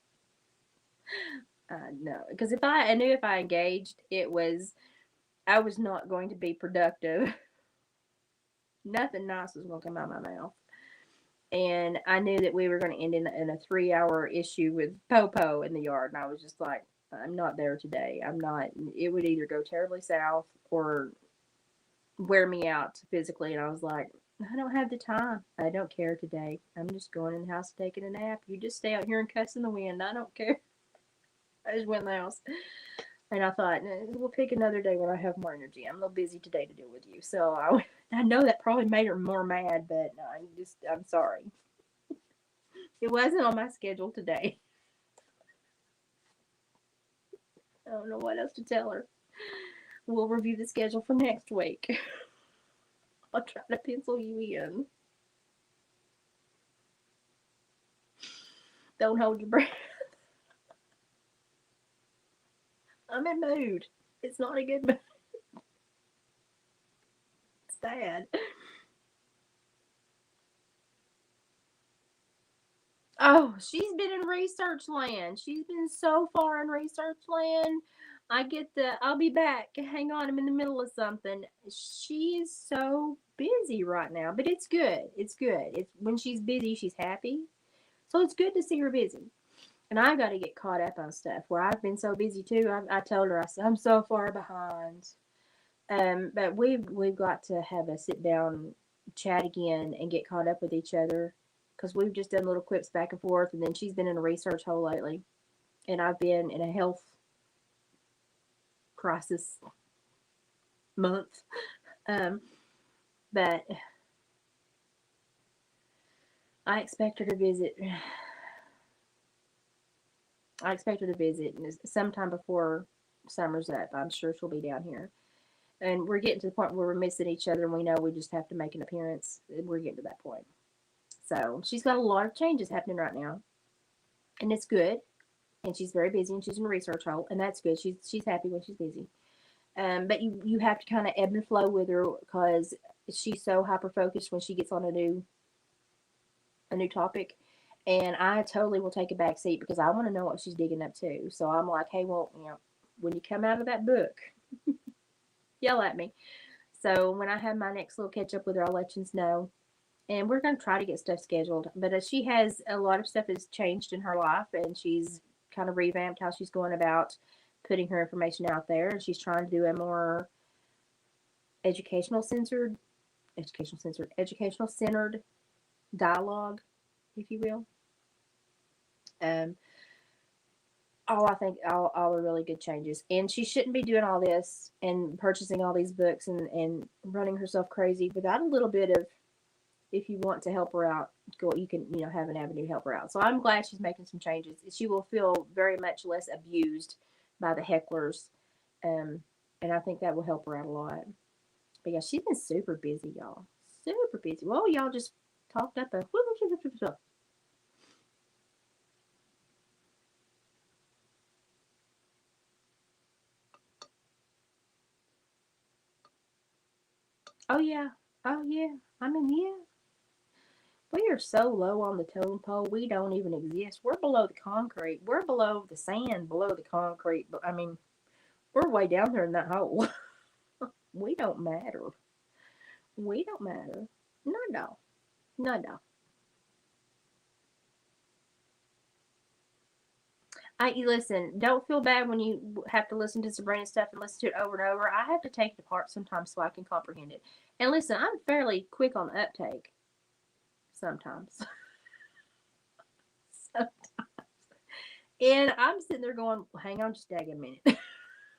no, because if I knew if I engaged, I was not going to be productive. Nothing nice was going to come out of my mouth. And I knew that we were going to end in a 3 hour issue with Popo in the yard. And I was just like, I'm not there today. I'm not. It would either go terribly south or wear me out physically. And I was like, I don't have the time. I don't care today. I'm just going in the house taking a nap. You just stay out here and cuss in the wind. I don't care. I just went in the house. And I thought, we'll pick another day when I have more energy. I'm a little busy today to deal with you. So I know that probably made her more mad, but no, I'm sorry. It wasn't on my schedule today. I don't know what else to tell her. We'll review the schedule for next week. I'll try to pencil you in. Don't hold your breath. I'm in mood. It's not a good mood. It's bad. Oh, she's been in research land. She's been so far in research land. I'll be back. Hang on, I'm in the middle of something. She is so busy right now, but it's good. It's good. It's when she's busy, she's happy. So it's good to see her busy. And I got to get caught up on stuff where I've been so busy too. I told her, I said, I'm so far behind. But we've got to have a sit down chat again and get caught up with each other because we've just done little quips back and forth, and then she's been in a research hole lately, and I've been in a health crisis month. Um, but I expect her to visit. I expect her to visit sometime before summer's up. I'm sure she'll be down here. And we're getting to the point where we're missing each other and we know we just have to make an appearance. We're getting to that point. So she's got a lot of changes happening right now. And it's good. And she's very busy and she's in a research hole. And that's good. She's happy when she's busy. But you have to kind of ebb and flow with her because she's so hyper focused when she gets on a new topic. And I totally will take a back seat because I want to know what she's digging up to. So I'm like, hey, well, when you come out of that book, yell at me. So when I have my next little catch up with her, I'll let you know. And we're going to try to get stuff scheduled. But she has a lot of stuff has changed in her life, and she's kind of revamped how she's going about putting her information out there. And she's trying to do a more educational centered dialogue, if you will. Um, all are really good changes. And she shouldn't be doing all this and purchasing all these books and running herself crazy without a little bit of, if you want to help her out, go, you can, have an avenue to help her out. So I'm glad she's making some changes. She will feel very much less abused by the hecklers. And I think that will help her out a lot. But yeah, she's been super busy, y'all. Super busy. Well, y'all just talked up a oh yeah. Oh yeah. I mean, yeah. We are so low on the totem pole, we don't even exist. We're below the concrete. We're below the sand, below the concrete. But I mean, we're way down there in that hole. We don't matter. We don't matter. No, no. No, no. You listen. Don't feel bad when you have to listen to Sabrina stuff and listen to it over and over. I have to take it apart sometimes so I can comprehend it. And listen, I'm fairly quick on the uptake. Sometimes. And I'm sitting there going, well, hang on just a daggone minute.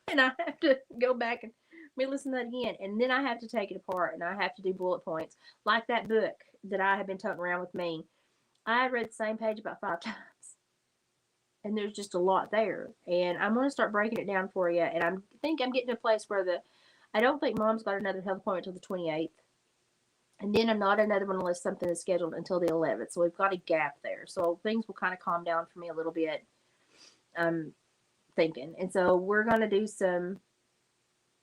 And I have to go back and listen to that again. And then I have to take it apart and I have to do bullet points. Like that book that I have been toting around with me. I read the same page about 5 times. And there's just a lot there. And I'm going to start breaking it down for you. And I think I'm getting to a place where I don't think Mom's got another health appointment until the 28th. And then not another one unless something is scheduled until the 11th. So we've got a gap there. So things will kind of calm down for me a little bit. I'm thinking. And so we're going to do some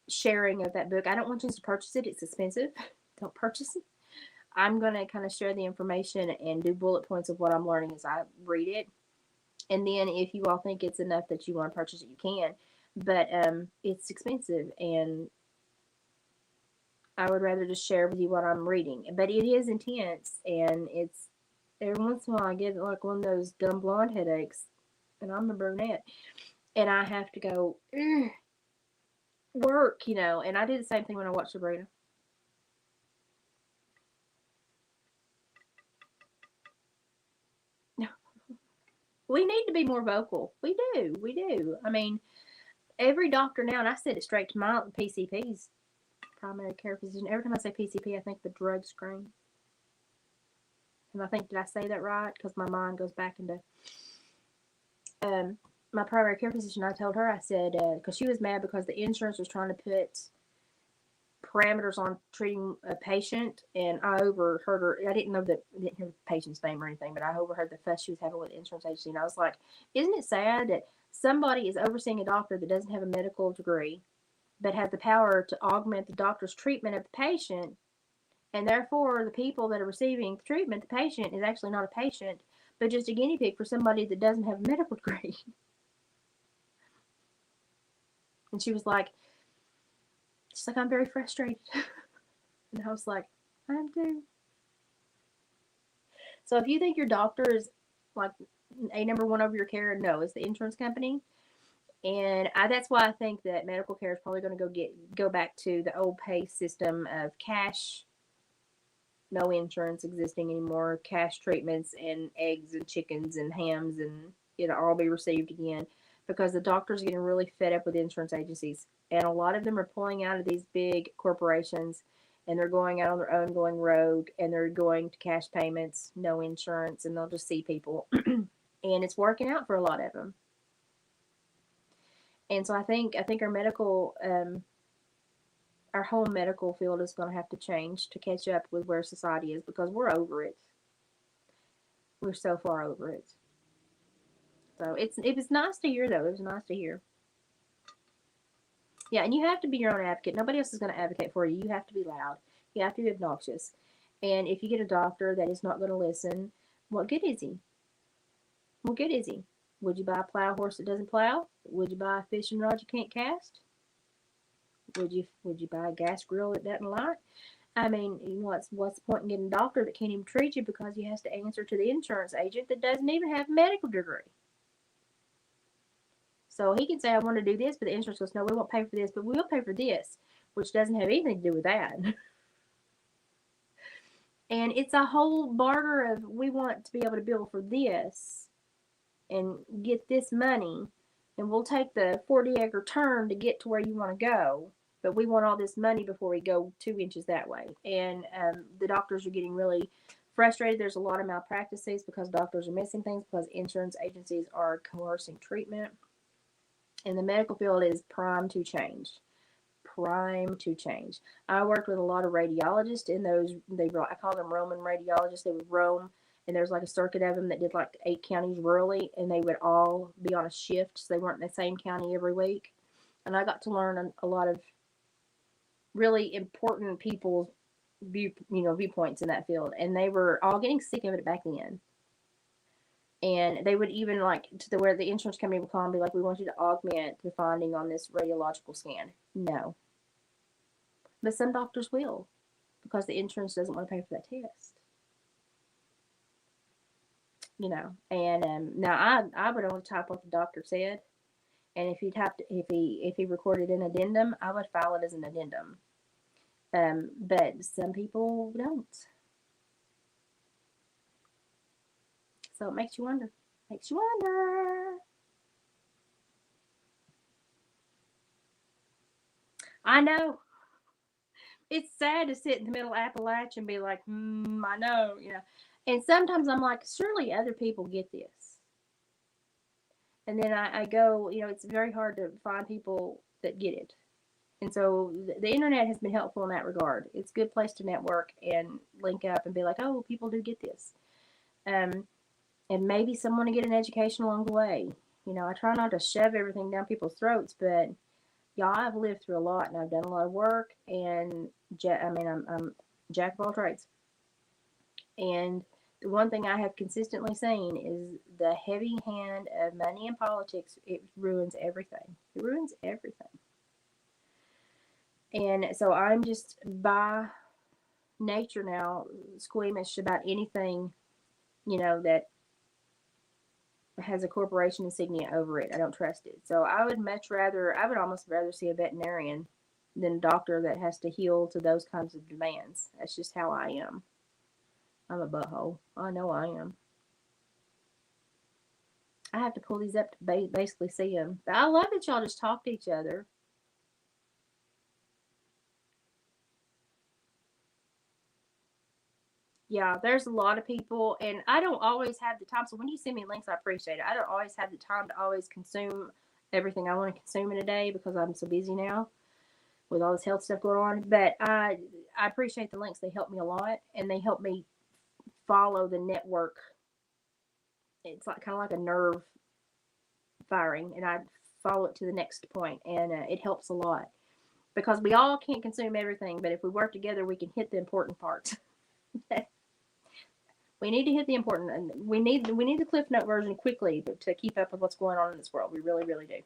sharing of that book. I don't want you to purchase it. It's expensive. Don't purchase it. I'm going to kind of share the information and do bullet points of what I'm learning as I read it. And then if you all think it's enough that you want to purchase it, you can. But it's expensive, and I would rather just share with you what I'm reading. But it is intense, and it's every once in a while I get like one of those dumb blonde headaches, and I'm a brunette, and I have to go work, And I did the same thing when I watched Sabrina. We need to be more vocal. We do. I mean, every doctor now, and I said it straight to my PCPs, primary care physician. Every time I say PCP, I think the drug screen. And I think, did I say that right? Because my mind goes back into my primary care physician. I told her, I said, because she was mad because the insurance was trying to put parameters on treating a patient, and I overheard her. I didn't hear the patient's name or anything, but I overheard the fuss she was having with the insurance agency, and I was like, isn't it sad that somebody is overseeing a doctor that doesn't have a medical degree, but has the power to augment the doctor's treatment of the patient, and therefore the people that are receiving the treatment, the patient, is actually not a patient, but just a guinea pig for somebody that doesn't have a medical degree. And she's like, I'm very frustrated. And I was like, I am too. So if you think your doctor is like a number one over your care, no, it's the insurance company. And that's why I think that medical care is probably going to go back to the old pay system of cash, no insurance existing anymore, cash treatments, and eggs and chickens and hams, and it'll all be received again, because the doctors are getting really fed up with insurance agencies. And a lot of them are pulling out of these big corporations, and they're going out on their own, going rogue, and they're going to cash payments, no insurance, and they'll just see people. And it's working out for a lot of them. And so I think our medical, our whole medical field is going to have to change to catch up with where society is, because we're over it. We're so far over it. So it was nice to hear, though. It was nice to hear. Yeah, and you have to be your own advocate. Nobody else is going to advocate for you. You have to be loud. You have to be obnoxious. And if you get a doctor that is not going to listen, what good is he? What good is he? Would you buy a plow horse that doesn't plow? Would you buy a fishing rod you can't cast? Would you buy a gas grill that doesn't light? I mean, what's the point in getting a doctor that can't even treat you because he has to answer to the insurance agent that doesn't even have a medical degree? So he can say, I want to do this, but the insurance goes, no, we won't pay for this, but we will pay for this, which doesn't have anything to do with that. And it's a whole barter of, we want to be able to bill for this and get this money, and we'll take the 40-acre turn to get to where you want to go, but we want all this money before we go 2 inches that way. And the doctors are getting really frustrated. There's a lot of malpractices because doctors are missing things because insurance agencies are coercing treatment. And the medical field is primed to change. I worked with a lot of radiologists in those, I call them Roman radiologists. They would roam, and there's like a circuit of them that did like 8 counties rurally, and they would all be on a shift, so they weren't in the same county every week. And I got to learn a lot of really important people's viewpoints in that field, and they were all getting sick of it back then. And they would even where the insurance company would call and be like, we want you to augment the finding on this radiological scan. No. But some doctors will, because the insurance doesn't want to pay for that test. you know. And now I would only type what the doctor said, and if he recorded an addendum, I would file it as an addendum. But some people don't, so it makes you wonder. Makes you wonder. I know. It's sad to sit in the middle of Appalachia and be like, I know, you know. And sometimes I'm like, surely other people get this. And then I go, you know, it's very hard to find people that get it. And so the internet has been helpful in that regard. It's a good place to network and link up and be like, oh, people do get this. And maybe someone to get an education along the way. You know, I try not to shove everything down people's throats, but y'all, I've lived through a lot and I've done a lot of work. And I'm jack of all trades. And the one thing I have consistently seen is the heavy hand of money in politics. It ruins everything. It ruins everything. And so I'm just by nature now squeamish about anything, you know, that has a corporation insignia over it. I don't trust it. So I would almost rather see a veterinarian than a doctor that has to heal to those kinds of demands. That's just how I am. I'm a butthole. I know I am. I have to pull these up to basically see them. But I love that y'all just talk to each other. Yeah, there's a lot of people, and I don't always have the time. So when you send me links, I appreciate it. I don't always have the time to always consume everything I want to consume in a day because I'm so busy now with all this health stuff going on. But I appreciate the links. They help me a lot, and they help me follow the network. It's like kind of like a nerve firing, and I follow it to the next point, and it helps a lot because we all can't consume everything. But if we work together, we can hit the important parts. We need to hit the important, and we need the Cliff Note version quickly to keep up with what's going on in this world. We really, really do.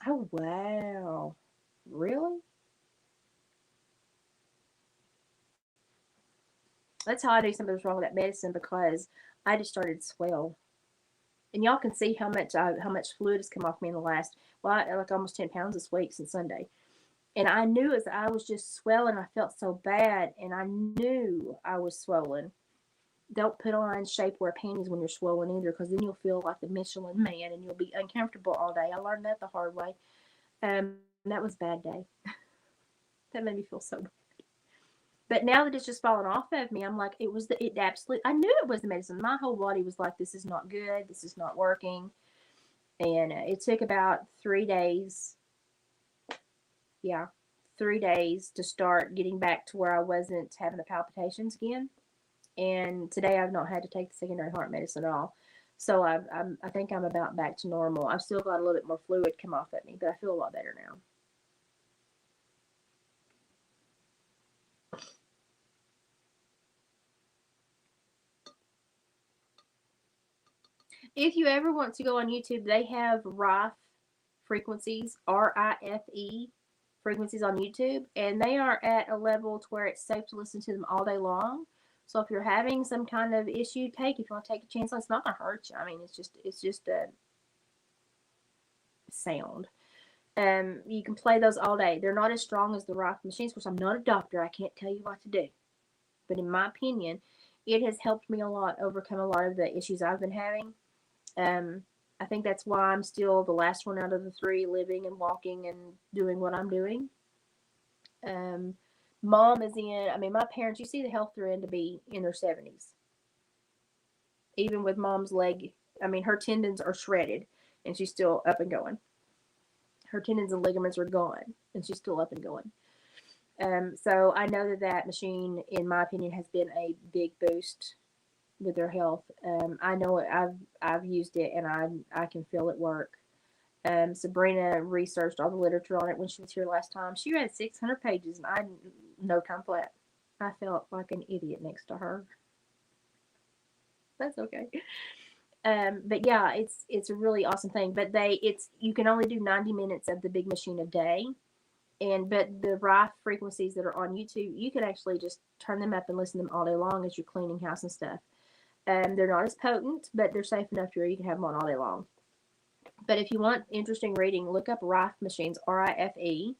Oh wow, really? That's how I knew something was wrong with that medicine because I just started to swell, and y'all can see how much fluid has come off me in the last like almost 10 pounds this week since Sunday. And I knew as I was just swelling, I felt so bad, and I knew I was swollen. Don't put on shapewear panties when you're swollen either, because then you'll feel like the Michelin Man and you'll be uncomfortable all day. I learned that the hard way. That was a bad day. That made me feel so bad. But now that it's just fallen off of me, I'm like, it absolutely, I knew it was the medicine. My whole body was like, this is not good. This is not working. And it took about 3 days. Yeah, 3 days to start getting back to where I wasn't having the palpitations again. And today I've not had to take the secondary heart medicine at all. So I think I'm about back to normal. I've still got a little bit more fluid come off at me, but I feel a lot better now. If you ever want to go on YouTube, they have RIFE frequencies, RIFE frequencies on YouTube, and they are at a level to where it's safe to listen to them all day long. So if you're having some kind of issue, if you want to take a chance on, it's not gonna hurt you. I mean, it's just a sound. You can play those all day. They're not as strong as the RIFE machines, because I'm not a doctor. I can't tell you what to do. But in my opinion, it has helped me a lot overcome a lot of the issues I've been having. I think that's why I'm still the last one out of the three living and walking and doing what I'm doing. Mom is my parents, you see the health they're in to be in their 70s. Even with mom's leg, her tendons are shredded and she's still up and going. Her tendons and ligaments are gone and she's still up and going. So I know that machine, in my opinion, has been a big boost with their health. I know it. I've used it and I can feel it work. Sabrina researched all the literature on it when she was here last time. She read 600 pages and I no time flat. I felt like an idiot next to her. That's okay. But yeah, it's a really awesome thing. But you can only do 90 minutes of the big machine a day. But the Rife frequencies that are on YouTube, you could actually just turn them up and listen to them all day long as you're cleaning house and stuff. They're not as potent, but they're safe enough to where you can have them on all day long. But if you want interesting reading, look up Rife machines, RIFE.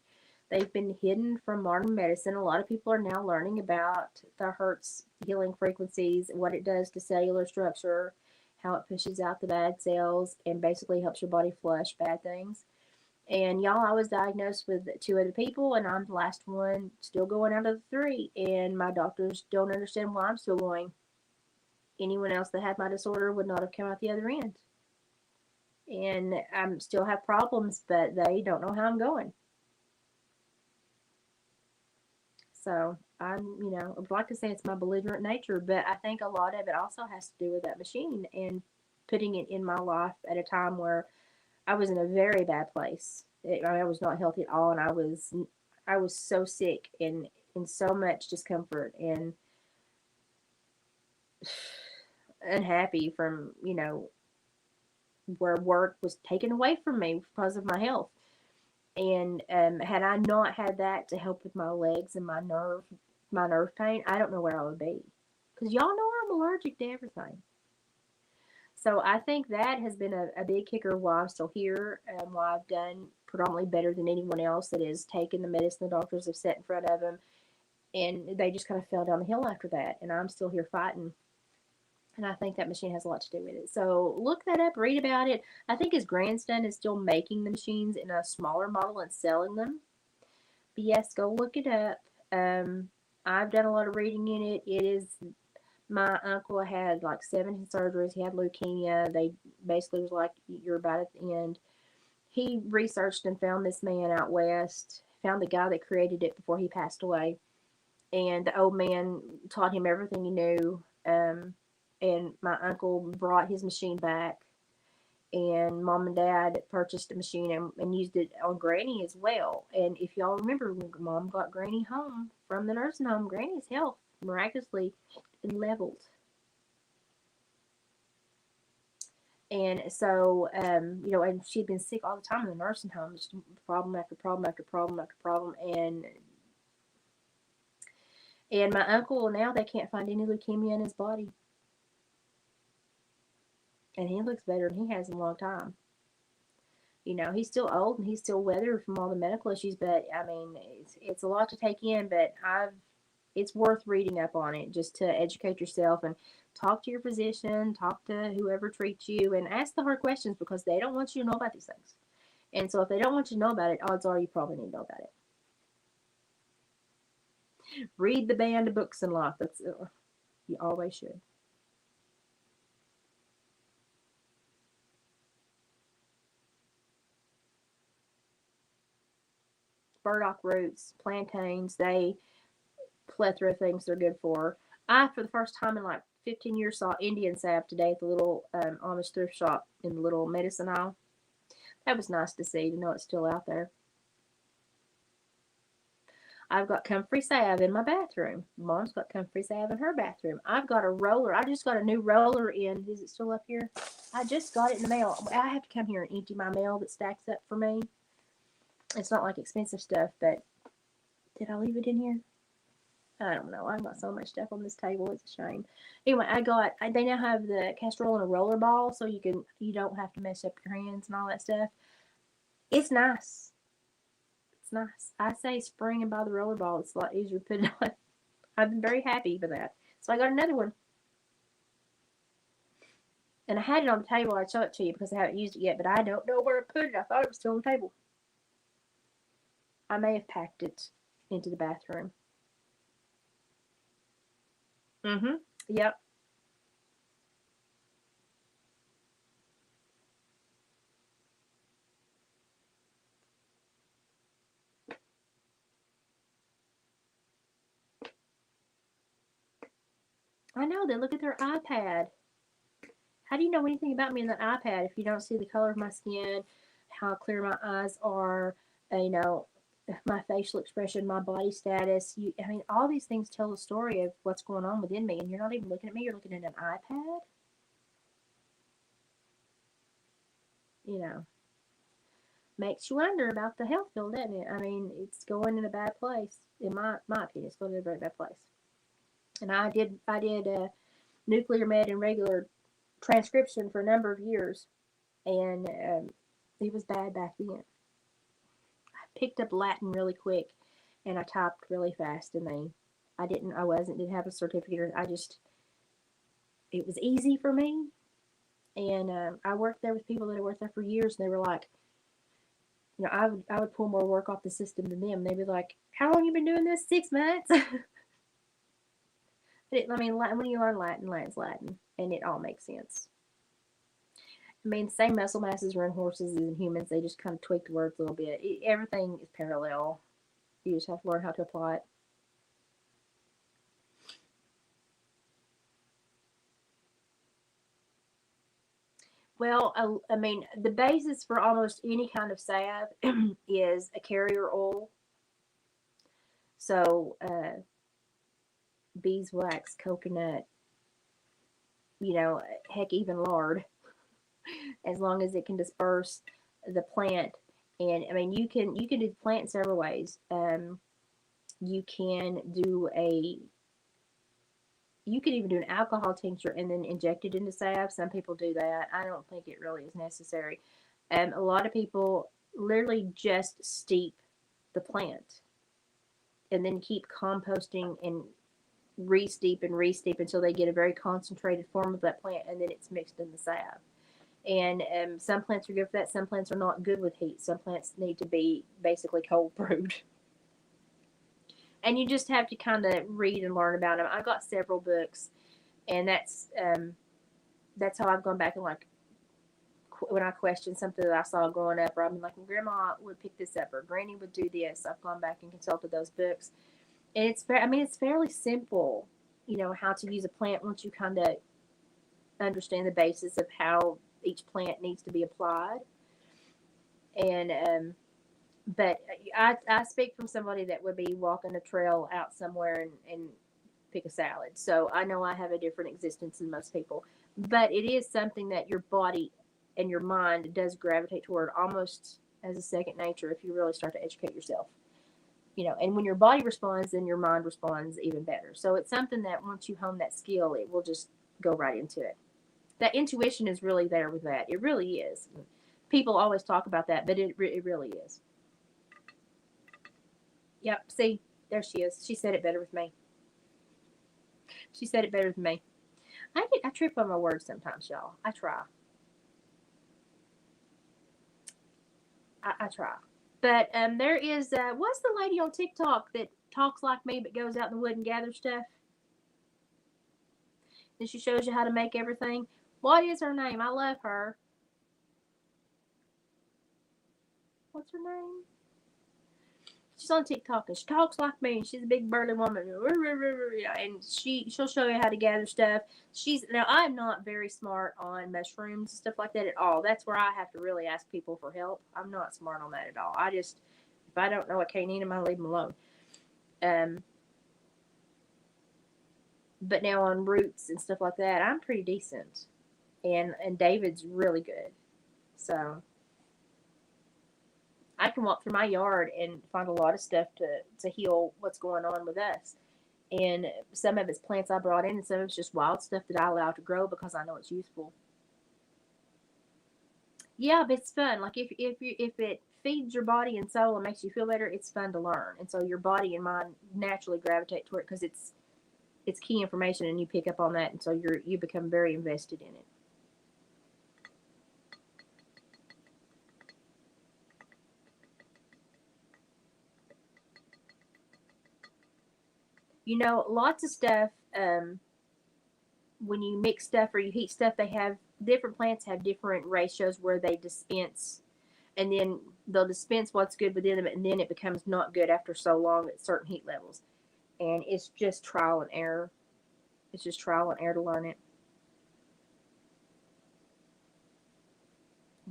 They've been hidden from modern medicine. A lot of people are now learning about the Hertz healing frequencies, what it does to cellular structure, how it pushes out the bad cells, and basically helps your body flush bad things. And y'all, I was diagnosed with 2 other people, and I'm the last one still going out of the 3. And my doctors don't understand why I'm still going. Anyone else that had my disorder would not have come out the other end. And I still have problems, but they don't know how I'm going. So I would like to say it's my belligerent nature, but I think a lot of it also has to do with that machine and putting it in my life at a time where I was in a very bad place. I was not healthy at all, and I was so sick and in so much discomfort and unhappy from where work was taken away from me because of my health. And had I not had that to help with my legs and my nerve pain, I don't know where I would be. Because y'all know I'm allergic to everything. So I think that has been a big kicker why I'm still here and why I've done predominantly better than anyone else that has taken the medicine the doctors have set in front of them. And they just kind of fell down the hill after that. And I'm still here fighting. And I think that machine has a lot to do with it. So look that up, read about it. I think his grandson is still making the machines in a smaller model and selling them. But yes, go look it up. I've done a lot of reading in it. It is my uncle had like 7 surgeries. He had leukemia. They basically was like, you're about at the end. He researched and found this man out west, found the guy that created it before he passed away. And the old man taught him everything he knew. And my uncle brought his machine back, and mom and dad purchased a machine and used it on Granny as well. And if y'all remember, when mom got Granny home from the nursing home, Granny's health miraculously leveled. And so, and she'd been sick all the time in the nursing home, just problem after problem after problem after problem. And my uncle, now they can't find any leukemia in his body. And he looks better than he has in a long time. He's still old and he's still weathered from all the medical issues, but I mean, it's a lot to take in, but it's worth reading up on it just to educate yourself and talk to your physician, talk to whoever treats you, and ask the hard questions because they don't want you to know about these things. And so if they don't want you to know about it, odds are you probably need to know about it. Read the band of books in life. You always should. Burdock roots, plantains, they plethora of things they're good for. I, for the first time in like 15 years, saw Indian salve today at the little Amish thrift shop in the little medicine aisle. That was nice to see, to know it's still out there. I've got comfrey salve in my bathroom. Mom's got comfrey salve in her bathroom. I've got a roller. I just got a new roller in. Is it still up here? I just got it in the mail. I have to come here and empty my mail that stacks up for me. It's not like expensive stuff, but did I leave it in here? I don't know. I've got so much stuff on this table. It's a shame. Anyway, they now have the castor oil in a roller ball, so you don't have to mess up your hands and all that stuff. It's nice. It's nice. I say spring and buy the roller ball. It's a lot easier to put it on. I've been very happy for that. So I got another one. And I had it on the table. I'd show it to you because I haven't used it yet, but I don't know where I put it. I thought it was still on the table. I may have packed it into the bathroom. Yep. I know, they look at their iPad. How do you know anything about me in the iPad if you don't see the color of my skin, how clear my eyes are, my facial expression, my body status? All these things tell the story of what's going on within me, and you're not even looking at me, you're looking at an iPad? makes you wonder about the health field, doesn't it? I mean, it's going in a bad place. In my opinion, it's going in a very bad place. And I did nuclear med and regular transcription for a number of years, and it was bad back then. I picked up Latin really quick, and I typed really fast, and didn't have a certificate. It was easy for me, and I worked there with people that had worked there for years, and they were like, I would pull more work off the system than them. They'd be like, "How long you been doing this? 6 months?" I mean, when you learn Latin, Latin's Latin, and it all makes sense. I mean, same muscle masses run horses as in humans. They just kind of tweak the words a little bit. Everything is parallel. You just have to learn how to apply it. Well, I mean, the basis for almost any kind of salve is a carrier oil. So, beeswax, coconut, heck, even lard, as long as it can disperse the plant. And I mean, you can do the plant in several ways. You can do you could even do an alcohol tincture and then inject it into salve. Some people do that. I don't think it really is necessary. A lot of people literally just steep the plant and then keep composting and re-steep until they get a very concentrated form of that plant, and then it's mixed in the salve. And some plants are good for that. Some plants are not good with heat. Some plants need to be basically cold brewed. And you just have to kind of read and learn about them. I got several books, and that's how I've gone back and when I question something that I saw growing up, or I'm like, Grandma would pick this up, or Granny would do this. I've gone back and consulted those books, and it's fairly simple, how to use a plant once you kind of understand the basis of how each plant needs to be applied. And but I speak from somebody that would be walking a trail out somewhere and pick a salad. So I know I have a different existence than most people. But it is something that your body and your mind does gravitate toward almost as a second nature if you really start to educate yourself. And when your body responds, then your mind responds even better. So it's something that once you hone that skill, it will just go right into it. That intuition is really there with that. It really is. People always talk about that, but it really is. Yep, see, there she is. She said it better with me. She said it better than me. I trip on my words sometimes, y'all. I try. I try. But there is, what's the lady on TikTok that talks like me but goes out in the wood and gathers stuff? And she shows you how to make everything. What is her name? I love her. What's her name? She's on TikTok and she talks like me. She's a big burly woman, and she'll show you how to gather stuff. Now I'm not very smart on mushrooms and stuff like that at all. That's where I have to really ask people for help. I'm not smart on that at all. If I don't know, I can't eat them. I leave them alone. But now on roots and stuff like that, I'm pretty decent, and David's really good. So I can walk through my yard and find a lot of stuff to heal what's going on with us. And some of it's plants I brought in, and some of it's just wild stuff that I allow to grow because I know it's useful. Yeah, but it's fun. Like if it feeds your body and soul and makes you feel better, it's fun to learn. And so your body and mind naturally gravitate toward it because it's key information, and you pick up on that, and so you become very invested in it. Lots of stuff, when you mix stuff or you heat stuff, different plants have different ratios where they dispense, and then they'll dispense what's good within them, and then it becomes not good after so long at certain heat levels. And it's just trial and error. It's just trial and error to learn it.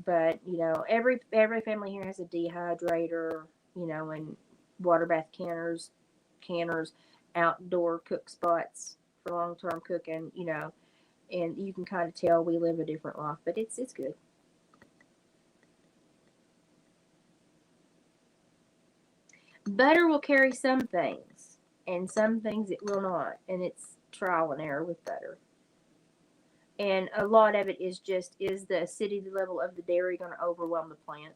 But, every family here has a dehydrator, and water bath canners, outdoor cook spots for long-term cooking, and you can kind of tell we live a different life, but it's good. Butter will carry some things, and some things it will not. And it's trial and error with butter. And a lot of it is just, is the acidity level of the dairy going to overwhelm the plant?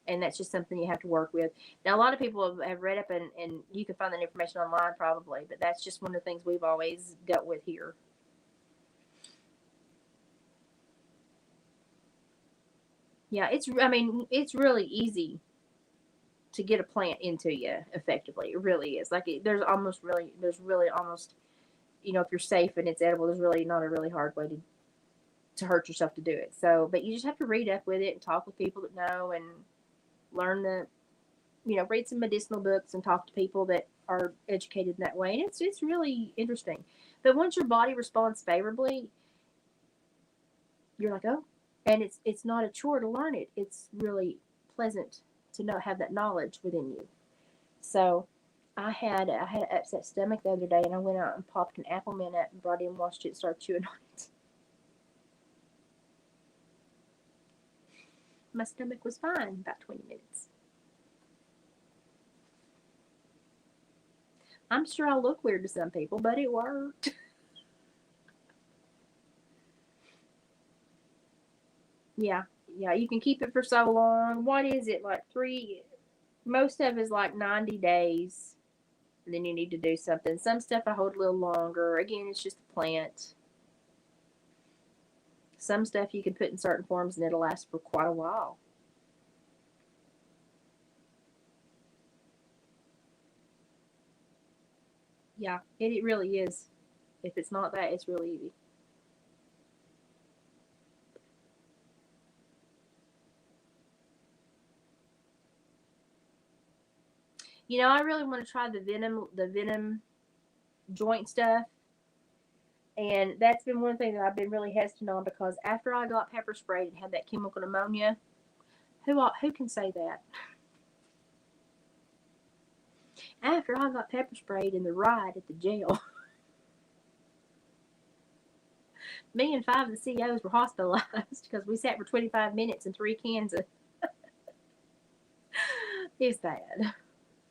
And that's just something you have to work with. Now, a lot of people have read up, and you can find that information online probably, but that's just one of the things we've always dealt with here. Yeah, it's really easy to get a plant into you effectively. It really is. Like, there's really almost, if you're safe and it's edible, there's really not a really hard way to hurt yourself to do it. So, but you just have to read up with it and talk with people that know, and learn read some medicinal books and talk to people that are educated in that way. And it's really interesting. But once your body responds favorably, you're like, oh, and it's not a chore to learn it. It's really pleasant to have that knowledge within you. So I had an upset stomach the other day, and I went out and popped an apple mint up and brought it in, washed it, and started chewing on it. My stomach was fine about 20 minutes. I'm sure I look weird to some people, but it worked. Yeah, you can keep it for so long. What is it, like most of it is like 90 days, and then you need to do something. Some stuff I hold a little longer. Again, it's just a plant. Some stuff you can put in certain forms, and it'll last for quite a while. Yeah, it really is. If it's not that, it's really easy. I really want to try the venom joint stuff. And that's been one thing that I've been really hesitant on, because after I got pepper sprayed and had that chemical pneumonia, who can say that? After I got pepper sprayed in the ride at the jail, me and 5 of the COs were hospitalized because we sat for 25 minutes and 3 cans of. It's bad.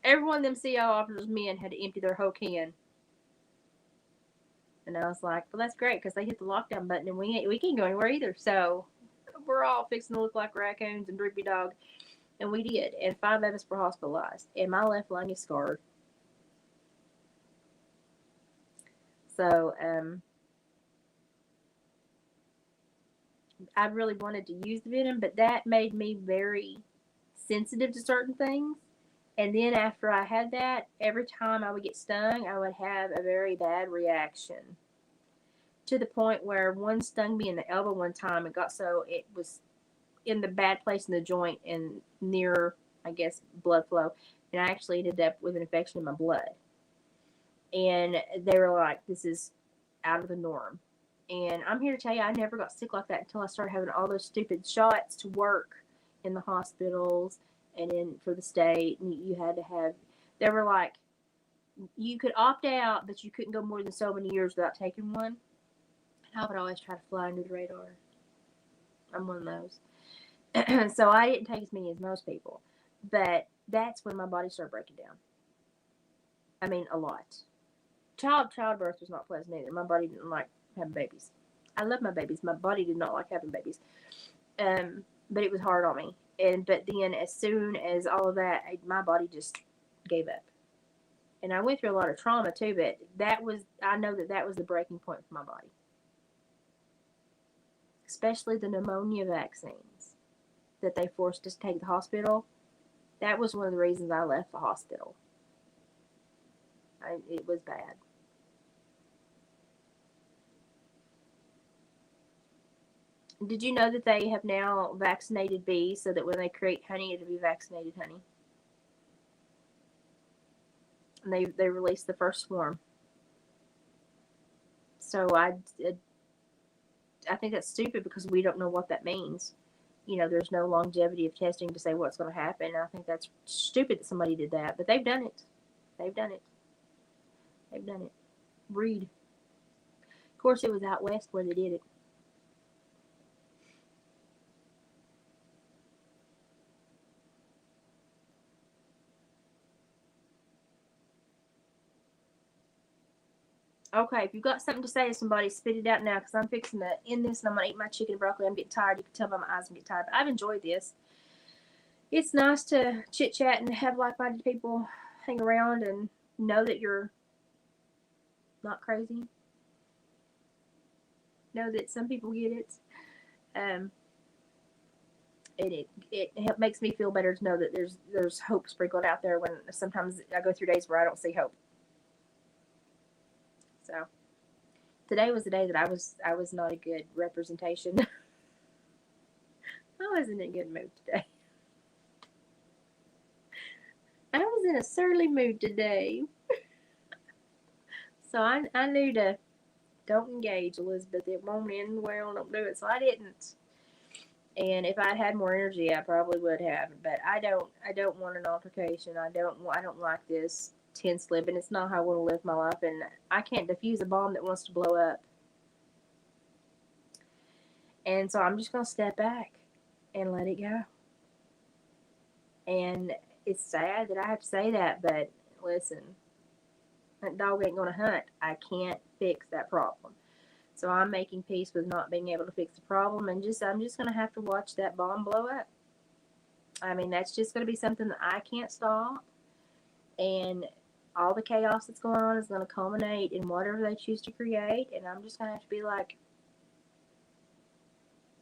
Every one of them CO officers men had to empty their whole can. And I was like, well, that's great, because they hit the lockdown button and we can't go anywhere either. So we're all fixing to look like raccoons and droopy dog. And we did. And 5 of us were hospitalized. And my left lung is scarred. So I really wanted to use the venom, but that made me very sensitive to certain things. And then after I had that, every time I would get stung, I would have a very bad reaction. To the point where one stung me in the elbow one time. It got so it was in the bad place in the joint and near, I guess, blood flow. And I actually ended up with an infection in my blood. And they were like, this is out of the norm. And I'm here to tell you, I never got sick like that until I started having all those stupid shots to work in the hospitals and in for the state. And you had to have, they were like, you could opt out, but you couldn't go more than so many years without taking one. And I would always try to fly under the radar. I'm one of those. So I didn't take as many as most people. But that's when my body started breaking down. I mean, a lot. Childbirth was not pleasant either. My body didn't like having babies. I love my babies. My body did not like having babies. But it was hard on me. But then as soon as all of that, my body just gave up. And I went through a lot of trauma too, but I know that was the breaking point for my body. Especially the pneumonia vaccines that they forced us to take to the hospital. That was one of the reasons I left the hospital. It was bad. Did you know that they have now vaccinated bees so that when they create honey, it'll be vaccinated honey? And they released the first swarm. So I think that's stupid because we don't know what that means. There's no longevity of testing to say what's going to happen. I think that's stupid that somebody did that, but they've done it. They've done it. Read. Of course, it was out west where they did it. Okay, if you've got something to say to somebody, spit it out now, because I'm fixing to end this and I'm going to eat my chicken and broccoli. I'm getting tired. You can tell by my eyes I'm getting tired. But I've enjoyed this. It's nice to chit-chat and have like-minded people hang around and know that you're not crazy. Know that some people get it. It makes me feel better to know that there's hope sprinkled out there when sometimes I go through days where I don't see hope. So today was the day that I was not a good representation. I was in a good mood today. I was in a surly mood today. So I knew to don't engage, Elizabeth. It won't end well, don't do it. So I didn't. And if I'd had more energy, I probably would have. But I don't want an altercation. I don't like this tense living. It's not how I want to live my life. And I can't defuse a bomb that wants to blow up. And so I'm just going to step back and let it go. And it's sad that I have to say that, but listen, that dog ain't going to hunt. I can't fix that problem. So I'm making peace with not being able to fix the problem, and I'm just going to have to watch that bomb blow up. I mean, that's just going to be something that I can't stop. And all the chaos that's going on is going to culminate in whatever they choose to create. And I'm just going to have to be like,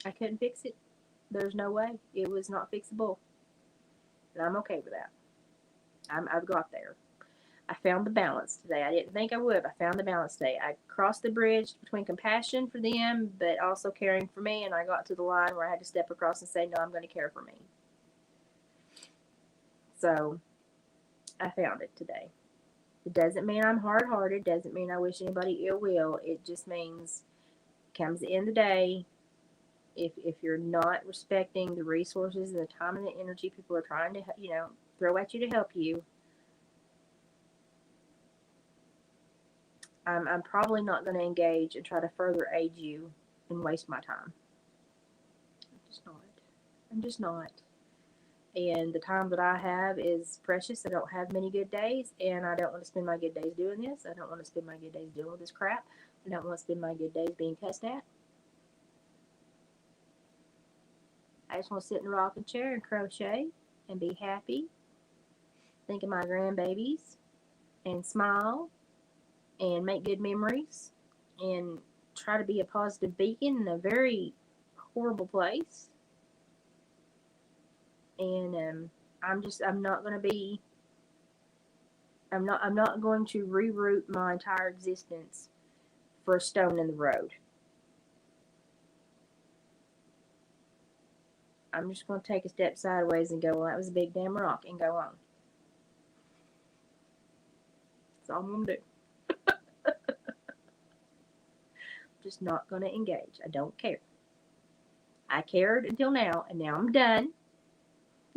I couldn't fix it. There's no way. It was not fixable. And I'm okay with that. I've got there. I found the balance today. I didn't think I would, but I found the balance today. I crossed the bridge between compassion for them, but also caring for me, and I got to the line where I had to step across and say, no, I'm going to care for me. So I found it today. It doesn't mean I'm hard-hearted. Doesn't mean I wish anybody ill will. It just means, comes the end of the day, if you're not respecting the resources and the time and the energy people are trying to, throw at you to help you, I'm probably not going to engage and try to further aid you and waste my time. I'm just not. And the time that I have is precious. I don't have many good days, and I don't want to spend my good days doing this. I don't want to spend my good days dealing with this crap. I don't want to spend my good days being cussed at. I just want to sit in a rocking chair and crochet and be happy, think of my grandbabies, and smile, and make good memories, and try to be a positive beacon in a very horrible place. And I'm not going to reroute my entire existence for a stone in the road. I'm just going to take a step sideways and go, well, that was a big damn rock, and go on. That's all I'm going to do. Just not going to engage. I don't care. I cared until now, and now I'm done.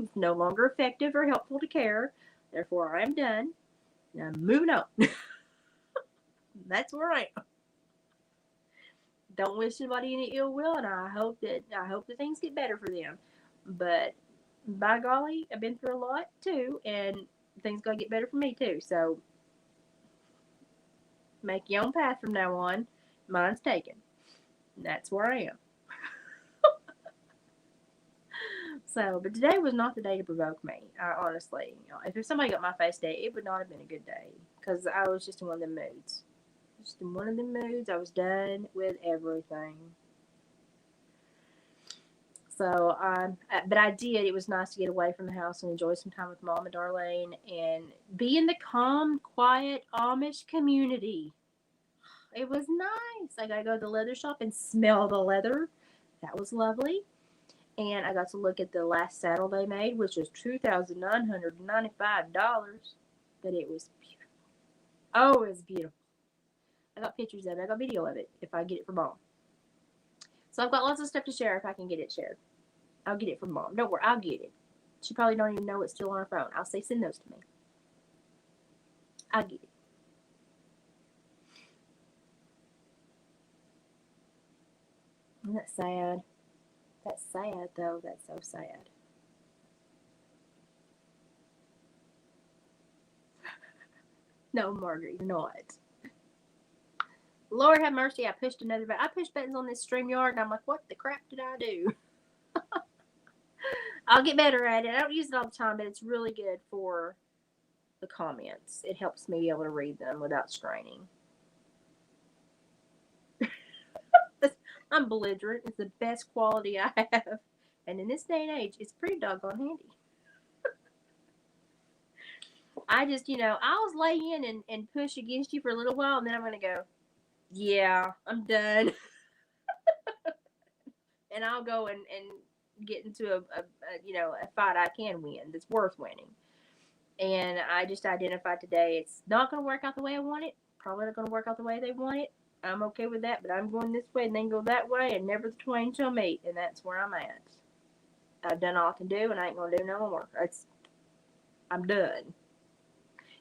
It's no longer effective or helpful to care. Therefore, I am done. And I'm moving on. That's where I am. Don't wish anybody any ill will, and I hope that things get better for them. But by golly, I've been through a lot too, and things gotta get better for me too. So make your own path from now on. Mine's taken. That's where I am. So, but today was not the day to provoke me. Honestly, if somebody got my face today, it would not have been a good day because I was just in one of them moods. Just in one of them moods. I was done with everything. So, but I did. It was nice to get away from the house and enjoy some time with Mom and Darlene and be in the calm, quiet Amish community. It was nice. I got to go to the leather shop and smell the leather. That was lovely. And I got to look at the last saddle they made, which was $2,995. But it was beautiful. Oh, it was beautiful. I got pictures of it. I got video of it if I get it from Mom. So I've got lots of stuff to share if I can get it shared. I'll get it from Mom. Don't worry, I'll get it. She probably don't even know it's still on her phone. I'll say, send those to me. I'll get it. Isn't that sad? That's sad, though. That's so sad. No, Margaret, you're not. Lord have mercy, I pushed another button. I pushed buttons on this StreamYard, and I'm like, what the crap did I do? I'll get better at it. I don't use it all the time, but it's really good for the comments. It helps me be able to read them without straining. I'm belligerent. It's the best quality I have. And in this day and age, it's pretty doggone handy. I just, I'll lay in and push against you for a little while, and then I'm going to go, yeah, I'm done. And I'll go and get into a fight I can win that's worth winning. And I just identified today it's not going to work out the way I want it. Probably not going to work out the way they want it. I'm okay with that, but I'm going this way and then go that way, and never the twain shall meet, and that's where I'm at. I've done all I can do, and I ain't going to do no more. I'm done.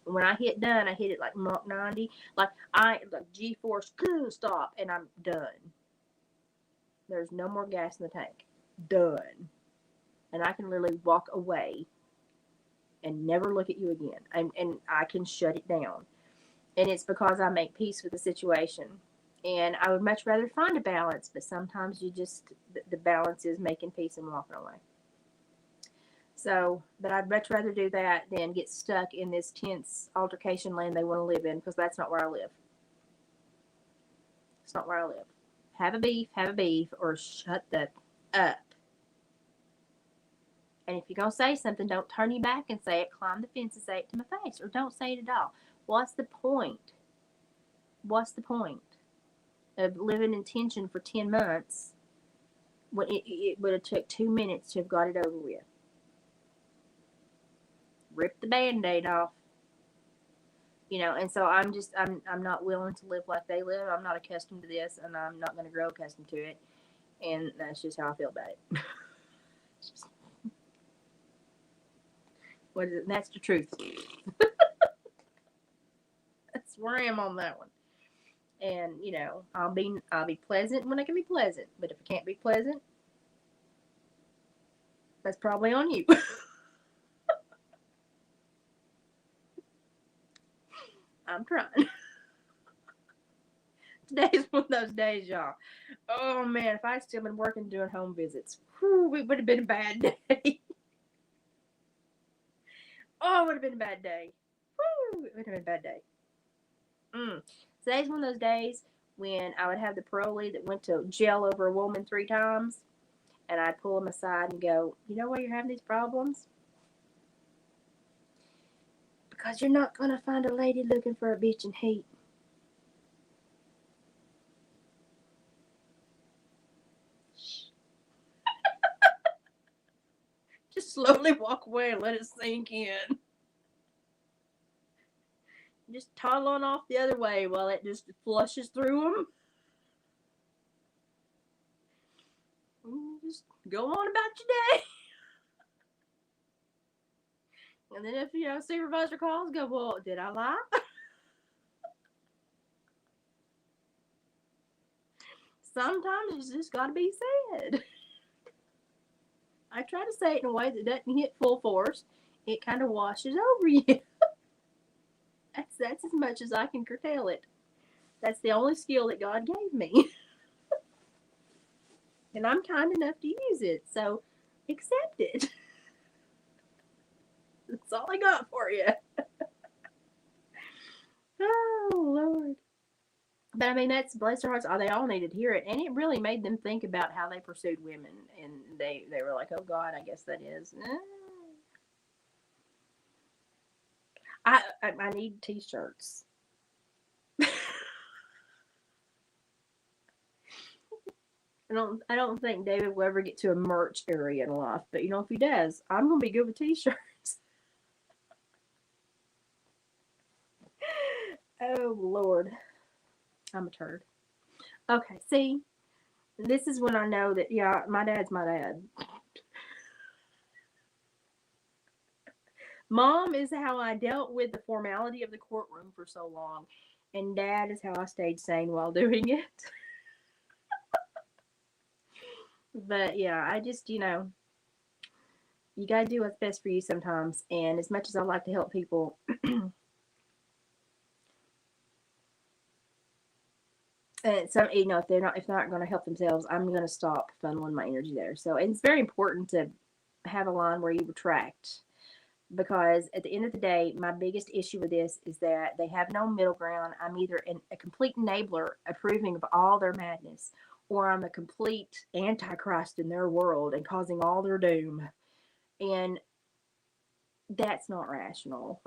And when I hit done, I hit it like Mach 90, like G-force, stop, and I'm done. There's no more gas in the tank. Done. And I can literally walk away and never look at you again. And I can shut it down. And it's because I make peace with the situation. And I would much rather find a balance, but sometimes the balance is making peace and walking away. So, but I'd much rather do that than get stuck in this tense altercation land they want to live in, because that's not where I live. It's not where I live. Have a beef, or shut the up. And if you're going to say something, don't turn your back and say it. Climb the fence and say it to my face, or don't say it at all. What's the point? What's the point of living in tension for 10 months when it would have took 2 minutes to have got it over with? Rip the Band-Aid off. And so I'm not willing to live like they live. I'm not accustomed to this, and I'm not going to grow accustomed to it. And that's just how I feel about it. What is it? That's the truth. That's where I am on that one. And I'll be pleasant when I can be pleasant. But if I can't be pleasant, that's probably on you. I'm trying. Today's one of those days, y'all. Oh man, if I'd still been working doing home visits, it would have been a bad day. Oh, it would have been a bad day. It would have been a bad day. Today's one of those days when I would have the parolee that went to jail over a woman 3 times, and I'd pull him aside and go, you know why you're having these problems? Because you're not going to find a lady looking for a bitch in heat. Just slowly walk away and let it sink in. Just toddle on off the other way while it just flushes through them. Just go on about your day. And then if supervisor calls, go, well, did I lie? Sometimes it's just got to be said. I try to say it in a way that doesn't hit full force. It kind of washes over you. That's as much as I can curtail it. That's the only skill that God gave me. And I'm kind enough to use it. So accept it. That's all I got for you. Oh, Lord. But I mean, that's, bless their hearts, they all needed to hear it. And it really made them think about how they pursued women. And they were like, oh, God, I guess that is. I need t-shirts. I don't think David will ever get to a merch area in life. But, if he does, I'm going to be good with t-shirts. Oh, Lord. I'm a turd. Okay, see? This is when I know that, yeah, my dad's my dad. Mom is how I dealt with the formality of the courtroom for so long. And Dad is how I stayed sane while doing it. But, yeah, I just, you got to do what's best for you sometimes. And as much as I like to help people, And some, if they're not going to help themselves, I'm going to stop funneling my energy there. So it's very important to have a line where you retract, because at the end of the day, my biggest issue with this is that they have no middle ground. I'm either a complete enabler approving of all their madness, or I'm a complete antichrist in their world and causing all their doom. And that's not rational.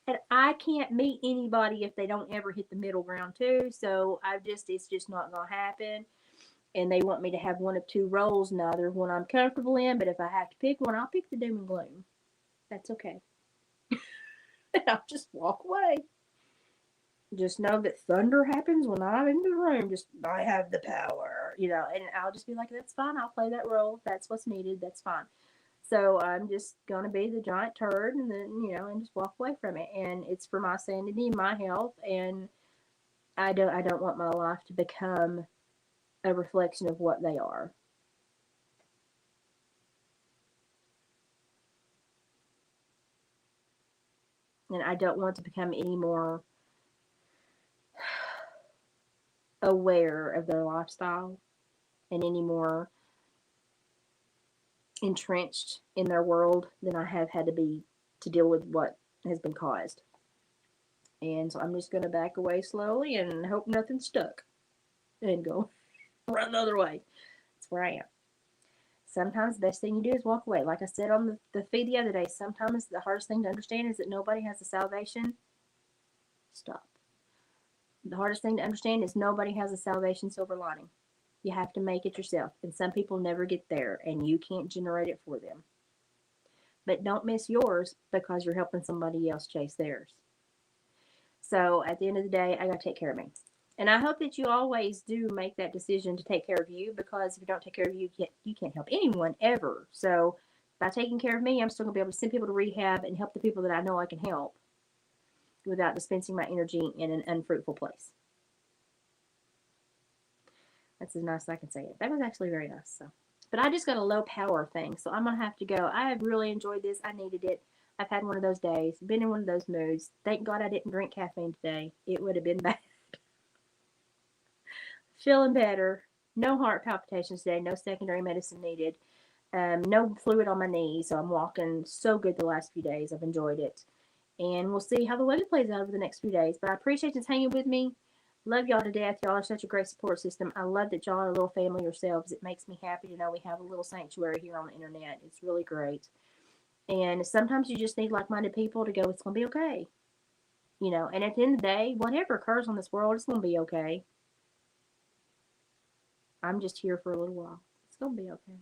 And I can't meet anybody if they don't ever hit the middle ground too. So it's just not going to happen. And they want me to have one of two roles, neither one I'm comfortable in. But if I have to pick one, I'll pick the doom and gloom. That's okay. And I'll just walk away. Just know that thunder happens when I'm in the room. Just, I have the power, and I'll just be like, that's fine. I'll play that role. That's what's needed. That's fine. So I'm just going to be the giant turd and then, and just walk away from it. And it's for my sanity and my health. And I don't want my life to become a reflection of what they are. And I don't want to become any more aware of their lifestyle and any more entrenched in their world than I have had to be to deal with what has been caused. And so I'm just going to back away slowly and hope nothing's stuck and go run the other way. That's where I am. Sometimes the best thing you do is walk away. Like I said on the feed the other day, sometimes the hardest thing to understand is that nobody has a salvation. Stop. The hardest thing to understand is nobody has a salvation silver lining. You have to make it yourself. And some people never get there, and you can't generate it for them. But don't miss yours because you're helping somebody else chase theirs. So at the end of the day, I got to take care of me. And I hope that you always do make that decision to take care of you, because if you don't take care of you, you can't help anyone ever. So by taking care of me, I'm still going to be able to send people to rehab and help the people that I know I can help without dispensing my energy in an unfruitful place. That's as nice as I can say it. That was actually very nice. So, but I just got a low power thing, so I'm going to have to go. I have really enjoyed this. I needed it. I've had one of those days, been in one of those moods. Thank God I didn't drink caffeine today. It would have been bad. Feeling better. No heart palpitations today. No secondary medicine needed. No fluid on my knees. So I'm walking so good the last few days. I've enjoyed it. And we'll see how the weather plays out over the next few days. But I appreciate you hanging with me. Love y'all to death. Y'all are such a great support system. I love that y'all are a little family yourselves. It makes me happy to know we have a little sanctuary here on the internet. It's really great. And sometimes you just need like-minded people to go, it's going to be okay. And at the end of the day, whatever occurs on this world, it's going to be okay. I'm just here for a little while. It's going to be okay.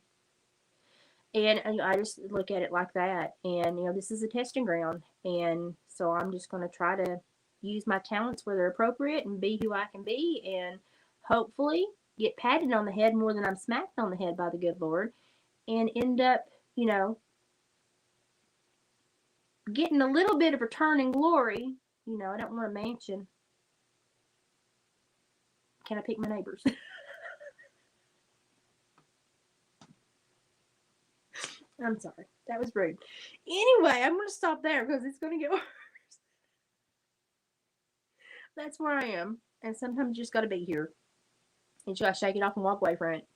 And I just look at it like that. And, this is a testing ground. And so I'm just going to try to use my talents where they're appropriate and be who I can be. And hopefully get patted on the head more than I'm smacked on the head by the good Lord. And end up, getting a little bit of return in glory. I don't want a mansion. Can I pick my neighbors? I'm sorry. That was rude. Anyway, I'm going to stop there because it's going to get worse. That's where I am. And sometimes you just got to be here. And you got to shake it off and walk away from it.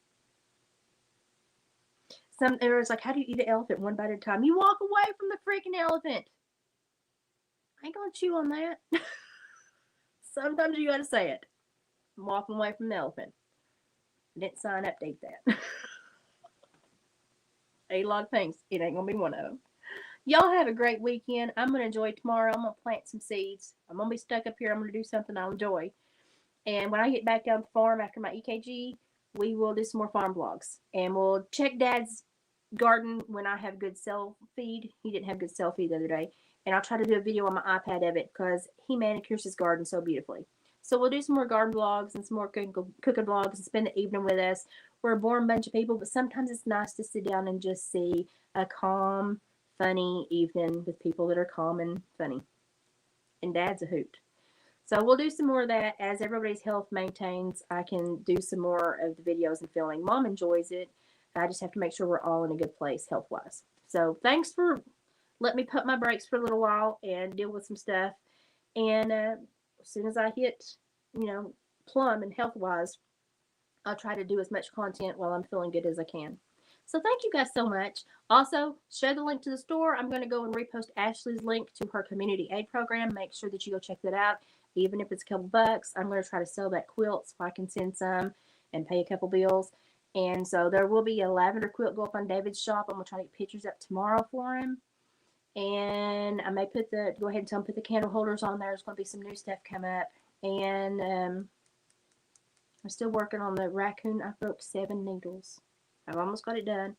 Everyone's like, how do you eat an elephant one bite at a time? You walk away from the freaking elephant. I ain't going to chew on that. Sometimes you got to say it. I'm walking away from the elephant. I didn't sign up to eat that. Ate a lot of things. It ain't going to be one of them. Y'all have a great weekend. I'm going to enjoy tomorrow. I'm going to plant some seeds. I'm going to be stuck up here. I'm going to do something I'll enjoy. And when I get back down to the farm after my EKG, we will do some more farm vlogs. And we'll check Dad's garden when I have good cell feed. He didn't have good cell feed the other day. And I'll try to do a video on my iPad of it because he manicures his garden so beautifully. So we'll do some more garden vlogs and some more cooking vlogs and spend the evening with us. We're a boring bunch of people, but sometimes it's nice to sit down and just see a calm, funny evening with people that are calm and funny. And Dad's a hoot. So we'll do some more of that. As everybody's health maintains, I can do some more of the videos and filming. Mom enjoys it. I just have to make sure we're all in a good place health-wise. So thanks for letting me pump my brakes for a little while and deal with some stuff. And as soon as I hit plumb and health wise, I'll try to do as much content while I'm feeling good as I can. So thank you guys so much. Also, share the link to the store. I'm going to go and repost Ashley's link to her community aid program. Make sure that you go check that out. Even if it's a couple bucks, I'm going to try to sell that quilt so I can send some and pay a couple bills. And so there will be a lavender quilt go up on David's shop. I'm going to try to get pictures up tomorrow for him. And I may go ahead and tell him put the candle holders on there. There's going to be some new stuff come up. And I'm still working on the raccoon. I broke 7 needles. I've almost got it done.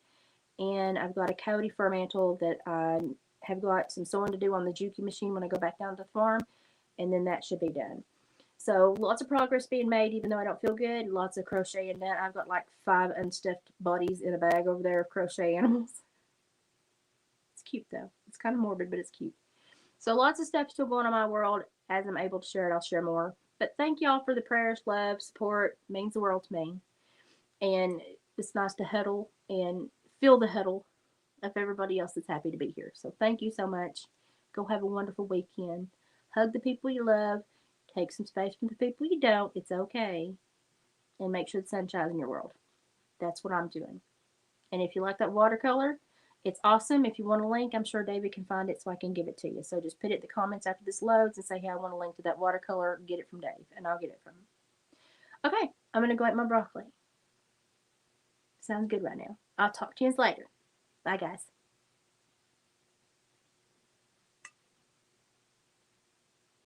And I've got a coyote fur mantle that I have got some sewing to do on the Juki machine when I go back down to the farm. And then that should be done. So lots of progress being made, even though I don't feel good. Lots of crocheting done. I've got like 5 unstuffed bodies in a bag over there of crochet animals. It's cute though. It's kind of morbid, but it's cute. So lots of stuff still going on in my world. As I'm able to share it, I'll share more. But thank y'all for the prayers, love, support. It means the world to me. And it's nice to huddle and feel the huddle of everybody else that's happy to be here. So thank you so much. Go have a wonderful weekend. Hug the people you love. Take some space from the people you don't. It's okay. And make sure the sun shines in your world. That's what I'm doing. And if you like that watercolor, it's awesome. If you want a link, I'm sure David can find it so I can give it to you. So just put it in the comments after this loads and say, hey, I want a link to that watercolor. Get it from Dave, and I'll get it from him. Okay, I'm going to go eat my broccoli. Sounds good right now. I'll talk to you later. Bye, guys.